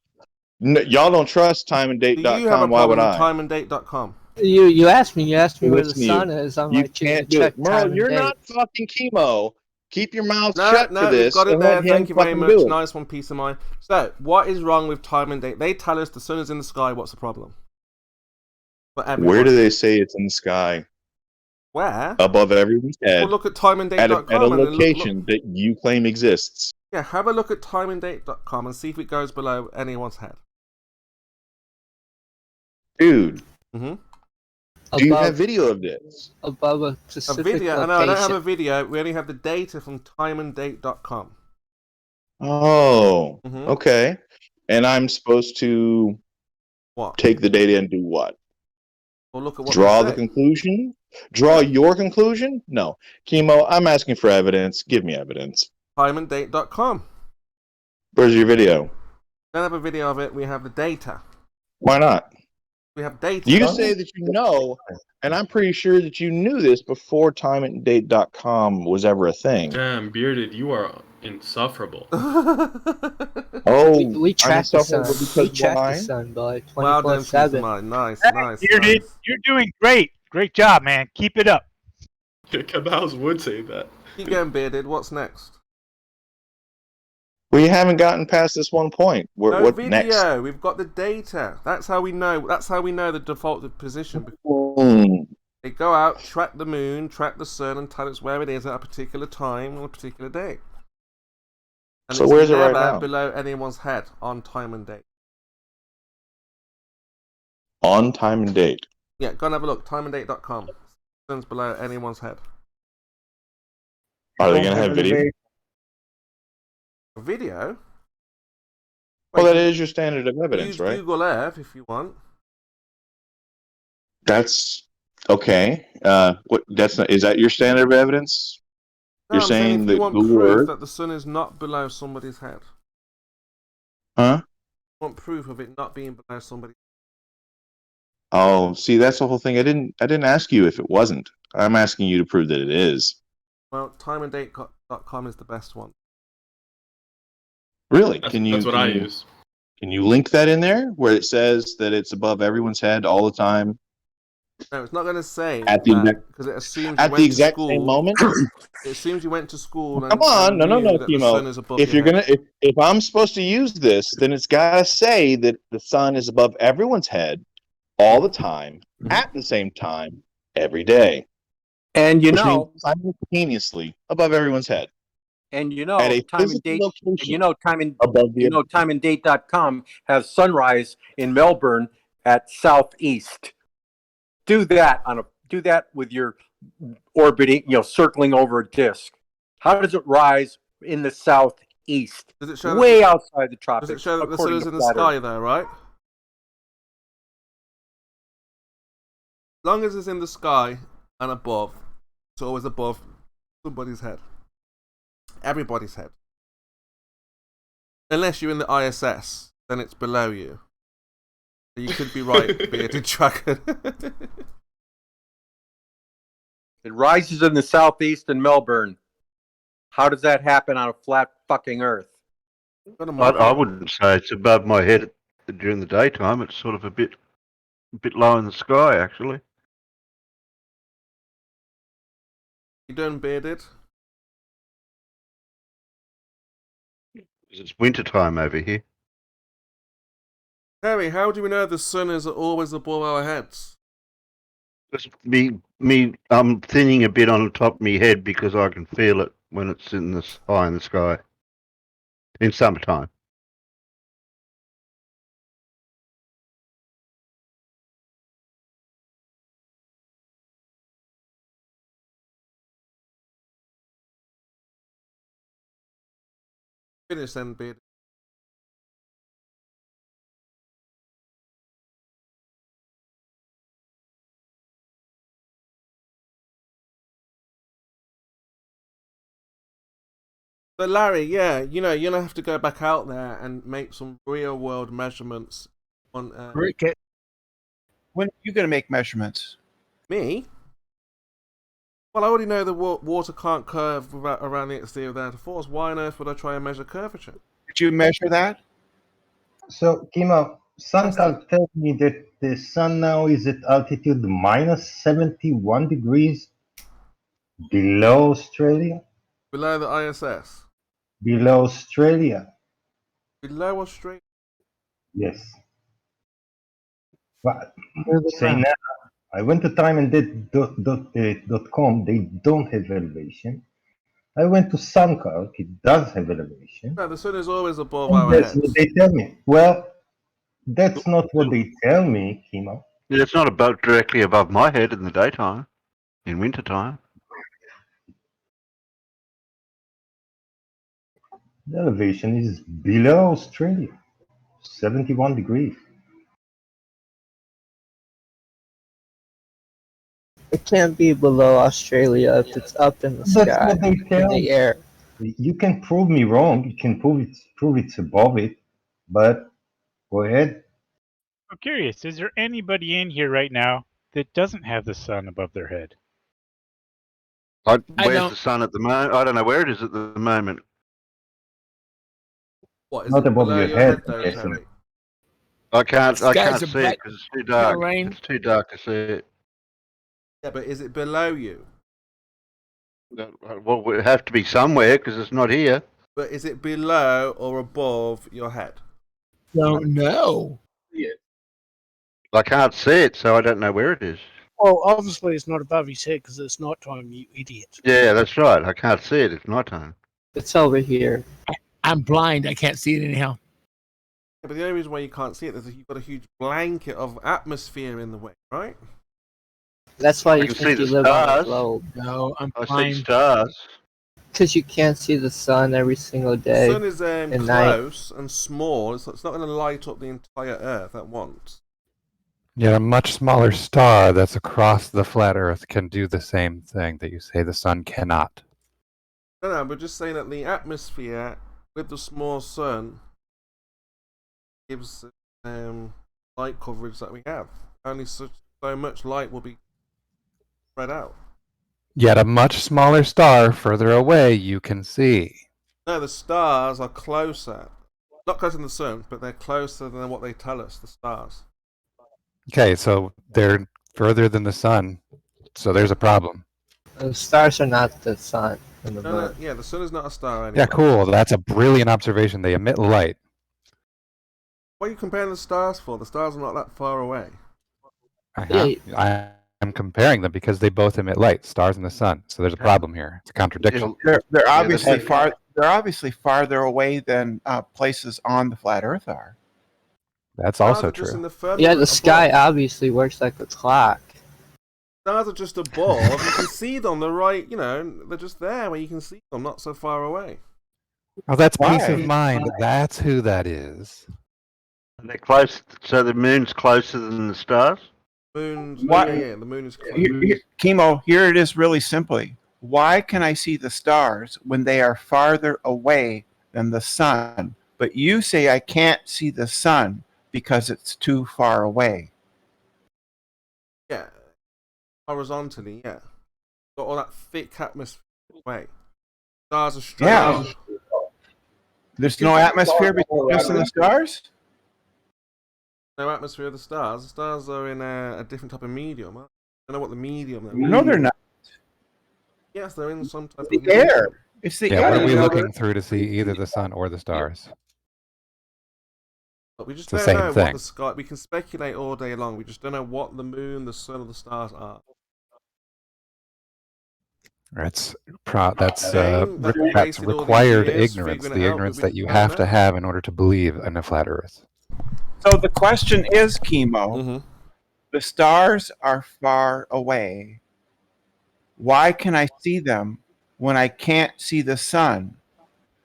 No, y'all don't trust Do you have a timeanddate.com. Why would problem with I? timeanddate.com? You asked me where the Listen to you. sun is. I'm You like, you can't can do check it. Merle, time you're and date. not fucking Chemo. Keep your mouth No, shut no, for we've this. got it and there. let him Thank you very fucking much. do it. Nice one, peace of mind. So, what is wrong with time and date? They tell us the sun is in the sky. What's the problem? For everyone. Where do they say it's in the sky? Where? Above everyone's head. Well, look at timeanddate.com. At a and then location that you claim exists. Yeah, have a look at timeanddate.com and see if it goes below anyone's head. Dude, Mm-hmm. do you have video of this? Above a A specific video? location. No, I don't have a video. We only have the data from timeanddate.com. Oh, Mhm. okay. And I'm supposed to What? take the data and do what? Well, look at what Draw they the say. conclusion? Draw your conclusion? No. Chemo, I'm asking for evidence. Give me evidence. Timeanddate.com. Where's your video? We don't have a video of it. We have the data. Why not? We have data. You say that you know, and I'm pretty sure that you knew this before timeanddate.com was ever a thing. Damn, Bearded, you are insufferable. Oh, We track the sun. insufferable because We track why? the sun, boy. Well done, 24/7. Peter. Nice, Hey, nice. Bearded, nice. you're doing great. Great job, man. Keep it up. Cabals would say that. Keep going, Bearded. What's next? We haven't gotten past this one point. No What video. next? We've got the data. That's how we know. That's how we know the default position. Hmm. They go out, track the moon, track the sun, and tell us where it is at a particular time on a particular day. And So it's where's it right never now? below anyone's head on time and date. On time and date. Yeah, go and have a look. Timeanddate.com. Sun's below anyone's head. Are they going to have video? A video? Well, that is your standard of evidence, Use right? Google Earth if you want. That's okay. What? That's not. Is that your standard of evidence? No, You're I'm saying saying if that you want Google proof Earth, that the sun is not below somebody's head. huh? You want proof of it not being below somebody's Oh, see, that's the whole thing. I didn't ask you if it wasn't. I'm asking you to prove that it is. Well, timeanddate.com is the best one. Really? That's what I use. Can you link that in there where it says that it's above everyone's head all the time No, it's not going to say at the that exact because it assumes you at went the to exact school. same moment? It assumes you went to school and Come on, no, knew that the sun Chemo. is above If your you're head. gonna, if I'm supposed to use this, then it's gotta say that the sun is above everyone's head all the time, at the same time, every day. And you Which know, means simultaneously above everyone's head. and you know, At a time and physical date, location and you know, above the timeanddate.com has sunrise in Melbourne at southeast. Do that with your orbiting, circling over a disk. How does it rise in the southeast? Does it show Way that, outside the tropics. Does it show that the sun according is to in the Flat sky Earth. though, right? long as it's in the sky and above, it's always above somebody's head. Everybody's head. Unless you're in the ISS, then it's below you. You could be right, bearded dragon. It rises in the southeast in Melbourne. How does that happen on a flat fucking Earth? I wouldn't say it's above my head during the daytime. It's sort of a bit low in the sky, actually. You done, bearded? It's winter time over here. Harry, how do we know the sun is always above our heads? I'm thinning a bit on the top of my head because I can feel it when it's high in the sky. In summertime. Finish then, beard. But Larry, yeah, you're gonna have to go back out there and make some real world measurements on Cricket. When are you gonna make measurements? Me? Well, I already know the water can't curve around the exterior of the outer force. Why on earth would I try and measure curvature? Did you measure that? So, Kimo, SunCal tells me that the sun now is at altitude minus 71 degrees below Australia. Below the ISS? Below Australia. Below Australia? Yes. But say now, I went to timeanddate.com. They don't have elevation. I went to SunCal. It does have elevation. No, the sun is always above And our that's heads. what they tell me. Well, that's not what they tell me, Kimo. Yeah, it's not directly above my head in the daytime. In wintertime. The elevation is below Australia, 71 degrees. It can't be below Australia if it's up in the That's sky, what they in tell the me. air. You can prove me wrong. You can prove it's above it, but go ahead. I'm curious, is there anybody in here right now that doesn't have the sun above their head? Where's the sun at the moment? I don't know where it is at the moment. What is Not it above below your your head, head though, yes. Terry? I can't Skies see are it black, because it's too dark. rain. It's too dark to see it. Yeah, but is it below you? Well, it would have to be somewhere because it's not here. But is it below or above your head? Don't know. I can't see it, so I don't know where it is. Well, obviously it's not above his head because it's night time, you idiot. Yeah, that's right. I can't see it. It's nighttime. It's over here. I'm blind. I can't see it anyhow. Yeah, but the only reason why you can't see it is that you've got a huge blanket of atmosphere in the way, right? That's why I you can think see you the live on a stars. globe. No, I'm I see blind. stars. Because you can't see the sun every single day. The sun is and night. close and small, so it's not going to light up the entire Earth at once. Yet a much smaller star that's across the flat Earth can do the same thing that you say the sun cannot. No, we're just saying that the atmosphere with the small sun gives light coverage that we have. Only so much light will be spread out. Yet a much smaller star further away you can see. No, the stars are closer. Not closer than the sun, but they're closer than what they tell us, the stars. Okay, so they're further than the sun, so there's a problem. The stars are not the sun and the moon. Yeah, the sun is not a star anyway. Yeah, cool. That's a brilliant observation. They emit light. What are you comparing the stars for? The stars are not that far away. I'm comparing them because they both emit light, stars and the sun. So there's a problem here. It's a contradiction. They're obviously far. They're obviously farther away than places on the flat Earth are. That's also true. Yeah, the sky obviously works like a clock. Stars are just above. You can see them. They're right. They're just there where you can see them, not so far away. Oh, that's peace of mind. That's who that is. They're close, so the moon's closer than the stars? Moon's, Why- yeah, the moon is close. Chemo, here it is really simply. Why can I see the stars when they are farther away than the sun? But you say I can't see the sun because it's too far away. Yeah. Horizontally, yeah. Got all that thick atmosphere away. Stars are straight Yeah. up. There's no atmosphere between us and the stars? No atmosphere of the stars. The stars are in a different type of medium. I don't know what the medium they're No, they're not. Yes, they're in some type The of air. medium. It's the Yeah, air. what are we looking through to see either the sun or the stars? But we just It's the don't same know thing. what the sky. We can speculate all day long. We just don't know what the moon, the sun, or the stars are. That's Based all these required years ignorance, figuring the it out, ignorance but we that you don't have to know. have in order to believe in a flat Earth. So the question is, Chemo, Mm-hmm. the stars are far away. Why can I see them when I can't see the sun?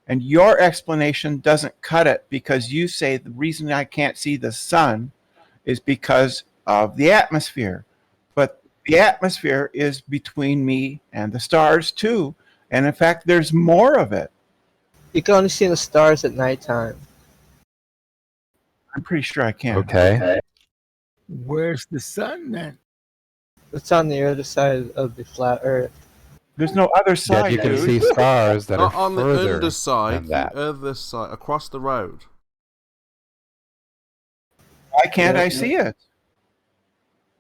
And your explanation doesn't cut it because you say the reason I can't see the sun is because of the atmosphere. But the atmosphere is between me and the stars too. And in fact, there's more of it. You can only see the stars at nighttime. I'm pretty sure I can. Okay. Where's the sun then? It's on the other side of the flat Earth. There's no other side. Yet you can dude. see stars that Not are on the further underside, than that. the other side, across the road. Why can't I see it?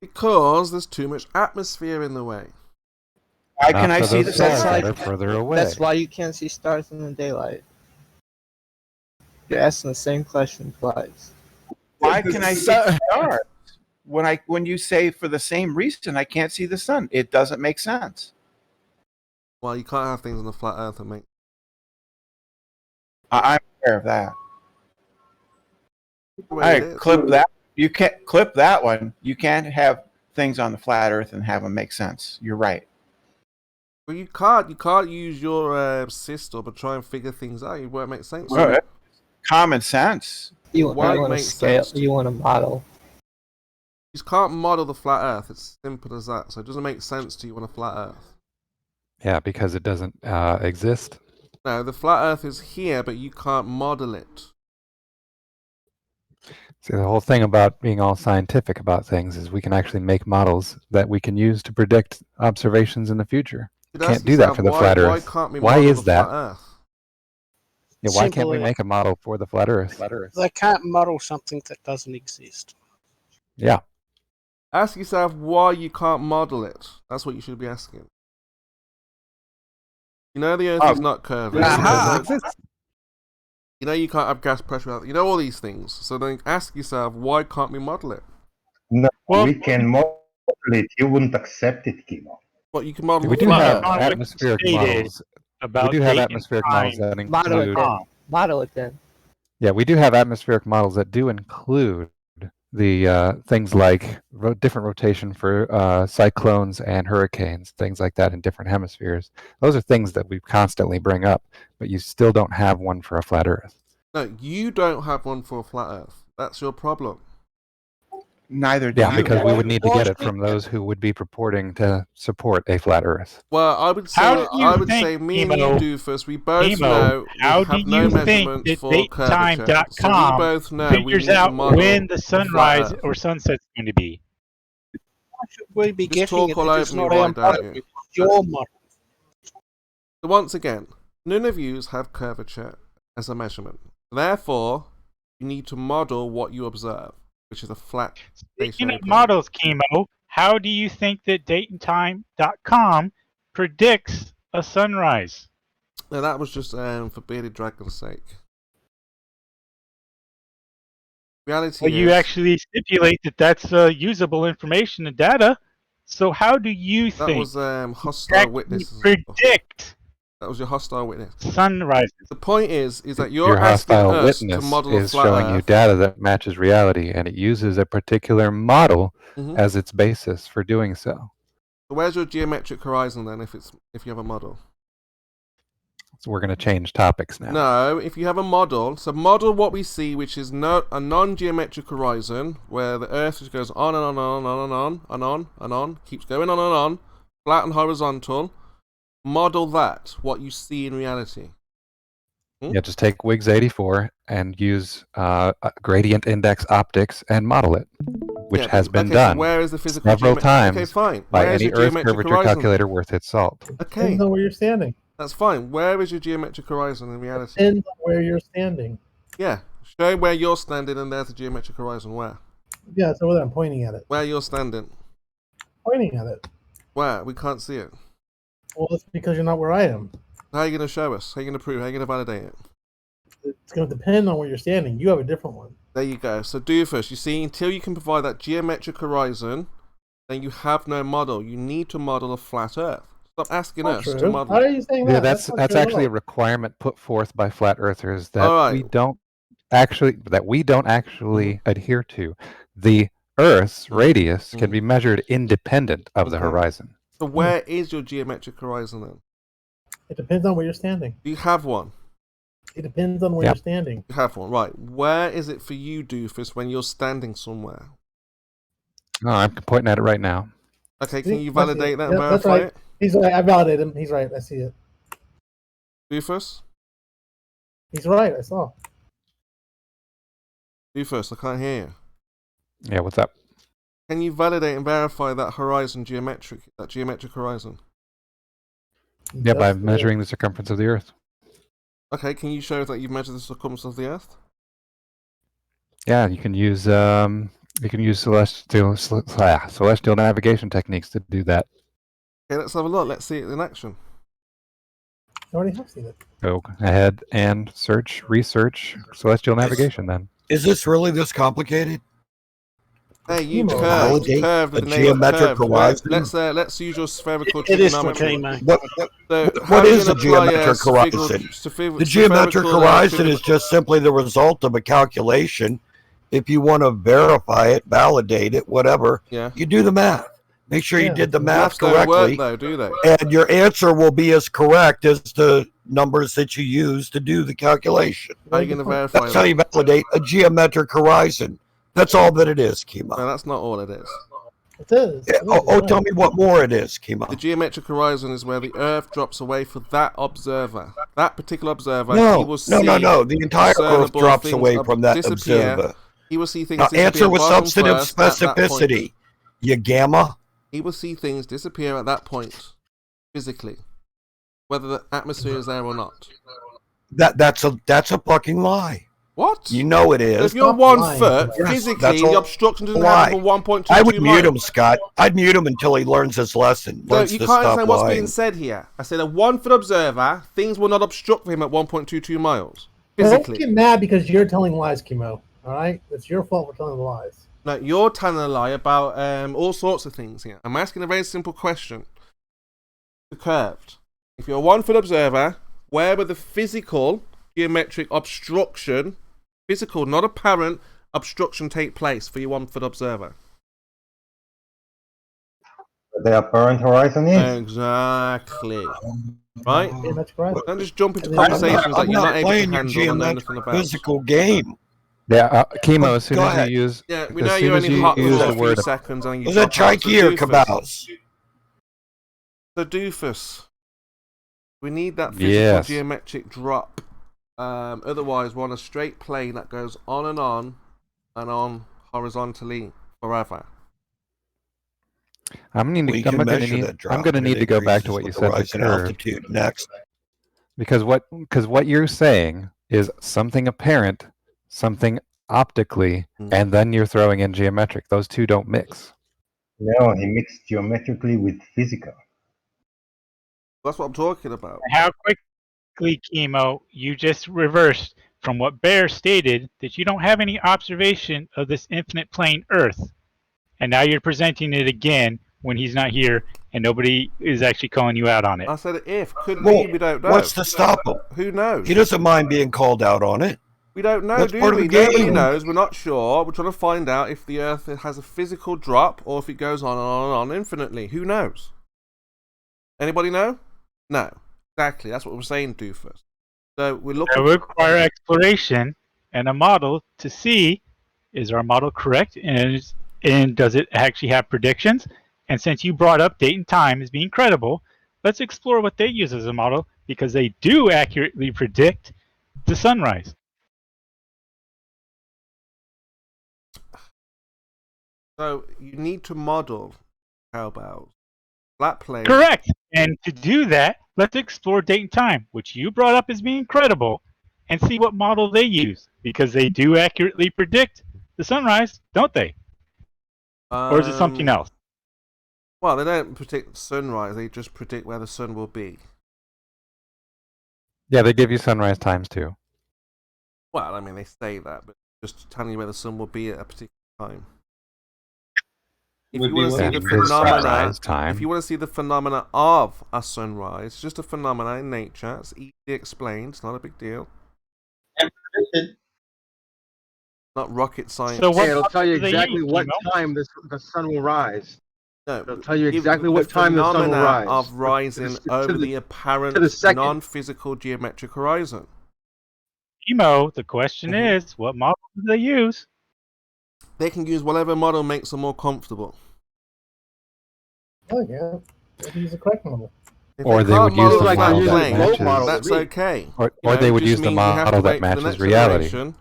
Because there's too much atmosphere in the way. Why Not can I for see those the stars sun? that are further away. That's why you can't see stars in the daylight. You're asking the same question twice. Why can I see the stars? When you say for the same reason I can't see the sun, it doesn't make sense. Well, you can't have things on the flat Earth and make. I'm aware of that. The All way it right, is. clip that. You can't clip that one. You can't have things on the flat Earth and have them make sense. You're right. Well, you can't. You can't use your system and try and figure things out. It won't make sense. Well, common sense. You Why want to makes scale? sense. You want to model? You just can't model the flat Earth. It's simple as that. So it doesn't make sense to you on a flat Earth. Yeah, because it doesn't exist. No, the flat Earth is here, but you can't model it. See, the whole thing about being all scientific about things is we can actually make models that we can use to predict observations in the future. You'd Can't ask do that yourself, for the why- flat why Earth. can't we Why model is the that? flat Earth? Yeah, why can't we Simply- make a model for the flat Earth? They can't model something that doesn't exist. Yeah. Ask yourself why you can't model it. That's what you should be asking. You know the Earth is not curved. You know you can't have gas pressure out. You know all these things. So then ask yourself, why can't we model it? No, we can model it. You wouldn't accept it, Kimo. What, you can model We the do flat have Earth? atmospheric models. about We do have date atmospheric and models time. that Model it include. then. Model it then. Yeah, we do have atmospheric models that do include the things like different rotation for cyclones and hurricanes, things like that in different hemispheres. Those are things that we constantly bring up, but you still don't have one for a flat Earth. No, you don't have one for a flat Earth. That's your problem. Neither do Yeah, you. because we would need to get it from those who would be purporting to support a flat Earth. Well, I would say, How do you think, me and you Emo, do first. We both Emo, know how we do have no you think measurements that for curvature. So we datetime.com both know we figures need to out model when the a flat sunrise Earth. or sunset's going to be? Why should we be Just getting talk it all if it's over me, not why our don't model? you? It's your model. So once again, none of you have curvature as a measurement. Therefore, you need to model what you observe, which is a flat Speaking stationary of plane. models, Chemo, how do you think that datetime.com predicts a sunrise? No, that was just for bearded dragon's sake. Reality Well, you is, actually stipulate that that's usable information and data. So how do you that think was hostile actually witnesses. predict That was your hostile witness. sunrises? The point is that Your you're asking hostile us to witness model a is flat showing you Earth. data that matches reality, and it uses a particular model Mhm. as its basis for doing so. So where's your geometric horizon then? If you have a model, So we're going to change topics now. No, if you have a model, so model what we see, which is a non-geometric horizon, where the Earth just goes on and on and on and on and on and on, keeps going on and on, flat and horizontal. Model that, what you see in reality. Yeah, just take WIGS 84 and use gradient index optics and model it, which has been done so where is the physical several times Okay, fine. by Where's any your Earth geometric curvature horizon? calculator worth its salt. Okay, Depends on where you're standing. that's fine. Where is your geometric horizon in reality? Depends on where you're standing. Yeah, show where you're standing and there's the geometric horizon. Where? Yeah, it's over there. I'm pointing at it. Where you're standing. Pointing at it. Where? We can't see it. Well, that's because you're not where I am. How are you going to show us? How are you going to prove? How are you going to validate it? It's going to depend on where you're standing. You have a different one. There you go. So do first. You see, until you can provide that geometric horizon, then you have no model. You need to model a flat Earth. Stop asking us to model. How are you saying that? Yeah, that's actually a requirement put forth by flat earthers that we don't actually adhere to. The Earth's radius can be measured independent of the horizon. So where is your geometric horizon then? It depends on where you're standing. Do you have one? It depends on where you're standing. You have one, right. Where is it for you, Doofus, when you're standing somewhere? Oh, I'm pointing at it right now. Okay, can you validate that and verify that's right. it? He's right. I validated him. He's right. I see it. Doofus? He's right. I saw. Doofus, I can't hear you. Yeah, what's up? Can you validate and verify that horizon that geometric horizon? Yeah, by measuring the circumference of the Earth. Okay, can you show that you've measured the circumference of the Earth? Yeah, you can use celestial navigation techniques to do that. Okay, let's have a look. Let's see it in action. I already have seen it. Go ahead and research celestial navigation then. Is this really this complicated? Hey, you curved a the geometric horizon. Let's use your spherical It is trigonometry. What is a geometric horizon? The geometric horizon is just simply the result of a calculation. If you want to verify it, validate it, whatever, you do the math. Make sure you did the math correctly, though, do they? and your answer will be as correct as the numbers that you use to do the calculation. How are you going to verify That's how you validate a geometric horizon. That's all that it is, Kima. No, that's not all it is. It is. Tell me what more it is, Kima. The geometric horizon is where the Earth drops away for that observer. That particular observer, No, he will see no. The entire Earth discernible drops things away from that disappear. observer. He will see things Now disappear answer with bottom substantive first at that point. specificity. You gamma. He will see things disappear at that point, physically, whether the atmosphere is there or not. That's a fucking lie. What? You know it is. If you're 1 foot, physically, that's the all obstruction doesn't lie. happen for 1.22 I would mute miles. him, Scott. I'd mute him until he learns his lesson. So Learns you to can't stop understand what's lying. being said here. I said a 1 foot observer, things will not obstruct for him at 1.22 miles. Well, don't Physically. get mad because you're telling lies, Kimo. All right? It's your fault for telling the lies. No, you're telling a lie about all sorts of things here. I'm asking a very simple question. The curved. If you're a 1 foot observer, where would the physical geometric obstruction, physical, not apparent, obstruction take place for your 1 foot observer? The apparent horizon is. Exactly. Right? Yeah, that's right. Don't just jump into conversations that you're not able to handle and know nothing about. Physical game. Yeah, Chemo, as soon Go as ahead. you use... Yeah, we as know soon you're as only you hot for use a the few word... seconds and you Was that drop out. Chikey or Cabouse? So Doofus, we need that physical Yes. geometric drop. Otherwise, we're on a straight plane that goes on and on horizontally forever. I'm going We can measure that drop, to and need it to go back to increases what you with said. The rising curve. altitude. Next. Because what you're saying is something apparent, something optically, and then you're throwing in geometric. Those two don't mix. No, he mixed geometrically with physical. That's what I'm talking about. How quickly, Chemo, you just reversed from what Bear stated that you don't have any observation of this infinite plane Earth. And now you're presenting it again when he's not here and nobody is actually calling you out on it. I said if, could Well, be, we don't know. what's to stop him? Who knows? He doesn't mind being called out on it. We don't know, That's do part of we? the game. Nobody knows. We're not sure. We're trying to find out if the Earth has a physical drop or if it goes on and on and on infinitely. Who knows? Anybody know? No. Exactly, that's what we're saying, Doofus. So we're looking. It would require exploration and a model to see, is our model correct, and does it actually have predictions? And since you brought up date and time as being credible, let's explore what they use as a model, because they do accurately predict the sunrise. So you need to model cowbells, flat planes. Correct. And to do that, let's explore date and time, which you brought up as being credible, and see what model they use, because they do accurately predict the sunrise, don't they? Or is it something else? Well, they don't predict sunrise, they just predict where the sun will be. Yeah, they give you sunrise times too. Well, I mean, they say that, but just telling you where the sun will be at a particular time. If you want to see the phenomena, if you want to see the phenomena of a sunrise, it's just a phenomena in nature. It's easily explained. It's not a big deal. And predicted. Not rocket science. So it'll tell you exactly what time the sun will rise. No, it'll tell you exactly what time the sun will rise. Of rising over the apparent non-physical geometric horizon. Emo, the question is, what model do they use? They can use whatever model makes them more comfortable. Oh yeah, they can use the correct model. Or they would use the model that plane, matches. that's okay. Or they would use the model that matches reality.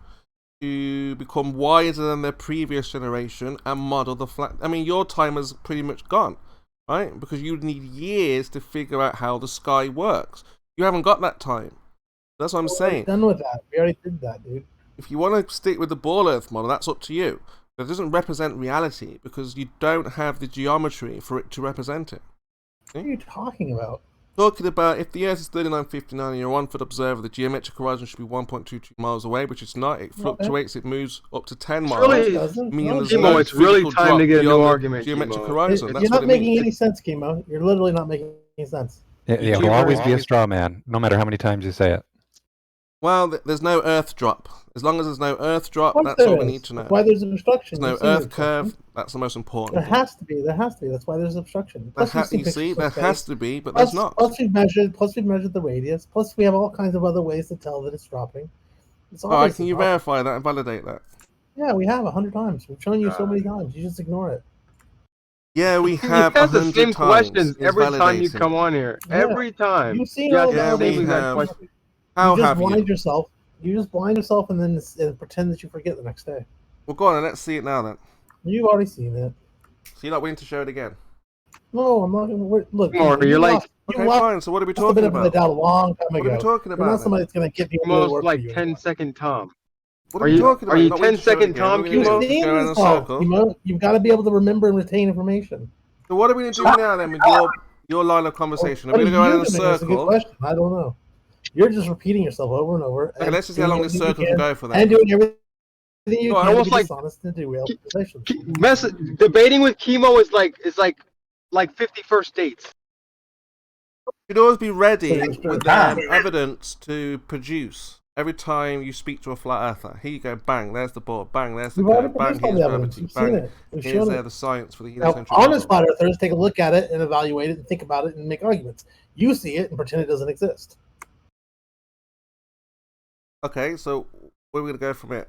To become wiser than their previous generation and model the flat. I mean, your time is pretty much gone, right? Because you'd need years to figure out how the sky works. You haven't got that time. That's what I'm saying. We're done with that. We already did that, dude. If you want to stick with the ball Earth model, that's up to you. But it doesn't represent reality because you don't have the geometry for it to represent it. What are you talking about? Talking about if the Earth is 3959 and you're 1 foot observer, the geometric horizon should be 1.22 miles away, which it's not. It fluctuates. It moves up to 10 miles. Chemo, it's really time to get a new argument. Geometric horizon. You're not making any sense, Chemo. You're literally not making any sense. It will always be a straw man, no matter how many times you say it. Well, there's no Earth drop. As long as there's no Earth drop, that's all we need to know. That's why there's obstruction. There's no Earth curve. That's the most important. There has to be. There has to be. That's why there's obstruction. You see, there has to be, but there's not. Plus we've measured the radius. Plus we have all kinds of other ways to tell that it's dropping. All right, can you verify that and validate that? Yeah, we have 100 times. We've shown you so many times. You just ignore it. Yeah, we have 100 times. the same questions every time you come on here. Yeah. Every time. You've seen all yeah, the we have. questions. How you just have blind you? yourself. You just blind yourself and then pretend that you forget the next day. Well, go on and let's see it now then. You've already seen it. So you're not willing to show it again? No, I'm not. Look, you're like, okay, fine. So what are we talking about? A long time ago. What are we talking about? You're not somebody that's going to give you most like 10-second Tom. What are you talking about? Are you 10-second Tom? You've got to be able to remember and retain information. So what are we going to do now then with your line of conversation? Are we going to go around in a circle? That's a good question. I don't know. You're just repeating yourself over and over. Okay, let's just see how long this circle can go for that. And doing everything you can almost to be like dishonest and do real conversations. Debating with Chemo is like 50 first dates. You'd always be ready with evidence to produce every time you speak to a flat earther. Here you go, bang, there's the ball, bang, there's the curve, bang, here's gravity, bang, here's the science for the heliocentric model. Honest flat earthers take a look at it and evaluate it and think about it and make arguments. You see it and pretend it doesn't exist. Okay, so where are we going to go from it?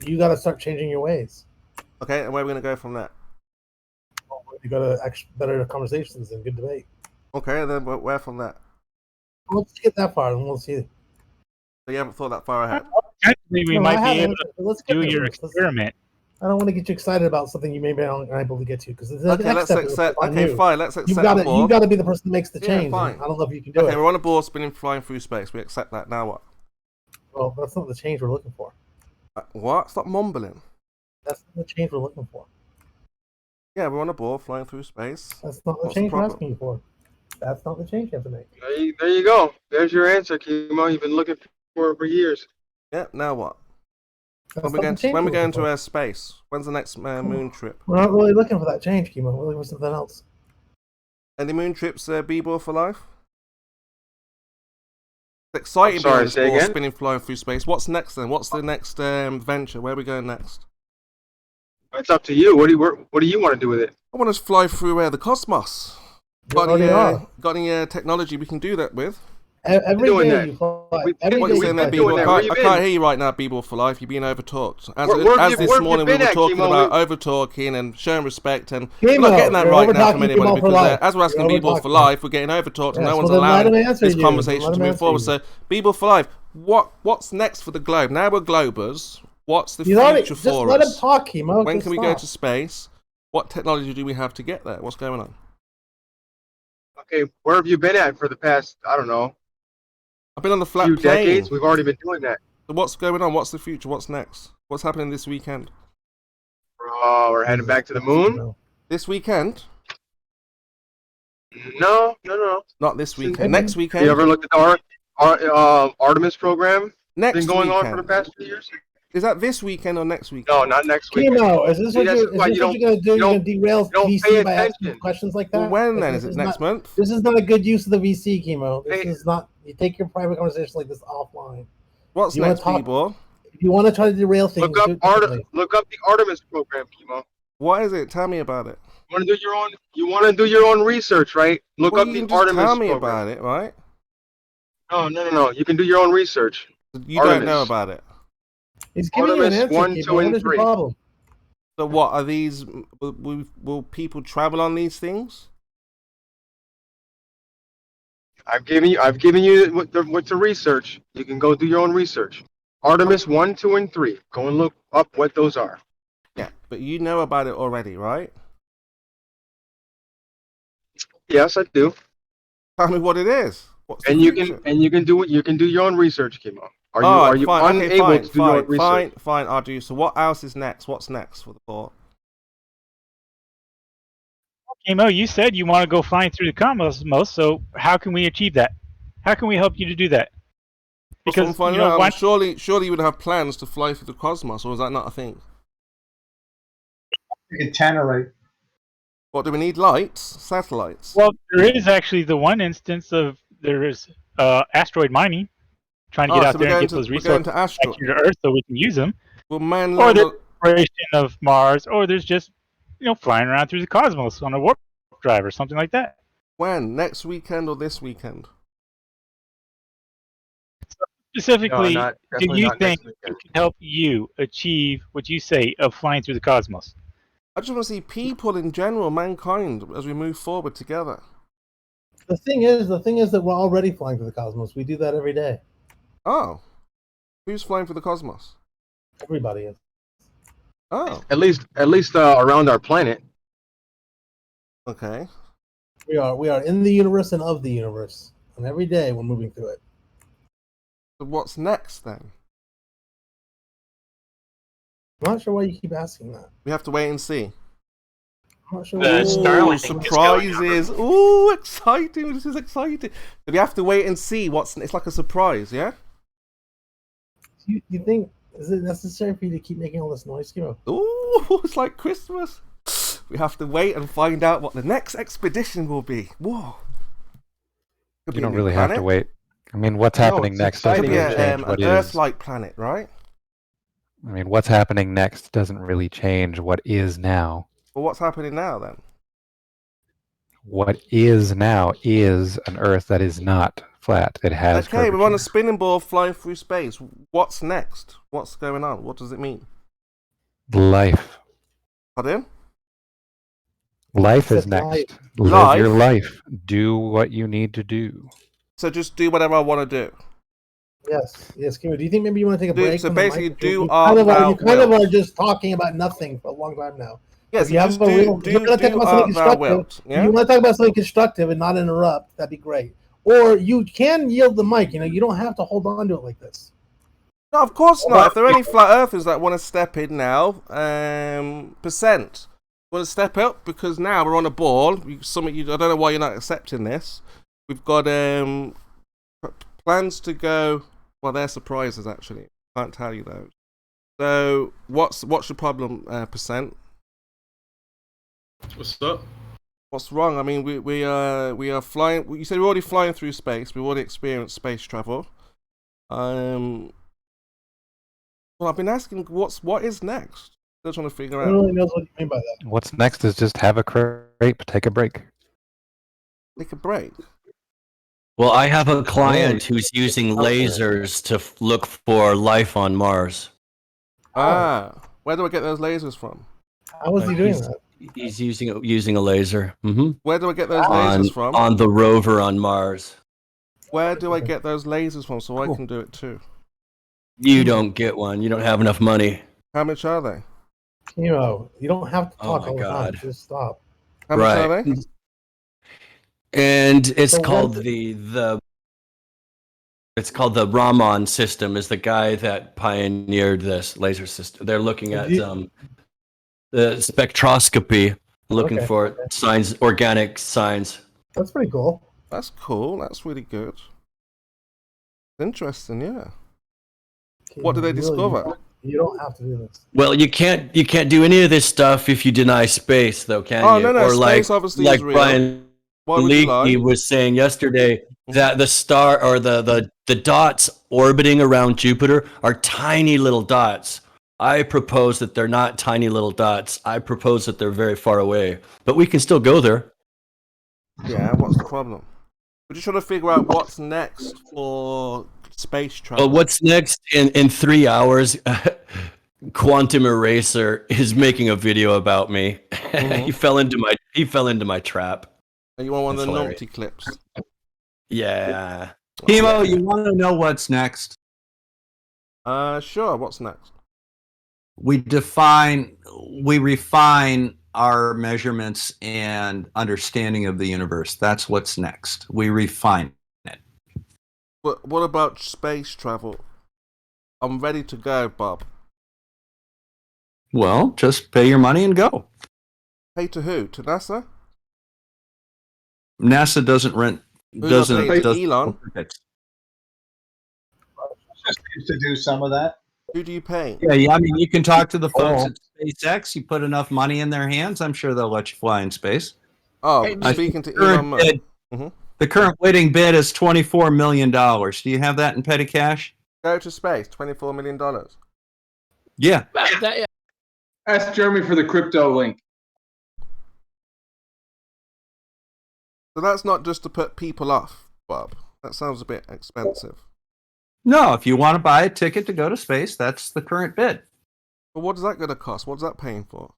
You got to start changing your ways. Okay, and where are we going to go from that? You got to better conversations and good debate. Okay, and then where from that? Let's get that far and we'll see. So you haven't thought that far ahead? Actually, we might be able to do your experiment. I don't want to get you excited about something you may be unable to get to because okay, let's accept. Okay, fine. Let's accept. You've got to be the person that makes the change. Fine. I don't know if you can do it. Okay, we're on a board spinning, flying through space. We accept that. Now what? Well, that's not the change we're looking for. What? Stop mumbling. That's not the change we're looking for. Yeah, we're on a board flying through space. That's not the change we're asking you for. That's not the change you have to make. There you go. There's your answer, Chemo. You've been looking for years. Yeah. Now what? When we're going to space? When's the next moon trip? We're not really looking for that change, Chemo. We're looking for something else. Any moon trips B-ball for life? It's exciting being this ball spinning, flying through space. What's next then? What's the next venture? Where are we going next? It's up to you. What do you want to do with it? I want to fly through the cosmos. Got already are. any technology we can do that with? Every doing day that. you fly. We've Every What day you you saying fly. there, Beeble? Where you I been? can't hear you right now, Beeble for life. You're being overtalked. Where This have you morning we been were at, talking Kimo? about overtalking and showing respect, and we're Chemo, not getting that you're right now from overtalking anybody Beeble for because life. as we're asking You're Beeble for overtalking. life, we're getting overtalked, and Yes, no one's well, then let allowing him answer this you. conversation Let to him move answer forward. you. So, Beeble for life, what's next for the globe? Now we're globers. What's the He's already, future just for let him us? talk, Chemo. When Just can we stop. go to space? What technology do we have to get there? What's going on? Okay, where have you been at for the past, I don't know, I've been on the flat few plane. decades? We've already been doing that. So what's going on? What's the future? What's next? What's happening this weekend? Oh, we're heading back to the moon? This weekend? No. Not this weekend. Next weekend? You ever looked at the Artemis program? Next Been going on weekend. for the past few years? Is that this weekend or next weekend? No, not next weekend. Chemo, is this See, what that's you're why going to do? You're going to derail don't VC pay by asking attention. questions like that? Well, when Like, then? this Is it next month? This is not a good use of the VC, Chemo. This Hey. is not. You take your private conversations like this offline. What's You wanna next, talk- people? If you want to try to derail things, Look up do it differently. look up the Artemis program, Kimo. What is it? Tell me about it. You want to do your own research, right? Look Well, up you the can just Artemis tell me program. about it, right? No. You can do your own research. You don't Artemis. know about it. He's giving you an Artemis answer, 1, Chemo. 2, What and is your 3. problem? So what are these? Will people travel on these things? I've given you what to research. You can go do your own research. Artemis 1, 2, and 3. Go and look up what those are. Yeah, but you know about it already, right? Yes, I do. Tell me what it is. What's the And you future? can do your own research, Kimo. Are you fine, unable okay, to do your own research? fine, I'll do. So what else is next? What's next for the port? Mo, you said you want to go flying through the cosmos, so how can we achieve that? How can we help you to do that? Because Surely you would have plans to fly through the cosmos, or is that not a thing? You can tannerite. What do we need? Lights, satellites. Well, there is actually the one instance of there is asteroid mining, trying to get out there and get those resources back here to Earth so we can use them. Well, man, or there's exploration of Mars, or there's just flying around through the cosmos on a warp drive or something like that. When? Next weekend or this weekend? Specifically, No, do definitely you not think next it can help you achieve what you say of flying through the cosmos? I just want to see people in general, mankind, as we move forward together. The thing is that we're already flying through the cosmos. We do that every day. Oh, who's flying for the cosmos? Everybody is. Oh, At least around our planet. okay. We are in the universe and of the universe, and every day we're moving through it. So what's next then? I'm not sure why you keep asking that. We have to wait and see. I'm not sure. Ooh, surprises! Ooh, exciting! This is exciting. So we have to wait and see what's. It's like a surprise, yeah. You think is it necessary for you to keep making all this noise, Kimo? Ooh, it's like Christmas. We have to wait and find out what the next expedition will be. Whoa! You don't really have to wait. I mean, what's happening next doesn't really change what an is. Earth-like planet, right? I mean, what's happening next doesn't really change what is now. Well, what's happening now then? What is now is an Earth that is not flat. It has Okay, we're on a curvature. spinning ball flying through space. What's next? What's going on? What does it mean? Life. Pardon? Life is It's next. life. Live your life. Do what you need to do. So just do whatever I want to do. Yes, Kimo. Do you think maybe you want to take a break? So from the basically, mic? do you our kind of are, thou you kind of wilt. are just talking about nothing for a long time now. Yes, If you have just a real, do if you want to talk about something thou wilt. constructive. Yeah? If you want to talk about something constructive and not interrupt, that'd be great. Or you can yield the mic. You don't have to hold on to it like this. No, of course not. If there are any flat earthers that want to step in now, percent want to step up because now we're on a ball. I don't know why you're not accepting this. We've got plans to go. Well, they're surprises actually. Can't tell you those. So what's your problem, percent? What's up? What's wrong? I mean, we are flying. You said we're already flying through space. We've already experienced space travel. Well, I've been asking what is next. I just want to figure Who out. really knows what you mean by that? What's next is just have a crepe, take a break. Take a break. Well, I have a client who's using lasers to look for life on Mars. Where do I get those lasers from? How was he doing that? He's using a laser. Where do I get those lasers from? On the rover on Mars. Where do I get those lasers from so I can do it too? You don't get one. You don't have enough money. How much are they? You don't have to talk all the God. time. Just stop. How much are they? And it's So called what it's called the Raman system. Is the guy that pioneered this laser system. They're looking at the spectroscopy, looking for signs, organic signs. That's pretty cool. That's cool. That's really good. Interesting, yeah. What do they discover? You don't have to do this. Well, you can't do any of this stuff if you deny space, though, can you? No, or space obviously like is real. Brian Why would you lie? Leakey was saying yesterday that the star or the dots orbiting around Jupiter are tiny little dots. I propose that they're not tiny little dots. I propose that they're very far away, but we can still go there. Yeah, what's the problem? We're just trying to figure out what's next for space travel. Well, what's next in 3 hours? Quantum Eraser is making a video about me. He fell into my trap. You want one of That's the hilarious. naughty clips? Yeah. Timo, you want to know what's next? Sure. What's next? We refine our measurements and understanding of the universe. That's what's next. We refine it. What about space travel? I'm ready to go, Bob. Well, just pay your money and go. Pay to who? To NASA? NASA doesn't rent. Doesn't Elon? Just used to do some of that. Who do you pay? Yeah. I mean, you can talk to the folks at SpaceX. You put enough money in their hands, I'm sure they'll let you fly in space. Oh, speaking to Elon Musk. The current winning bid is $24 million. Do you have that in petty cash? Go to space, $24 million. Yeah. Ask Jeremy for the crypto link. So that's not just to put people off, Bob. That sounds a bit expensive. No, if you want to buy a ticket to go to space, that's the current bid. But what is that going to cost? What's that paying for?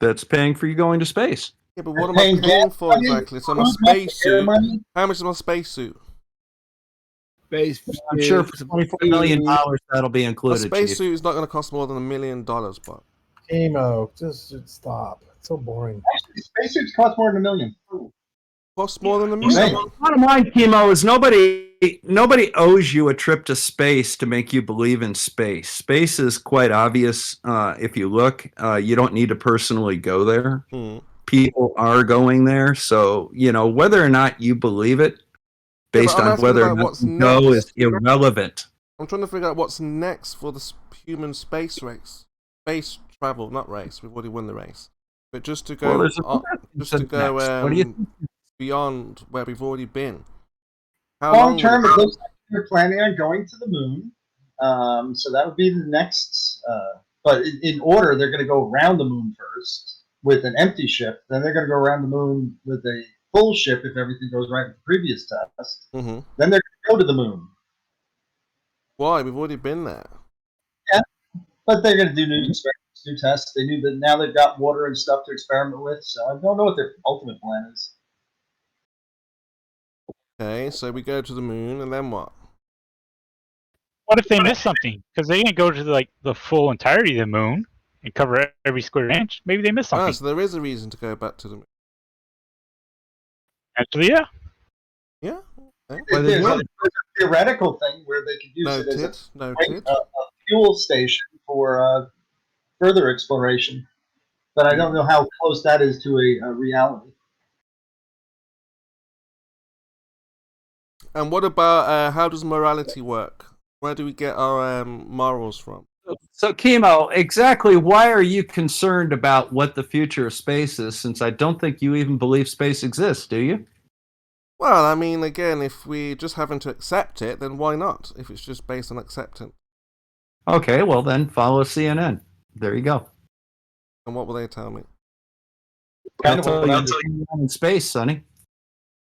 That's paying for you going to space. Yeah, but what am I paying for exactly? So my spacesuit. How much is my spacesuit? I'm sure for $24 million that'll be My included. spacesuit is not going to cost more than $1 million, Bob. Emo, just stop. It's so boring. Actually, spacesuits cost more than $1 million. Cost more than $1 million. Bottom line, Chemo, is nobody owes you a trip to space to make you believe in space. Space is quite obvious. If you look, you don't need to personally go there. People are going there, so whether or not you believe it, based on whether or not you go, is irrelevant. I'm trying to figure out what's next for the human space race, space travel, not race. We've already won the race, but just to go, beyond where we've already been. How long term, it looks like you're planning on going to the moon. So that would be the next. But in order, they're going to go around the moon first with an empty ship. Then they're going to go around the moon with a full ship if everything goes right with the previous test. Then they're going to go to the moon. Why? We've already been there. Yeah, but they're going to do new experiments, new tests. They knew that now they've got water and stuff to experiment with. So I don't know what their ultimate plan is. Okay, so we go to the moon, and then what? What if they miss something? Because they didn't go to the full entirety of the moon and cover every square inch. Maybe they missed something. So there is a reason to go back to the moon. Actually, yeah. Yeah. There's a theoretical thing where they could use it as a fuel station for further exploration, but I don't know how close that is to a reality. And what about how does morality work? Where do we get our morals from? So, Chemo, exactly why are you concerned about what the future of space is, since I don't think you even believe space exists, do you? Well, I mean, again, if we're just having to accept it, then why not? If it's just based on acceptance. Okay, well then follow CNN. There you go. And what will they tell me? That's all you in space, Sonny.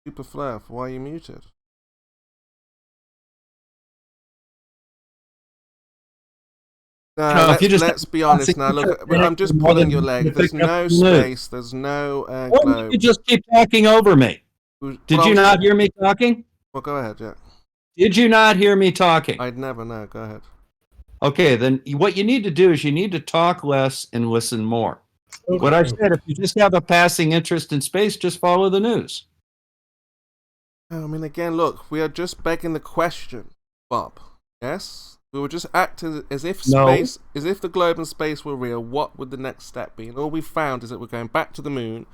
Super Fluff, why are you muted? No, let's be honest now. Look, I'm just pulling your leg. There's no space. There's no globe. You just keep talking over me. Did you not hear me talking? Well, go ahead, yeah. Did you not hear me talking? I'd never know. Go ahead. Okay, then what you need to do is you need to talk less and listen more. What I said, if you just have a passing interest in space, just follow the news. I mean, again, look, we are just begging the question, Bob. Yes? We were just acting as if space, as if the globe and space were real. What would the next step be? And all we found is that we're going back to the moon,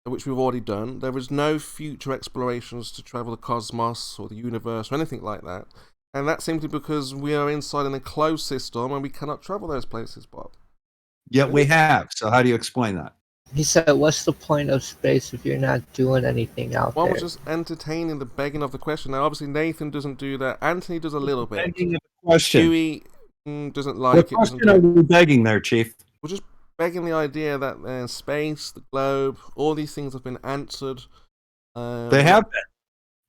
which we've already done. There is no future explorations to travel the cosmos or the universe or anything like that. And that's simply because we are inside an enclosed system and we cannot travel those places, Bob. Yet we have. So how do you explain that? He said, what's the point of space if you're not doing anything out One there? was just entertaining the begging of the question. Now, obviously, Nathan doesn't do that. Anthony does a little bit. Begging of the question. Huey doesn't like What it. question are we begging there, Chief? We're just begging the idea that space, the globe, all these things have been answered. They have been.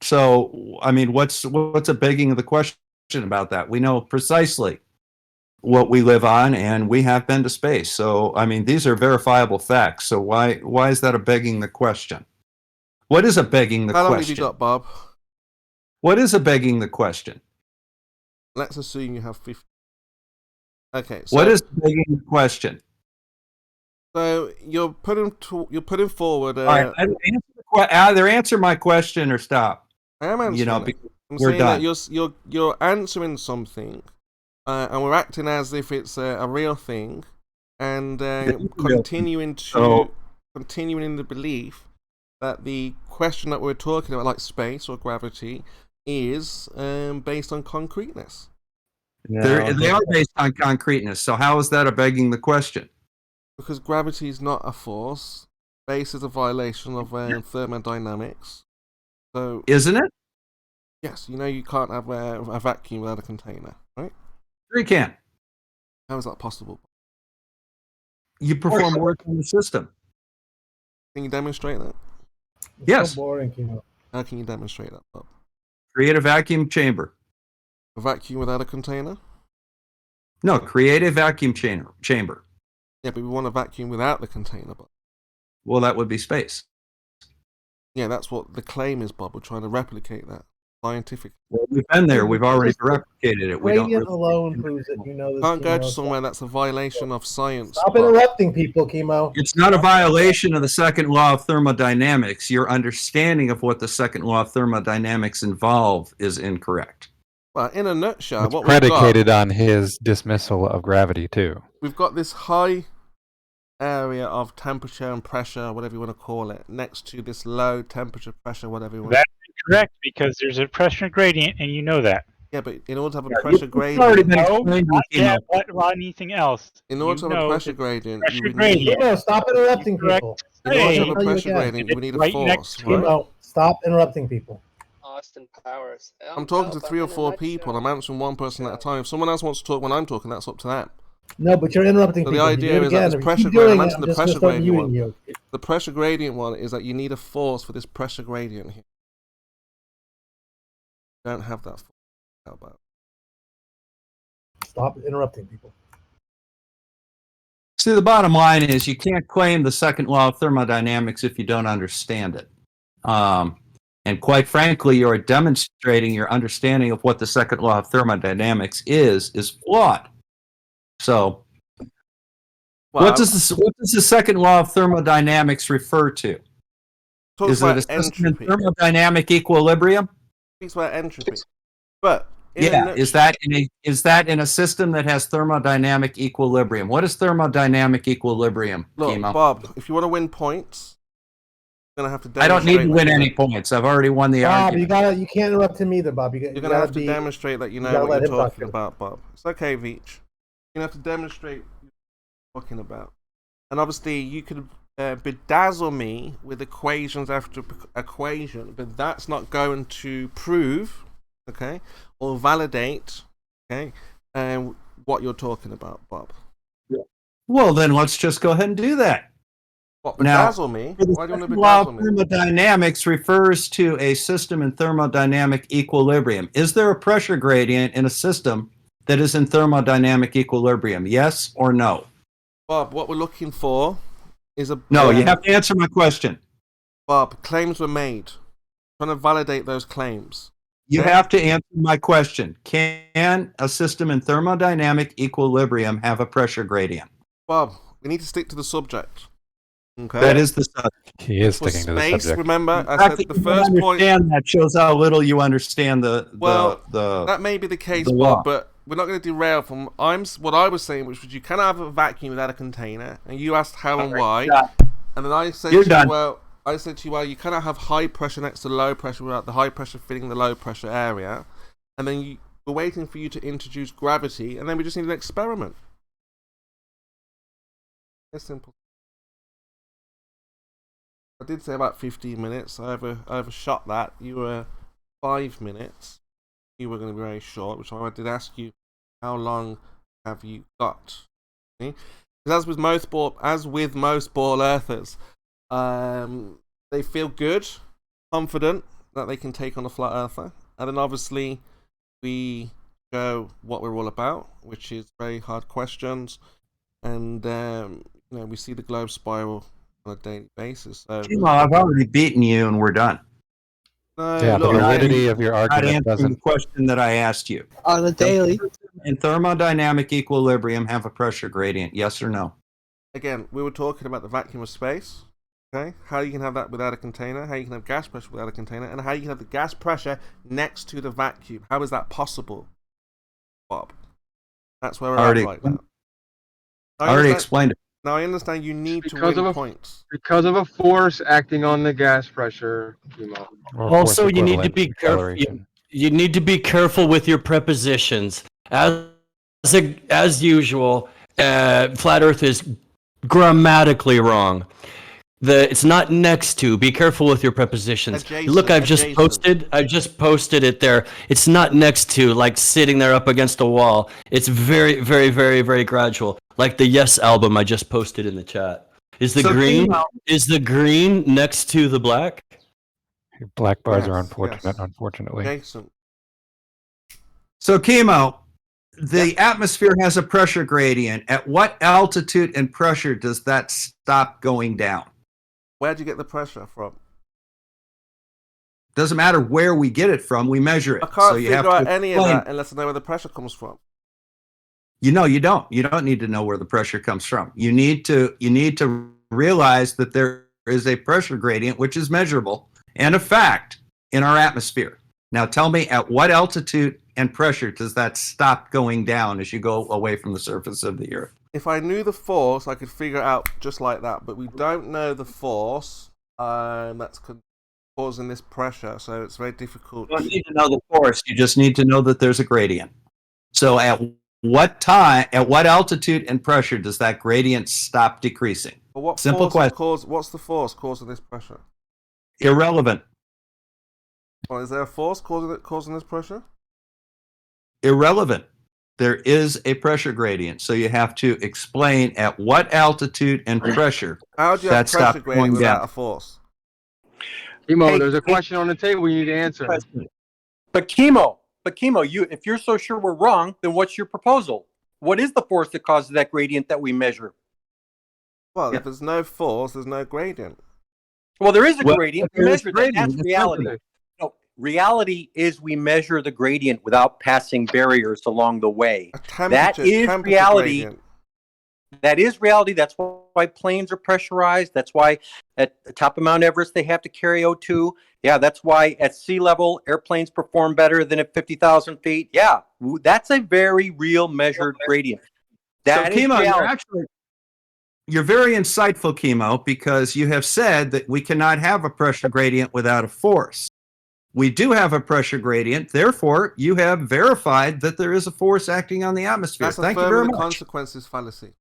So, I mean, what's a begging of the question about that? We know precisely what we live on, and we have been to space. So, I mean, these are verifiable facts. So why is that a begging the question? What is a begging the question? How long have you got, Bob? What is a begging the question? Let's assume you have 50. Okay. So, what is begging the question? So you're putting forward. All right, either answer my question or stop. I am answering. I'm we're saying done. that you're answering something, and we're acting as if it's a real thing, and continuing in the belief that the question that we're talking about, like space or gravity, is based on concreteness. They are based on concreteness. So how is that a begging the question? Because gravity is not a force. Space is a violation of thermodynamics. So isn't it? Yes, you know you can't have a vacuum without a container, right? Sure you can. How is that possible? You perform work on the system. Can you demonstrate that? Yes. So boring, Kimo. How can you demonstrate that, Bob? Create a vacuum chamber. A vacuum without a container? No, create a vacuum chamber. Yeah, but we want a vacuum without the container, Bob. Well, that would be space. Yeah, that's what the claim is, Bob. We're trying to replicate that scientifically. Well, we've been there. We've already replicated it. We don't Radiant alone proves that you know this. Can't go Kimo. to somewhere that's a violation of science. Stop Bob. interrupting people, Kimo. It's not a violation of the second law of thermodynamics. Your understanding of what the second law of thermodynamics involve is incorrect. Well, in a nutshell, It's what predicated on his dismissal of gravity too. We've got this high area of temperature and pressure, whatever you want to call it, next to this low temperature, pressure, whatever you want. That's incorrect because there's a pressure gradient, and you know that. Yeah, but in order to have a pressure gradient, Anything else. In order to have a pressure gradient, you would gradient. need. Kimo, stop interrupting people. In order to have a Hey. pressure gradient, you would need a Right force. next to Right? Kimo, stop interrupting people. Austin Powers. I'm talking to 3 or 4 people. I'm answering one person at a time. If someone else wants to talk when I'm talking, that's up to them. No, but you're interrupting So people. the You do idea it is that again. this If you pressure keep gradient, doing I'm it, answering I'm the just gonna pressure start gradient muting one. you. The pressure gradient one is that you need a force for this pressure gradient here. You don't have that force. How about? Stop interrupting people. See, the bottom line is you can't claim the second law of thermodynamics if you don't understand it. And quite frankly, you're demonstrating your understanding of what the second law of thermodynamics is flawed. So, what does the second law of thermodynamics refer to? Is it a system in thermodynamic equilibrium? Speaks about entropy. But is that in a system that has thermodynamic equilibrium? What is thermodynamic equilibrium? Look, Kimo? Bob, if you want to win points, you're gonna have to. I don't need to win any points. I've already won the Bob, argument. you can't interrupt him either, Bob. You're gonna have to demonstrate that you know what you're talking about, Bob. It's okay, Veach. You're gonna have to demonstrate what you're talking about. And obviously, you could bedazzle me with equations after equation, but that's not going to prove, okay, or validate, okay, what you're talking about, Bob. Well, then let's just go ahead and do that. What, Now, bedazzle me? the Why do you want to second law of bedazzle me? thermodynamics refers to a system in thermodynamic equilibrium. Is there a pressure gradient in a system that is in thermodynamic equilibrium? Yes or no? Bob, what we're looking for is a... No, you have to answer my question. Bob, claims were made. I'm trying to validate those claims. You have to answer my question. Can a system in thermodynamic equilibrium have a pressure gradient? Bob, we need to stick to the subject. Okay. That is the subject. He is For sticking to the space, subject. remember, I fact said that the you don't first point... understand that shows how little you understand the that may be the case, the Bob, law. but we're not going to derail from what I was saying, which was you cannot have a vacuum without a container, and you asked how and why, and then I said You're to done. you, well, you cannot have high pressure next to low pressure without the high pressure filling the low pressure area, and then we're waiting for you to introduce gravity, and then we just need an experiment. It's simple. I did say about 15 minutes. I overshot that. You were 5 minutes. You were going to be very short, which I did ask you, how long have you got? Because as with most ball earthers, they feel good, confident that they can take on a flat earther, and then obviously we show what we're all about, which is very hard questions, and we see the globe spiral on a daily basis. So, I've already beaten you, and we're done. Yeah, the look, validity of your Not argument answering the doesn't. question that I asked you. On the daily. In thermodynamic equilibrium, have a pressure gradient? Yes or no? again, we were talking about the vacuum of space. Okay, how you can have that without a container, how you can have gas pressure without a container, and how you can have the gas pressure next to the vacuum. How is that possible, Bob? That's where we're at right now. I already explained it. Now I understand you need to Because win of points. because of a force acting on the gas pressure. Also, you need to be careful. You need to be careful with your prepositions. As usual, flat Earth is grammatically wrong. It's not next to. Be careful with your prepositions. Look, I've just posted it there. It's not next to, like sitting there up against a wall. It's very, very, very, very gradual. Like the Yes album I just posted in the chat. Is the green next to the black? Black bars are unfortunate, unfortunately. Jason. So, Chemo, the atmosphere has a pressure gradient. At what altitude and pressure does that stop going down? Where'd you get the pressure from? Doesn't matter where we get it from, we measure it. I can't so you figure have to out any of explain. that unless I know where the pressure comes from. You don't. You don't need to know where the pressure comes from. You need to realize that there is a pressure gradient which is measurable and a fact in our atmosphere. Now tell me, at what altitude and pressure does that stop going down as you go away from the surface of the Earth? If I knew the force, I could figure it out just like that. But we don't know the force that's causing this pressure, so it's very difficult. You don't need to know the force. You just need to know that there's a gradient. So at what time, at what altitude and pressure does that gradient stop decreasing? But what Simple force question. what's the force causing this pressure? Irrelevant. Well, is there a force causing this pressure? Irrelevant. There is a pressure gradient, so you have to explain at what altitude and pressure How do you have that stops pressure gradient going without down. a force? Chemo, there's a question on the table you need to answer. But Chemo, if you're so sure we're wrong, then what's your proposal? What is the force that causes that gradient that we measure? Well, if there's no force, there's no gradient. Well, there is a Well, gradient. there We is measure a that. gradient. That's reality. No, reality is we measure the gradient without passing barriers along the way. That is reality. Gradient. That is reality. That's why planes are pressurized. That's why at the top of Mount Everest they have to carry O2. Yeah, that's why at sea level airplanes perform better than at 50,000 feet. Yeah, that's a very real measured gradient. That is so, Chemo, reality. you're very insightful, Chemo, because you have said that we cannot have a pressure gradient without a force. We do have a pressure gradient. Therefore, you have verified that there is a force acting on the atmosphere. That's Thank you very the much. consequences fallacy.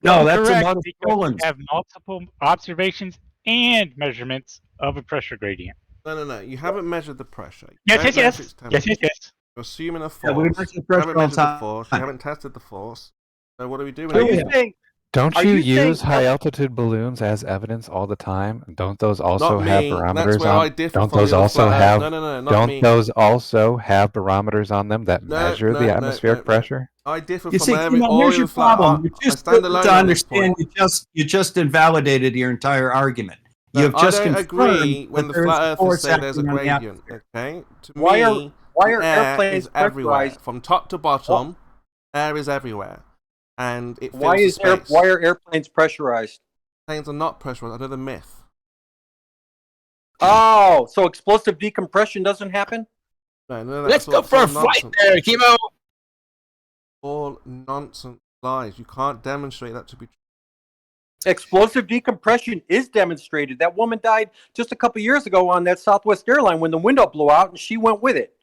No, that's a Correct, lot of because Poland. you have multiple observations and measurements of a pressure gradient. No. You haven't measured the pressure. You Yes, don't yes, know if yes. it's Yes, yes, yes. You're assuming a force. Yeah, we measure You pressure haven't all measured the the force. You time. haven't tested the force. So what are we doing? So you're saying Don't Are you you saying use high altitude balloons as evidence all the time? Don't those also Not have me. That's barometers where I on? differ Don't from those the other also flat have? No, not Don't me. those also have barometers on them that measure the atmospheric pressure? I differ You from see, every Kimo, all here's the your other flat. problem. You I just stand to alone on this understand. point. You just invalidated your entire argument. No, You've I just don't confirmed agree when that the there is flat a earthers force say there's a acting on the gradient. atmosphere. Okay, to Why me, are the air airplanes is everywhere, pressurized? from top to bottom. Air is everywhere, and it Why fills the space. why are airplanes pressurized? Planes are not pressurized. Another myth. Oh, so explosive decompression doesn't happen? No, Let's go for a flight there, Kimo. All nonsense lies. You can't demonstrate that to be true. Explosive decompression is demonstrated. That woman died just a couple years ago on that Southwest airline when the window blew out and she went with it.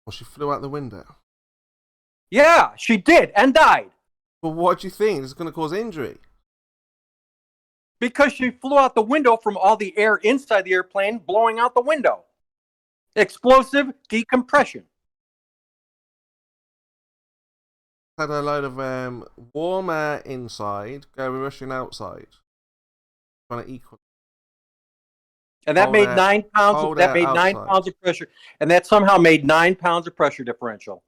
Well, she flew out the window. Yeah, she did and died. But what do you think? This is going to cause injury. Because she flew out the window from all the air inside the airplane blowing out the window. Explosive decompression. Had a load of warm air inside, go rushing outside, trying to equal. And that made 9 pounds. That made 9 pounds of pressure, and that somehow made 9 pounds of pressure differential.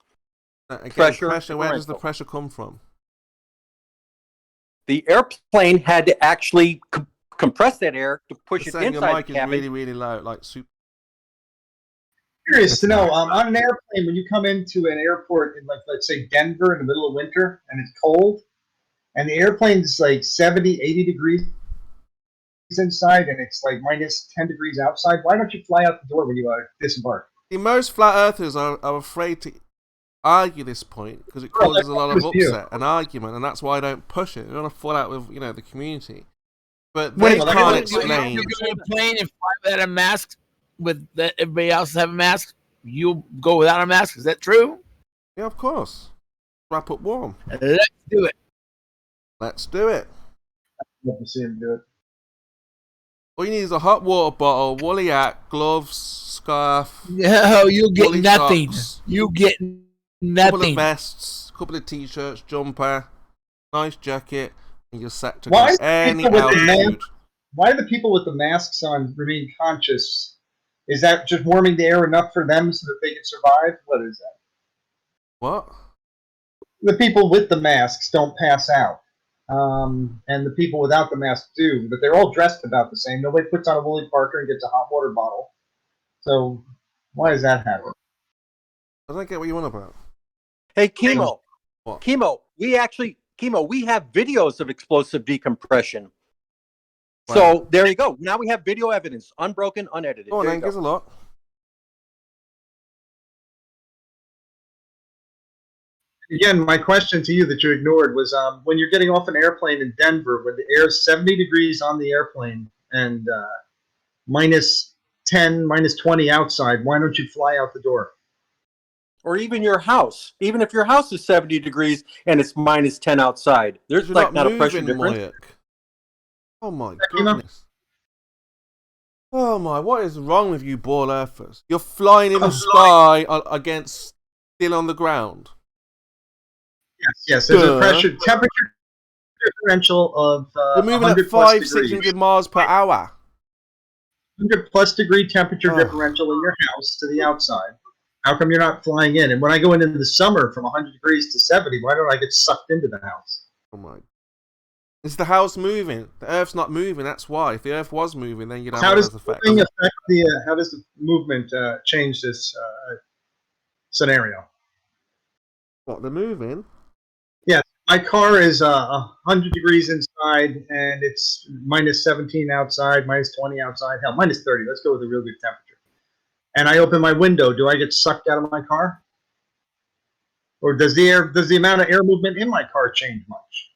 Again, pressure. Where does the pressure come from? The airplane had to actually compress that air to push it Your inside mic the is cabin. really, really low, like super. Curious to know, on an airplane, when you come into an airport in, like, let's say Denver in the middle of winter and it's cold, and the airplane's like 70, 80 degrees inside and it's like minus 10 degrees outside, why don't you fly out the door when you disembark? See, most flat earthers are afraid to argue this point because it causes a lot of upset and argument, and that's why I don't push it. I don't want to fall out with the community. But they can't explain. You go on a plane and fly without a mask, with that everybody else have a mask. You'll go without a mask. Is that true? Yeah, of course. Wrap up warm. Let's do it. Let's do it. I'd love to see him do it. All you need is a hot water bottle, woolly hat, gloves, scarf. No, you'll get woolly nothing. socks, You get couple of nothing. vests, couple of t-shirts, jumper, nice jacket, and you're set to Why go is any people with the altitude. Why do the people with the masks on remain conscious? Is that just warming the air enough for them so that they can survive? What is that? What? The people with the masks don't pass out. And the people without the mask do, but they're all dressed about the same. Nobody puts on a woolly parker and gets a hot water bottle. So why does that happen? I don't get what you want about. Hey, Kimo. What? Kimo, we have videos of explosive decompression. Wow. So there you go. Now we have video evidence, unbroken, unedited. Go on, then, give us a lot. Again, my question to you that you ignored was when you're getting off an airplane in Denver, when the air is 70 degrees on the airplane and minus 10, minus 20 outside, why don't you fly out the door? Or even your house. Even if your house is 70 degrees and it's minus 10 outside, there's like not a pressure difference. Oh my goodness. Oh my, what is wrong with you ball earthers? You're flying in the sky against still on the ground. Yes. There's a temperature differential of you're moving at 500-600 miles per hour. 100 plus degree temperature differential in your house to the outside. How come you're not flying in? And when I go into the summer from 100 degrees to 70, why don't I get sucked into the house? Oh my. Is the house moving? The Earth's not moving, that's why. If the Earth was moving, then you'd have all those effects. How does the movement change this scenario? What, they're moving? Yes, my car is 100 degrees inside, and it's minus 17 outside, minus 20 outside. Hell, minus 30. Let's go with a real good temperature. And I open my window. Do I get sucked out of my car? Or does the amount of air movement in my car change much?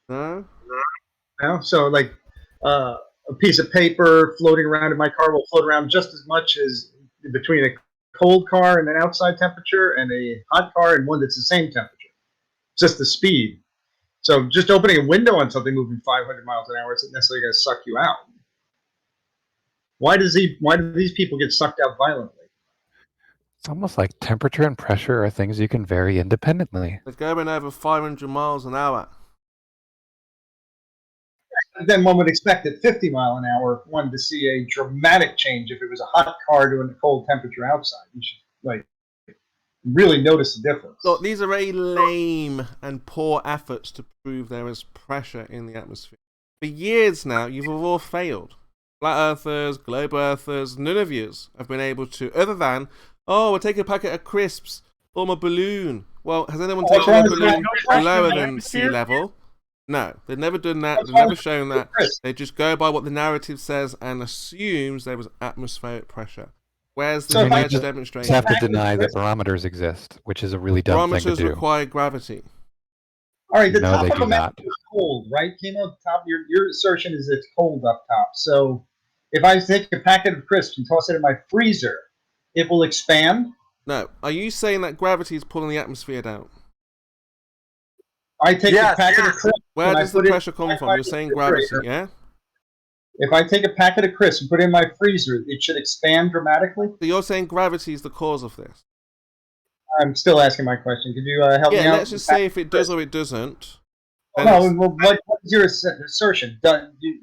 No. So like a piece of paper floating around in my car will float around just as much as between a cold car and an outside temperature and a hot car and one that's the same temperature. Just the speed. So just opening a window on something moving 500 miles an hour isn't necessarily going to suck you out. Why do these people get sucked out violently? It's almost like temperature and pressure are things you can vary independently. They're going over 500 miles an hour. Then one would expect at 50 mile an hour, one to see a dramatic change if it was a hot car to a cold temperature outside. You should like really notice the difference. Look, these are very lame and poor efforts to prove there is pressure in the atmosphere. For years now, you've all failed. Flat earthers, globe earthers, none of yous have been able to, other than, oh, we'll take a packet of crisps, form a balloon. Well, has anyone taken a balloon lower than sea level? No, they've never done that. They've never shown that. They just go by what the narrative says and assumes there was atmospheric pressure. Where's the alleged demonstration? You have to deny that barometers exist, which is a really dumb thing to Barometers do. require gravity. All right, the No, top they of do a mountain is cold, right? Came out the top. Your assertion is it's cold up top. So if I take a packet of crisps and toss it in my freezer, it will expand. No, are you saying that gravity is pulling the atmosphere down? I take a packet of crisps. Where does the put it pressure come from? You're saying gravity, yeah? If I take a packet of crisps and put it in my freezer, it should expand dramatically. So you're saying gravity is the cause of this? I'm still asking my question. Could you help me out? Yeah, let's just say if it does or it doesn't. No, well, what is your assertion?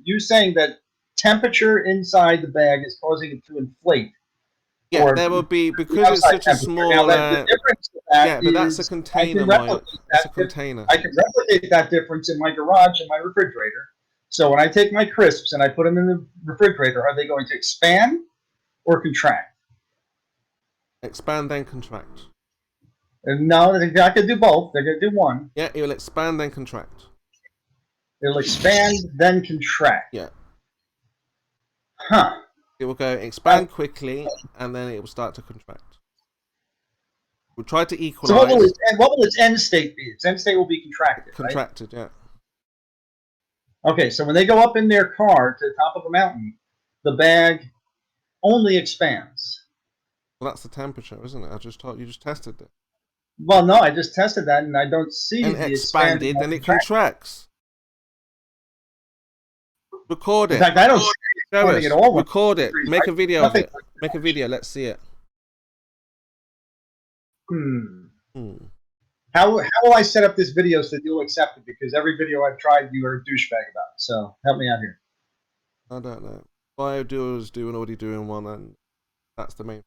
You saying that temperature inside the bag is causing it to inflate? Yeah, there will be, because it's such a small... the difference to that yeah, but that's a is container, I can Mike. replicate That's a that container. I can replicate that difference in my garage and my refrigerator. So when I take my crisps and I put them in the refrigerator, are they going to expand or contract? Expand, then contract. And no, they're not going to do both. They're going to do one. Yeah, it will expand, then contract. It'll expand, then contract. Yeah. Huh. It will go expand quickly, and then it will start to contract. We'll try to equalize. So what will its end state be? Its end state will be contracted, Contracted, yeah. Okay, so when they go up in their car to the top of a mountain, the bag only expands. Well, that's the temperature, isn't it? You just tested it. Well, no, I just tested that, and I don't see And the expanded, then it contracts. Record it. In fact, I don't see it Show expanding us. at all. Record it. Make a video of Nothing. it. Make a video. Let's see it. How will I set up this video so that you'll accept it? Because every video I've tried, you are a douchebag about. So help me out here. I don't know. Biodoers do an already doing one, and that's the main.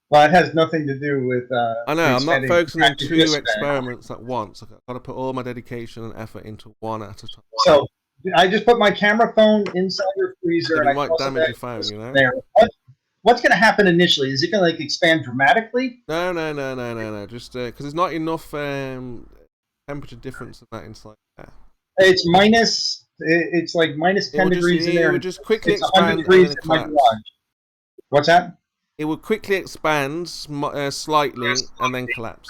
Well, it has nothing to do with. I know. I'm not expanding focusing on contracted two disk bag. experiments at once. I've got to put all my dedication and effort into one at a time. So I just put my camera phone inside your freezer, and You I might toss damage it your phone, you know. there. What's going to happen initially? Is it going to like expand dramatically? No. Just because there's not enough temperature difference in that inside there. It's minus. It's like minus 10 degrees in there. It would just quickly it's 100 expand degrees and in my then collapse. garage. What's that? It would quickly expand slightly and then collapse.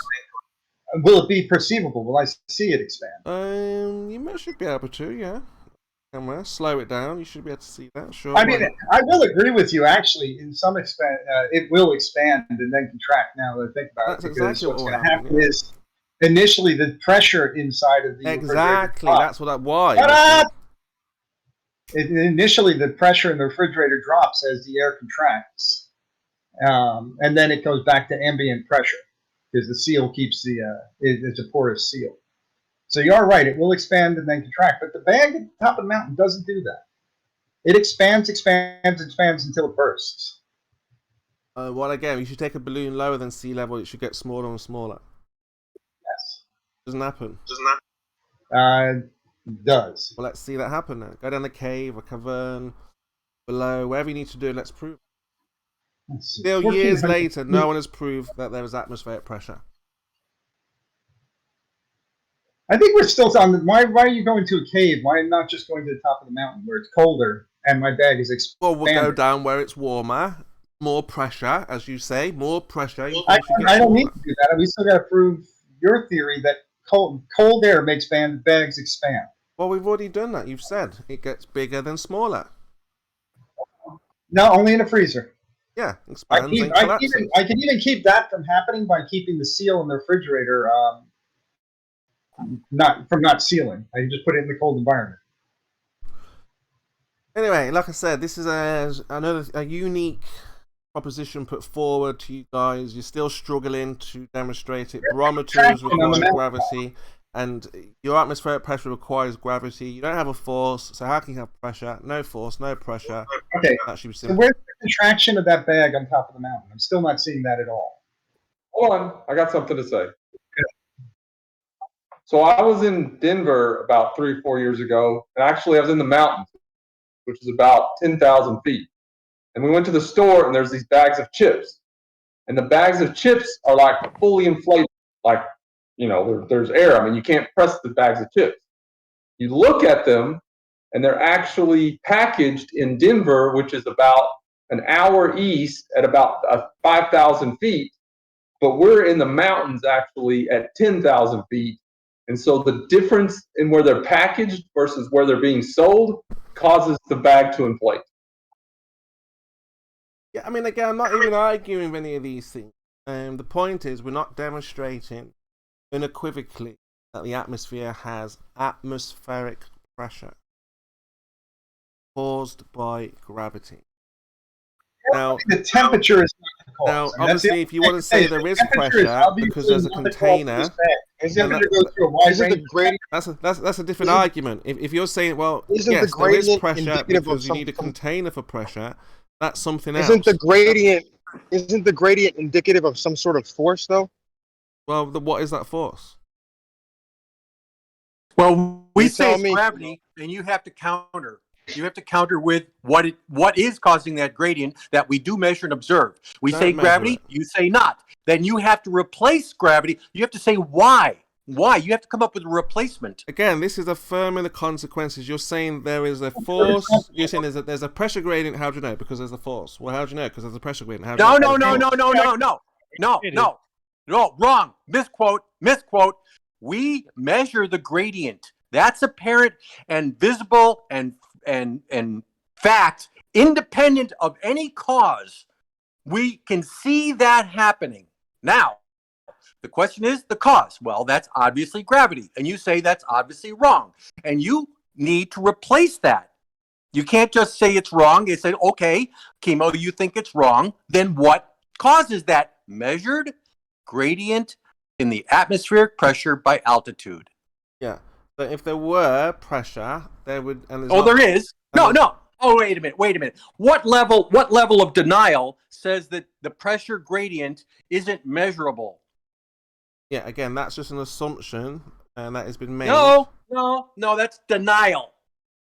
Will it be perceivable? Will I see it expand? You should be able to, yeah. Camera, slow it down. You should be able to see that. Sure. I mean, I will agree with you. Actually, in some extent, it will expand and then contract. Now that I think about That's it, because exactly what's what going will to happen is initially the pressure inside of the Exactly. refrigerator That's what that why. Shut up! Initially, the pressure in the refrigerator drops as the air contracts, and then it goes back to ambient pressure because the seal keeps it's a porous seal. So you are right; it will expand and then contract. But the bag at the top of the mountain doesn't do that. It expands until it bursts. Well, again, you should take a balloon lower than sea level. It should get smaller and smaller. Yes. Doesn't happen. Does. Well, let's see that happen now. Go down the cave, a cavern, below, wherever you need to do. Let's prove. Still, years later, no one has proved that there is atmospheric pressure. I think we're still on. Why are you going to a cave? Why not just going to the top of the mountain where it's colder and my bag is expanding? Well, we'll go down where it's warmer, more pressure, as you say, more pressure. I don't need to do that. We still got to prove your theory that cold air makes bags expand. Well, we've already done that. You've said it gets bigger than smaller. No, only in a freezer. Yeah, expands and collapses. I can even keep that from happening by keeping the seal in the refrigerator not sealing. I can just put it in the cold environment. Anyway, like I said, this is a unique proposition put forward to you guys. You're still struggling to demonstrate it. Barometers require gravity, and your atmospheric pressure requires gravity. You don't have a force, so how can you have pressure? No force, no pressure. Okay, that should be so simple. where's the contraction of that bag on top of the mountain? I'm still not seeing that at all. Hold on, I got something to say. So I was in Denver about 3 or 4 years ago, and actually I was in the mountains, which is about 10,000 feet. And we went to the store, and there's these bags of chips. And the bags of chips are like fully inflated, like, you know, there's air. I mean, you can't press the bags of chips. You look at them, and they're actually packaged in Denver, which is about an hour east at about 5,000 feet. But we're in the mountains actually at 10,000 feet. And so the difference in where they're packaged versus where they're being sold causes the bag to inflate. Yeah, I mean, again, I'm not even arguing with any of these things. The point is, we're not demonstrating unequivocally that the atmosphere has atmospheric pressure caused by gravity. Now, the temperature is not the cause. Now, I mean, obviously, if you want to say there is pressure because there's a container, that's a different argument. If you're saying, well, yes, there is pressure because you need a container for pressure, that's something else. Isn't the gradient indicative of some sort of force, though? Well, what is that force? Well, we say it's gravity, and you have to counter. You have to counter with what is causing that gradient that we do measure and observe. We say gravity, you say not. Then you have to replace gravity. You have to say why. Why? You have to come up with a replacement. Again, this is affirming the consequences. You're saying there is a force. You're saying there's a pressure gradient. How do you know? Because there's a force. Well, how do you know? Because there's a pressure gradient. How do you know? No, wrong. Misquote. We measure the gradient. That's apparent and visible and fact, independent of any cause. We can see that happening. Now, the question is the cause. Well, that's obviously gravity. And you say that's obviously wrong. And you need to replace that. You can't just say it's wrong. You say, okay, Chemo, you think it's wrong. Then what causes that measured gradient in the atmospheric pressure by altitude? Yeah. But if there were pressure, there would. And there is. No. Oh, wait a minute. What level of denial says that the pressure gradient isn't measurable? Yeah, again, that's just an assumption, and that has been made. No, that's denial.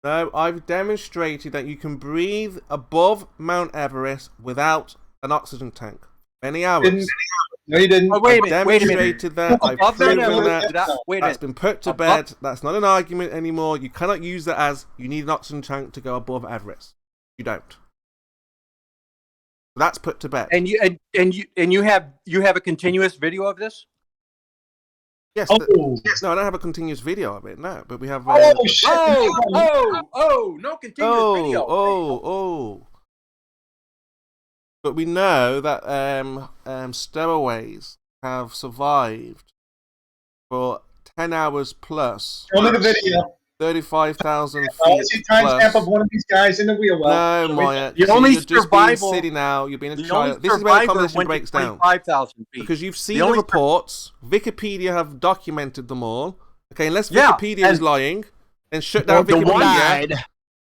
No, I've demonstrated that you can breathe above Mount Everest without an oxygen tank. Many hours. No, you didn't. Oh, wait a minute. I've demonstrated that. I've proven that. Wait a That's minute. been put to bed. That's not an argument anymore. You cannot use that as you need an oxygen tank to go above Everest. You don't. That's put to bed. And you have a continuous video of this? Yes. No, I don't have a continuous video of it. No, but we have. No continuous video. But we know that stowaways have survived for 10 hours plus. Show me the video. 35,000 feet. I see timestamp of one of these guys in the wheel well. No, Maya. The only you're just survival. being silly now. You're being a The child. only This is where the survivor conversation went to breaks down. 25,000 feet. Because you've seen the reports. Wikipedia have documented them all. Okay, unless Yeah, Wikipedia is lying, then shut down Wikipedia.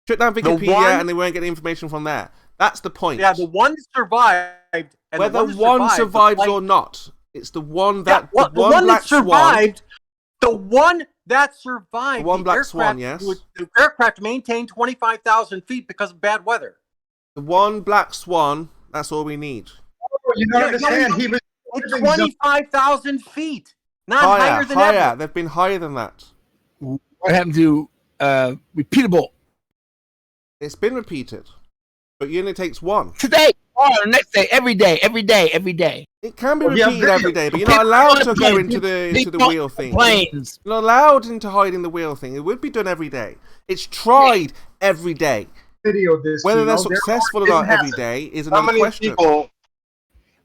Shut down Wikipedia, and they won't get information from there. That's the point. Yeah, the one survived. And whether the one survives or not, it's the one that the one that survived. The one that survived. The one black swan, yes. The aircraft maintained 25,000 feet because of bad weather. The one black swan. That's all we need. Oh, you don't understand. He was 25,000 feet. Not higher than ever. They've been higher than that. What happened to repeatable? It's been repeated, but it only takes one. Today, tomorrow, the next day, every day. It can be repeated every day, but you're not allowed to go into the wheel thing. Planes. You're not allowed into hiding the wheel thing. It would be done every day. It's tried every day. Video of this. Whether they're successful or not every day is another question.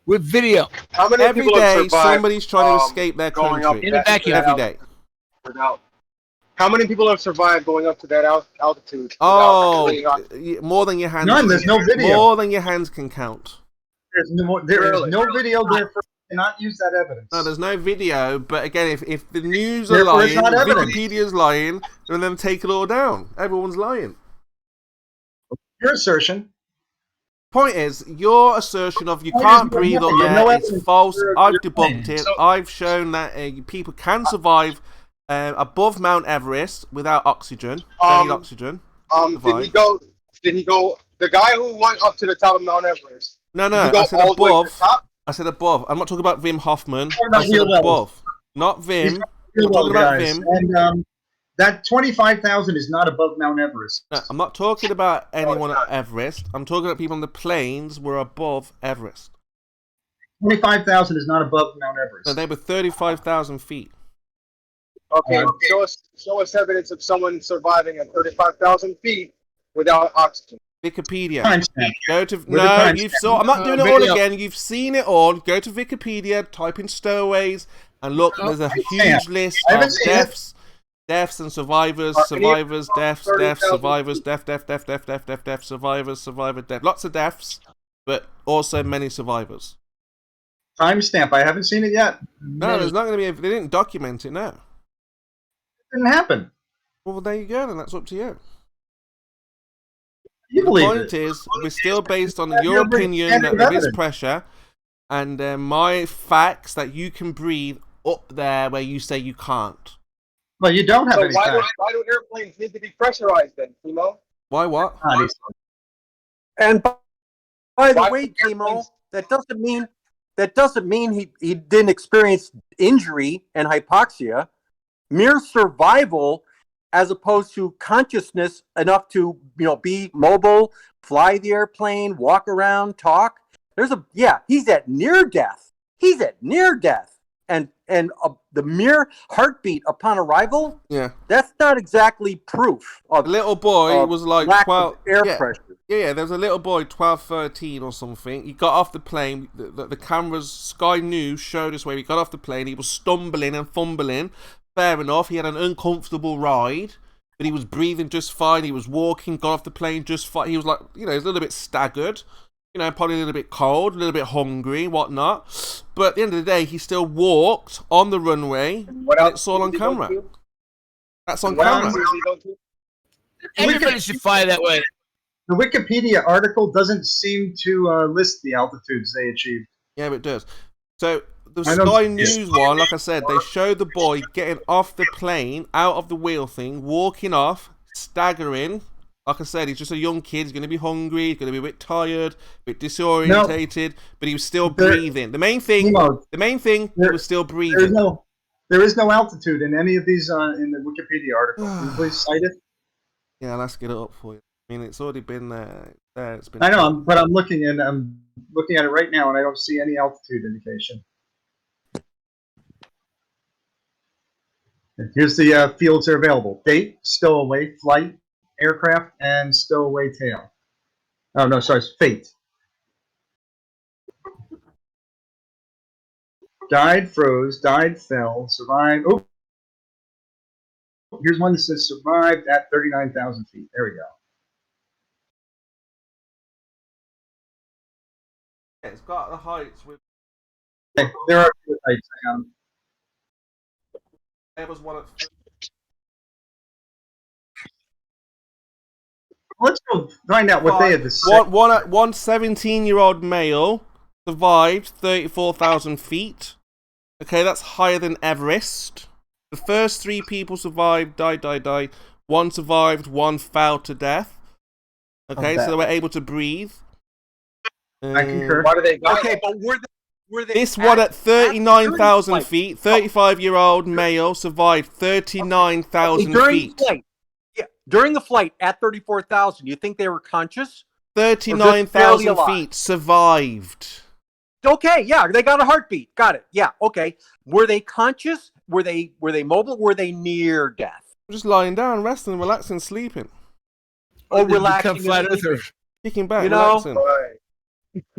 With video. How many every people have day, survived, somebody's trying to escape their country. In the vacuum. Every day. How many people have survived going up to that altitude? Oh, more than your hands. None. There's no video. More than your hands can count. There is no video, therefore you cannot use that evidence. No, there's no video, but again, if the news are Therefore, it's lying, not evidence. Wikipedia's lying, then them take it all down. Everyone's lying. Your assertion. Point is, your assertion of you can't breathe up there is false. I've debunked it. I've shown that people can survive above Mount Everest without oxygen. They need oxygen. Did he go? The guy who went up to the top of Mount Everest. No, I said above. I said above. I'm not talking about Wim Hoffman. I said above. Not Wim. I'm talking about Wim. And that 25,000 is not above Mount Everest. No, I'm not talking about anyone at Everest. I'm talking about people on the plains who are above Everest. 25,000 is not above Mount Everest. No, they were 35,000 feet. Okay, show us evidence of someone surviving at 35,000 feet without oxygen. Wikipedia. Go to I'm not doing it all again. You've seen it all. Go to Wikipedia, type in stowaways, and look. There's a huge list of deaths and survivors, deaths, survivors, death, survivors, death. Lots of deaths, but also many survivors. Timestamp. I haven't seen it yet. No, there's not going to be. They didn't document it. No, it didn't happen. Well, there you go. Then that's up to you. The point is, we're still based on your opinion that there is pressure, and my facts that you can breathe up there where you say you can't. Well, you don't have any facts. Why do airplanes need to be pressurized then, Timo? Why what? And by the way, Timo, that doesn't mean he didn't experience injury and hypoxia. Mere survival, as opposed to consciousness enough to be mobile, fly the airplane, walk around, talk. He's at near death. He's at near death. And the mere heartbeat upon arrival, that's not exactly proof of the little boy was like lack 12 of air pressure. Yeah, there was a little boy, 12, 13 or something. He got off the plane. The cameras, Sky News showed us where he got off the plane. He was stumbling and fumbling. Fair enough, he had an uncomfortable ride, but he was breathing just fine. He was walking, got off the plane just fine. He was like, he was a little bit staggered. Probably a little bit cold, a little bit hungry, whatnot. But at the end of the day, he still walked on the runway, and it's all on camera. That's on camera. Everybody should fly that way. The Wikipedia article doesn't seem to list the altitudes they achieved. Yeah, it does. So the Sky News one, like I said, they showed the boy getting off the plane, out of the wheel thing, walking off, staggering. Like I said, he's just a young kid. He's going to be hungry. He's going to be a bit tired, a bit disorientated, but he was still breathing. The main thing, he was still breathing. There is no altitude in any of these in the Wikipedia article. Can you please cite it? Yeah, let's get it up for you. I mean, it's already been there. It's been. I know, but I'm looking at it right now, and I don't see any altitude indication. And here's the fields that are available: date, stowaway, flight, aircraft, and stowaway tail. Oh no, sorry, it's fate. Died, froze, died, fell, survived. Oh, here's one that says survived at 39,000 feet. There we go. It's got the heights with. Okay, there are two heights. There was one at. Let's go find out what they had to say. One 17-year-old male survived 34,000 feet. Okay, that's higher than Everest. The first 3 people survived, died. One survived, one fell to death. Okay, so they were able to breathe. I concur. Why do they die? Okay, but were they this one at 39,000 feet, 35-year-old male survived 39,000 feet. During the flight at 34,000, you think they were conscious? 39,000 feet survived. Okay, yeah, they got a heartbeat. Got it. Yeah, okay. Were they conscious? Were they mobile? Were they near death? Just lying down, resting, relaxing, sleeping. Oh, relaxing. Kicking back, relaxing.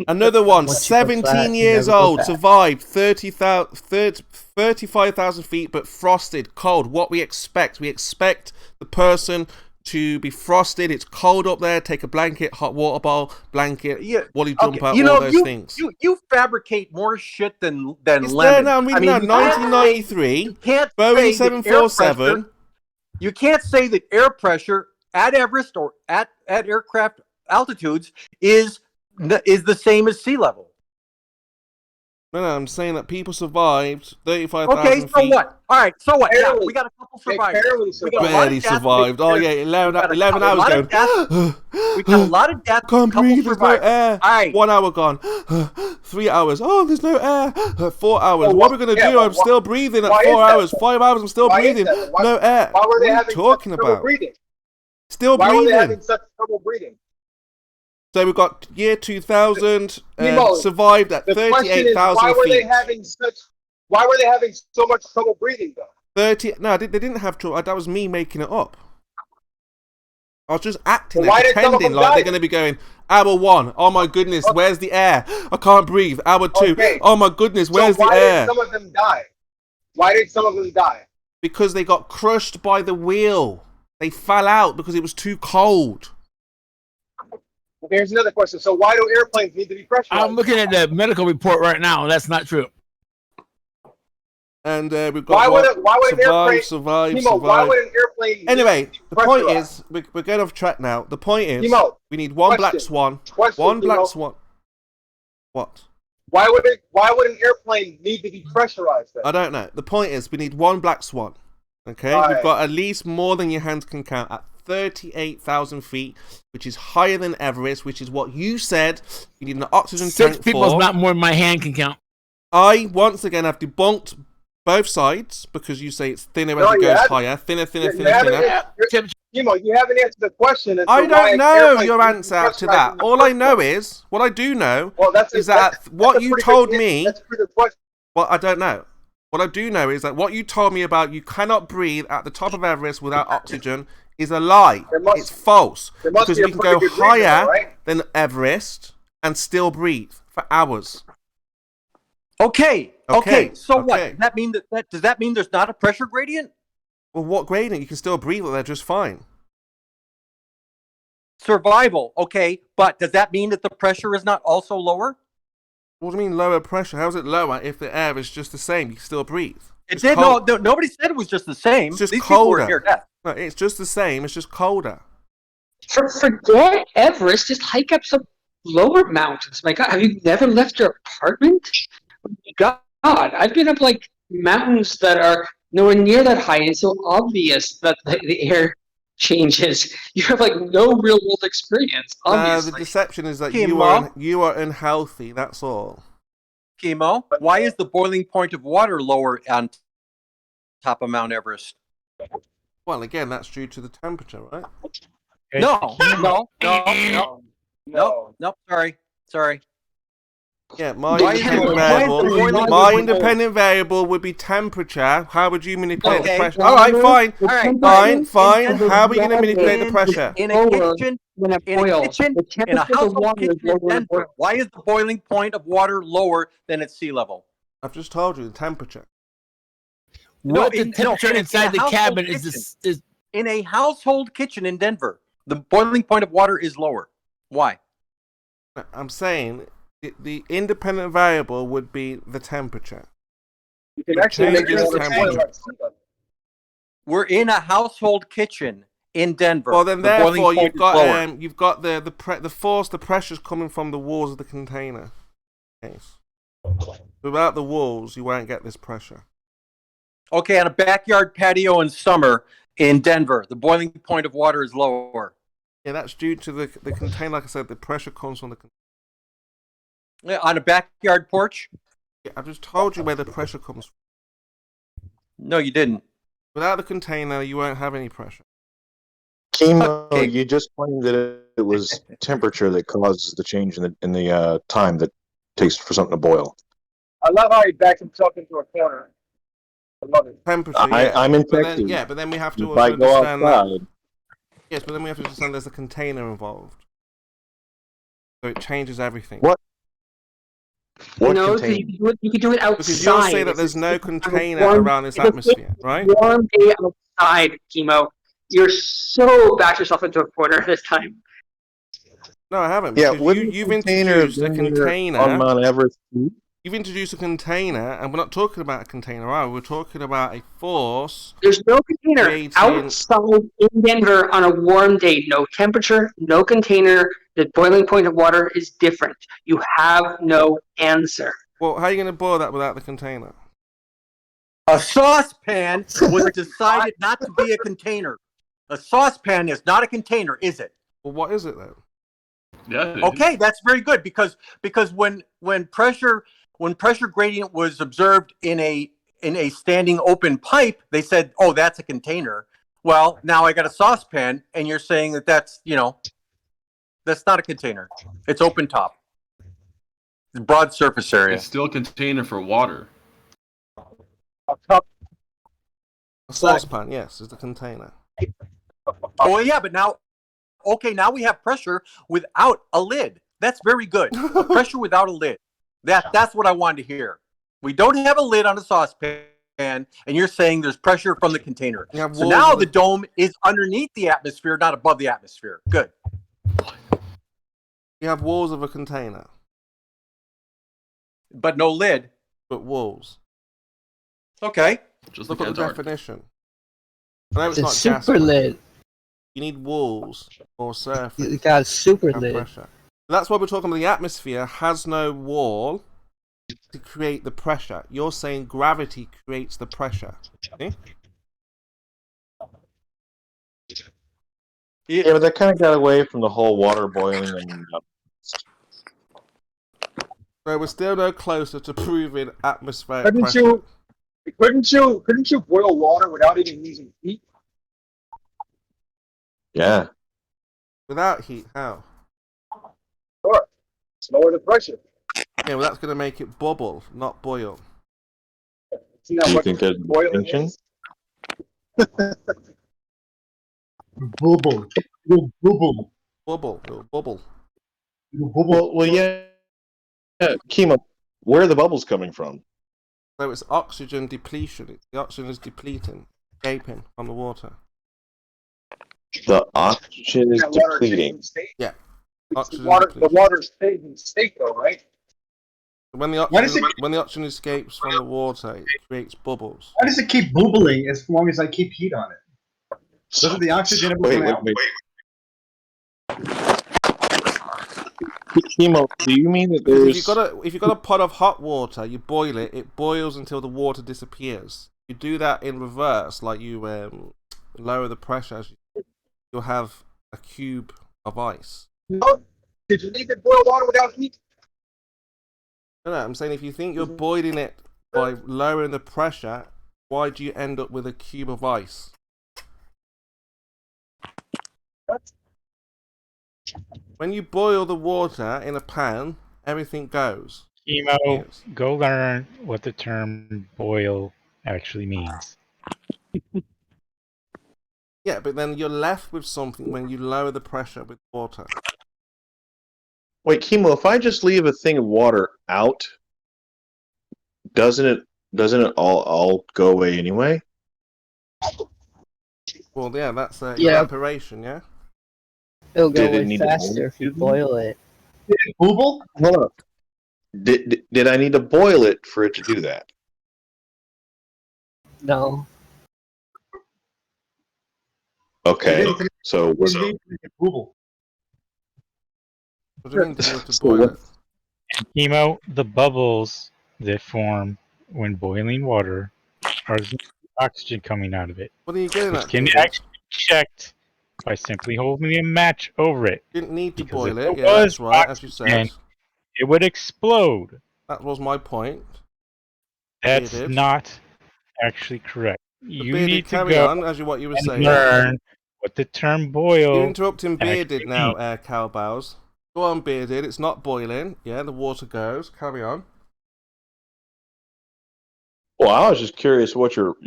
Another one, 17 years old, survived 35,000 feet, but frosted, cold. What we expect the person to be frosted. It's cold up there. Take a blanket, hot water bottle, blanket, woolly jumper, You all know, those things. you fabricate more shit than It's there lemon. now. I'm reading now. 1993. Boeing 747. You can't say that air pressure at Everest or at aircraft altitudes is the same as sea level. No, I'm saying that people survived 35,000 Okay, feet. so what? All right, so what? Barely. Now, we got a couple They survivors. barely We got a lot of Barely deaths. survived. Oh yeah, 11 hours going. We got a lot of deaths. Can't couple breathe. There's no survivors. air. All right. 1 hour gone. 3 hours. Oh, there's no air. 4 hours. What are we gonna do? I'm still breathing at 4 hours. 5 hours. I'm still breathing. No air. Why were they what are you having talking such trouble about? breathing? Still Why were they breathing. having such trouble breathing? So we've got year 2000. Nemo, Survived at the question is, 38,000 why were they feet. having such? Why were they having so much trouble breathing though? 30. No, they didn't have trouble. That was me making it up. I was just acting Well, why there, did some of pretending them like die? they're going to be going, hour 1, oh my goodness, where's the air? I can't breathe. Hour 2, Okay. oh my goodness, where's So the why air? did some of them die? Why did some of them die? Because they got crushed by the wheel. They fell out because it was too cold. Okay, here's another question. So why do airplanes need to be pressurized? I'm looking at the medical report right now, and that's not true. And we've Why got would an airplane? survive. Timo, why would an airplane? Anyway, need to the be point pressurized? is, we're going off track now. The point is, Timo, we need one black question. swan. Question, One black Timo. swan. What? Why would an airplane need to be pressurized then? I don't know. The point is, we need one black swan. Okay? Right. We've got at least more than your hands can count at 38,000 feet, which is higher than Everest, which is what you said you need an oxygen 6 tank people is for. not more than my hand can count. I, once again, have debunked both sides because you say it's thinner as it goes higher. Thinner. Timo, you haven't answered the question. as to I why don't an know airplane your needs to be answer to pressurized that. in the All I first know place. is, what I do know that's is that what a you pretty told good- me, That's a pretty good question. well, I don't know. What I do know is that what you told me about you cannot breathe at the top of Everest without oxygen is a lie. It's false. there must Because be a we can pretty go good reason, higher though, right? than Everest and still breathe for hours. Okay. So what? okay. Does that mean does that mean there's not a pressure gradient? Well, what gradient? You can still breathe there just fine. Survival, okay, but does that mean that the pressure is not also lower? What do you mean lower pressure? How is it lower if the air is just the same? You can still breathe. It did. No, nobody said it was just the same. It's just These people were colder. near death. No, it's just the same. It's just colder. Forget Everest. Just hike up some lower mountains. My God, have you never left your apartment? God, I've been up like mountains that are nowhere near that high, and it's so obvious that the air changes. You have like no real world experience. Obviously, The deception is that Chemo. you are unhealthy. That's all. Chemo, why is the boiling point of water lower on top of Mount Everest? Well, again, that's due to the temperature, right? No. Sorry. Yeah, my Why is independent it- variable. why is the boiling My point- independent variable would be temperature. How would you manipulate the Okay. pressure? All right, fine. All right. Fine. How are you going to manipulate the pressure? In a kitchen, in a household kitchen in Denver, why is the boiling point of water lower than its sea level? I've just told you the temperature. What the temperature in a inside the household cabin kitchen. is In a household kitchen in Denver, the boiling point of water is lower. Why? I'm saying the independent variable would be the temperature. You can actually make Changes your temperature. We're in a household kitchen in Denver. Well, then The boiling therefore point is lower. you've got the force, the pressure's coming from the walls of the container. Yes. Without the walls, you won't get this pressure. Okay, on a backyard patio in summer in Denver, the boiling point of water is lower. Yeah, that's due to the container. Like I said, the pressure comes from the. Yeah, on a backyard porch? Yeah, I've just told you where the pressure comes from. No, you didn't. Without the container, you won't have any pressure. Chemo, you just claimed that it was temperature that causes the change in the time that takes for something to boil. I love how he backs himself into a corner. I love it. Temperature. I'm But then, infected. but then we have to If I also go understand outside, that. Yes, but then we have to understand there's a container involved, so it changes everything. What? no, so you could do it outside. Because you'll say that there's no container around this atmosphere, right? Warm day outside, chemo. You're so backed yourself into a corner this time. No, I haven't. Yeah, Because wouldn't you've the container introduced a be there container. on Mount Everest? You've introduced a container, and we're not talking about a container, are we? We're talking about a force. There's no container creating... outside in Denver on a warm day. No temperature, no container. The boiling point of water is different. You have no answer. Well, how are you going to boil that without the container? A saucepan was decided not to be a container. A saucepan is not a container, is it? Well, what is it then? Yeah. Okay, that's very good because when pressure gradient was observed in a standing open pipe, they said, "Oh, that's a container." Well, now I got a saucepan, and you're saying that's that's not a container. It's open top. It's broad surface area. It's still a container for water. A saucepan, yes, is the container. Oh yeah, but now we have pressure without a lid. That's very good. Pressure without a lid. That's what I wanted to hear. We don't have a lid on a saucepan, and you're saying there's pressure from the container. So now the dome is underneath the atmosphere, not above the atmosphere. Good. You have walls of a container. But no lid. But walls. Okay. Just look at the definition. I know it's not super gas, lid. You need walls or surface. You got a super lid. Pressure. That's why we're talking about the atmosphere has no wall to create the pressure. You're saying gravity creates the pressure. See? Yeah, but that kind of got away from the whole water boiling and. So we're still no closer to proving atmospheric pressure. Couldn't you boil water without even using heat? Yeah. Without heat, how? Sure. It's lower the pressure. Yeah, well that's going to make it bubble, not boil. See Do you think there's boiling distinction? is? Bubble. Bubble. Bubble. Bubble. Well, yeah. Chemo, where are the bubbles coming from? So it's oxygen depletion. The oxygen is depleting, escaping from the water. The oxygen is depleting. Yeah. The water stays in state though, right? When the oxygen escapes from the water, it creates bubbles. Why does it keep bubbling as long as I keep heat on it? Doesn't the oxygen ever Wait. Chemo, do you mean that there's... If you've got a pot of hot water, you boil it, it boils until the water disappears. You do that in reverse, like you lower the pressure, you'll have a cube of ice. No, did you need to boil water without heat? No, I'm saying if you think you're boiling it by lowering the pressure, why do you end up with a cube of ice? When you boil the water in a pan, everything goes. Chemo, go learn what the term boil actually means. Yeah, but then you're left with something when you lower the pressure with water. Wait, Chemo, if I just leave a thing of water out, doesn't it all go away anyway? Well, yeah, that's evaporation, yeah? It'll go away faster if you boil it. Did it bubble? Hold up. Did I need to boil it for it to do that? No. Okay, so What do you mean it bubble? What do you mean to boil it? Chemo, the bubbles that form when boiling water are the oxygen coming out of it. What are you getting which at? can actually be checked by simply holding a match over it. Didn't need to Because boil if it, yeah, that's right, as you oxygen, said. it would explode. That was my point. That's Bearded. not actually correct. You Bearded, need to carry go on, as what you were and saying. learn what the term boil. You're interrupting Bearded actually now, means. Cowbows. Go on, Bearded. It's not boiling. Yeah, the water goes. Carry on. Well, I was just curious what your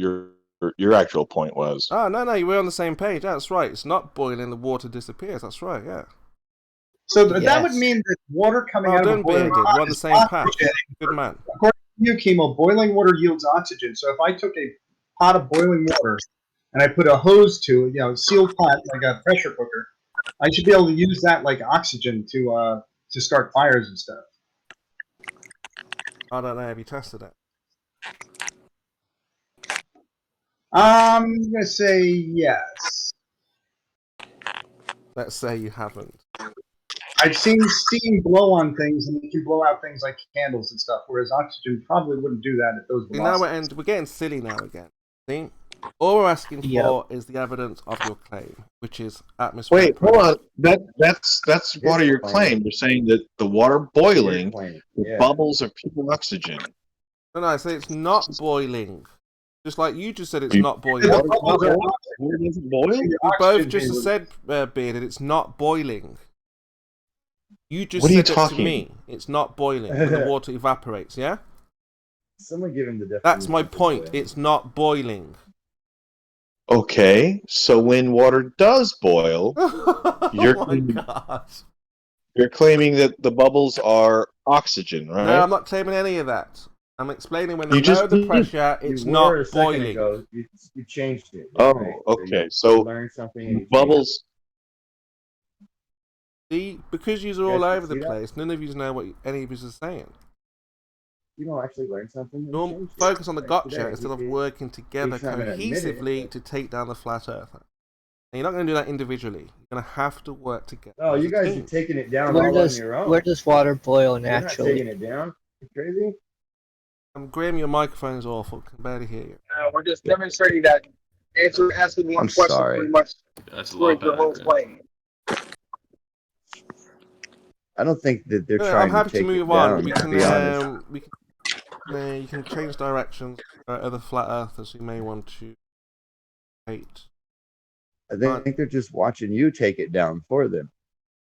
actual point was. Oh, no, you were on the same page. That's right. It's not boiling. The water disappears. That's right, yeah. So that would mean that water coming out of a boiling Bearded. pot We're on the is same path. oxygen. Good man. According to you, Chemo, boiling water yields oxygen. So if I took a pot of boiling water and I put a hose to, sealed pot like a pressure cooker, I should be able to use that like oxygen to start fires and stuff. I don't know. Have you tested it? I'm gonna say yes. Let's say you haven't. I've seen steam blow on things, and it can blow out things like candles and stuff, whereas oxygen probably wouldn't do that at those velocities. We're getting silly now again. See? All we're asking for is the evidence of your claim, which is atmospheric. Wait, hold on. That's one of your claims. You're saying that the water boiling, the bubbles are pure oxygen. No, I say it's not boiling. Just like you just said, it's not boiling. Where does it boil? You both just said, Bearded, it's not boiling. You just What are you said it talking? to me. It's not boiling when the water evaporates, yeah? Someone give him the definition. That's my point. It's not boiling. Okay, so when water does boil, you're claiming that the bubbles are oxygen, right? No, I'm not claiming any of that. I'm explaining when there's the pressure, it's not boiling. You changed it. Oh, right? okay. So learn something. Bubbles. See, because you're all over the place, none of you know what any of you are saying. You don't actually learn something. Focus on the gotcha today. instead of working together cohesively to take down the flat earther. And you're not going to do that individually. You're going to have to work together. Oh, you guys are taking it down Where all does on your own. where does water boil You're not naturally? taking it down. You crazy? Graham, your microphone is awful. I can barely hear you. We're just demonstrating that asking one question pretty much destroys the whole claim. I don't think that they're No, trying I'm happy to take to move it on. down, We to can, be honest. you can change directions for other flat earthers who may want to hate. I think they're just watching you take it down for them.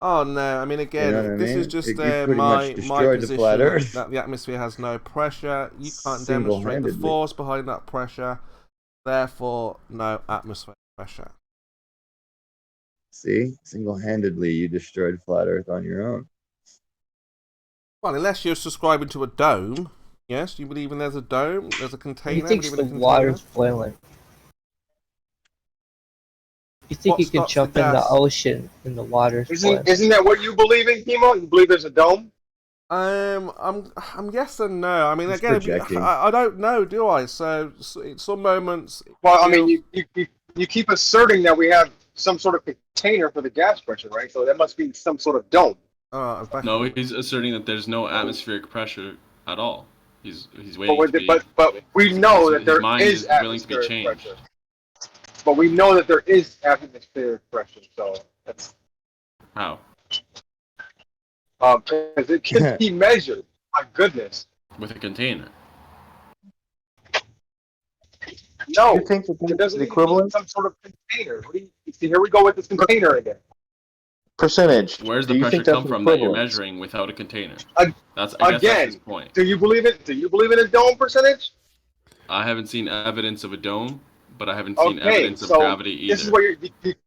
Oh no! I mean, again, You know what I this is mean? just You pretty much my destroyed the position flat Earth. that the atmosphere has no pressure. You can't demonstrate the Single-handedly. force behind that pressure. Therefore, no atmospheric pressure. See, single-handedly, you destroyed flat Earth on your own. Well, unless you're subscribing to a dome. Yes, you believe in there's a dome, there's a container. He thinks believe in the a water's boiling. You think What you can stops jump the in the gas? ocean and the water's boiling? Isn't that what you believe in, Kimo? You believe there's a dome? I'm yes and no. I mean, He's again, projecting. I don't know, do I? So in some moments. Well, I mean, you keep asserting that we have some sort of container for the gas pressure, right? So that must be some sort of dome. No, he's asserting that there's no atmospheric pressure at all. He's waiting. But we know that there mind is willing to be atmospheric changed. pressure. But we know that there is atmospheric pressure, so that's How? because it can be measured. My goodness. With a container. No, You think that it that's doesn't the need to be equivalent some sort of container. What do you see? Here we go with this container again. percentage? Where's Do the you pressure think that's come from that you're equivalent? measuring without a container? I guess that's Again, his point. do you believe it? Do you believe in a dome percentage? I haven't seen evidence of a dome, but I haven't seen Okay, evidence of so gravity either. this is where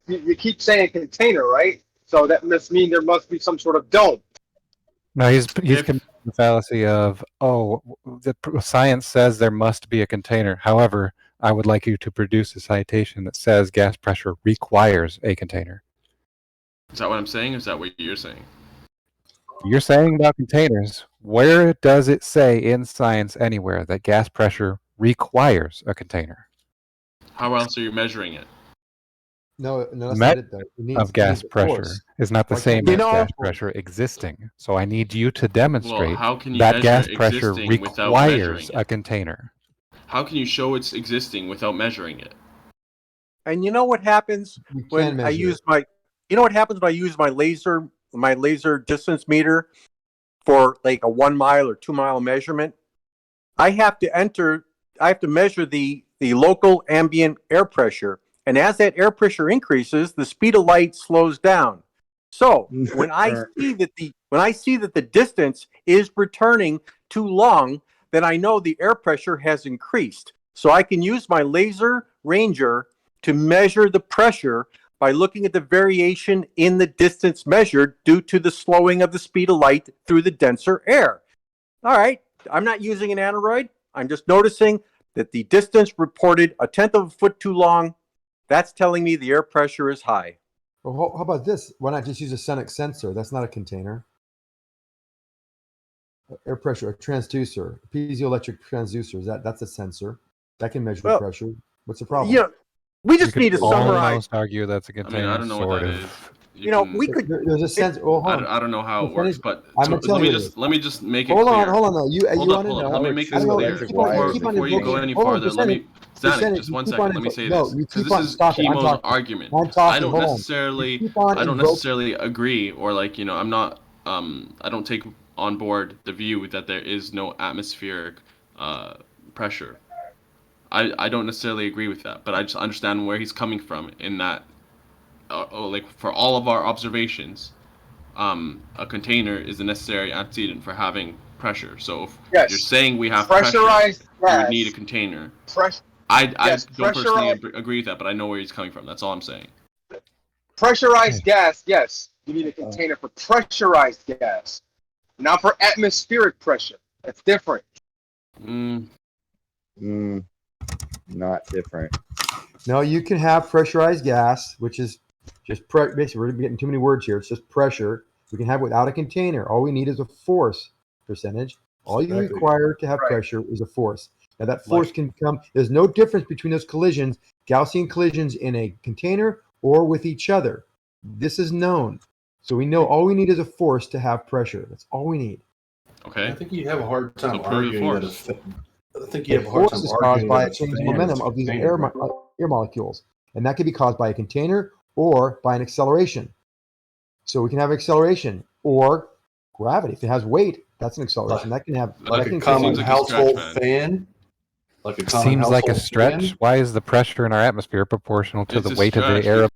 you keep saying container, right? So that must mean there must be some sort of dome. No, he's committing the fallacy of, science says there must be a container. However, I would like you to produce a citation that says gas pressure requires a container. Is that what I'm saying, or is that what you're saying? You're saying about containers. Where does it say in science anywhere that gas pressure requires a container? How else are you measuring it? No, that's Met not it though. It needs, of gas it needs pressure force. is not the Why same can't as you- gas pressure existing. So I need you to demonstrate how can you that measure gas pressure existing without requires measuring a container. How can you show it's existing without measuring it? And you know what happens when I use my laser distance meter for like a 1 mile or 2 mile measurement? I have to measure the local ambient air pressure. And as that air pressure increases, the speed of light slows down. So when I see that the distance is returning too long, then I know the air pressure has increased. So I can use my laser ranger to measure the pressure by looking at the variation in the distance measured due to the slowing of the speed of light through the denser air. All right, I'm not using an aneroid. I'm just noticing that the distance reported 1/10 of a foot too long. That's telling me the air pressure is high. Well, how about this? Why not just use a sonic sensor? That's not a container. Air pressure, a transducer, a piezoelectric transducer. That's a sensor that can measure pressure. What's the problem? Yeah, we just You need to could summarize. almost argue that's a container. I don't know sort what that of. is. You know, we could. There's a sense. Well, hold on. I don't know how it works, but I'm gonna tell let me you just let me just make it hold clear. on, hold on. No, you hold want to up. know? Let me make I this don't know, clear you keep on before you go any hold on, farther. Let me, Percentage, just one you keep second. on Let me say no, this you because keep this on- is stop it, I'm Chemo's talking. argument. I'm talking, I don't hold on. necessarily You keep on I don't invoke- necessarily agree or like I'm not I don't take on board the view that there is no atmospheric pressure. I don't necessarily agree with that, but I just understand where he's coming from in that like for all of our observations, a container is a necessary antecedent for having pressure. So if Yes. you're saying we have Pressurized pressure, you would gas. need a container. Yes, I don't personally pressurized- agree with that, but I know where he's coming from. That's all I'm saying. Pressurized gas, yes. You need a container for pressurized gas, not for atmospheric pressure. That's different. Not different. No, you can have pressurized gas, which is just basically we're getting too many words here. It's just pressure. We can have it without a container. All we need is a force percentage. All you Exactly. require to have pressure is a force. Now that force can come. There's no difference between those collisions, Gaussian collisions in a container or with each other. This is known. So we know all we need is a force to have pressure. That's all we need. Okay. I think you have a hard time So prove the arguing that. force. I think you have a hard time Force is arguing caused by that a change in fan momentum is of these container. air molecules, and that can be caused by a container or by an acceleration. So we can have acceleration or gravity. If it has weight, that's an acceleration. That can have Like that a can common change- household fan. Like a common Seems like a household stretch. fan. Why is the pressure in our atmosphere proportional to It's the a weight of the stretch air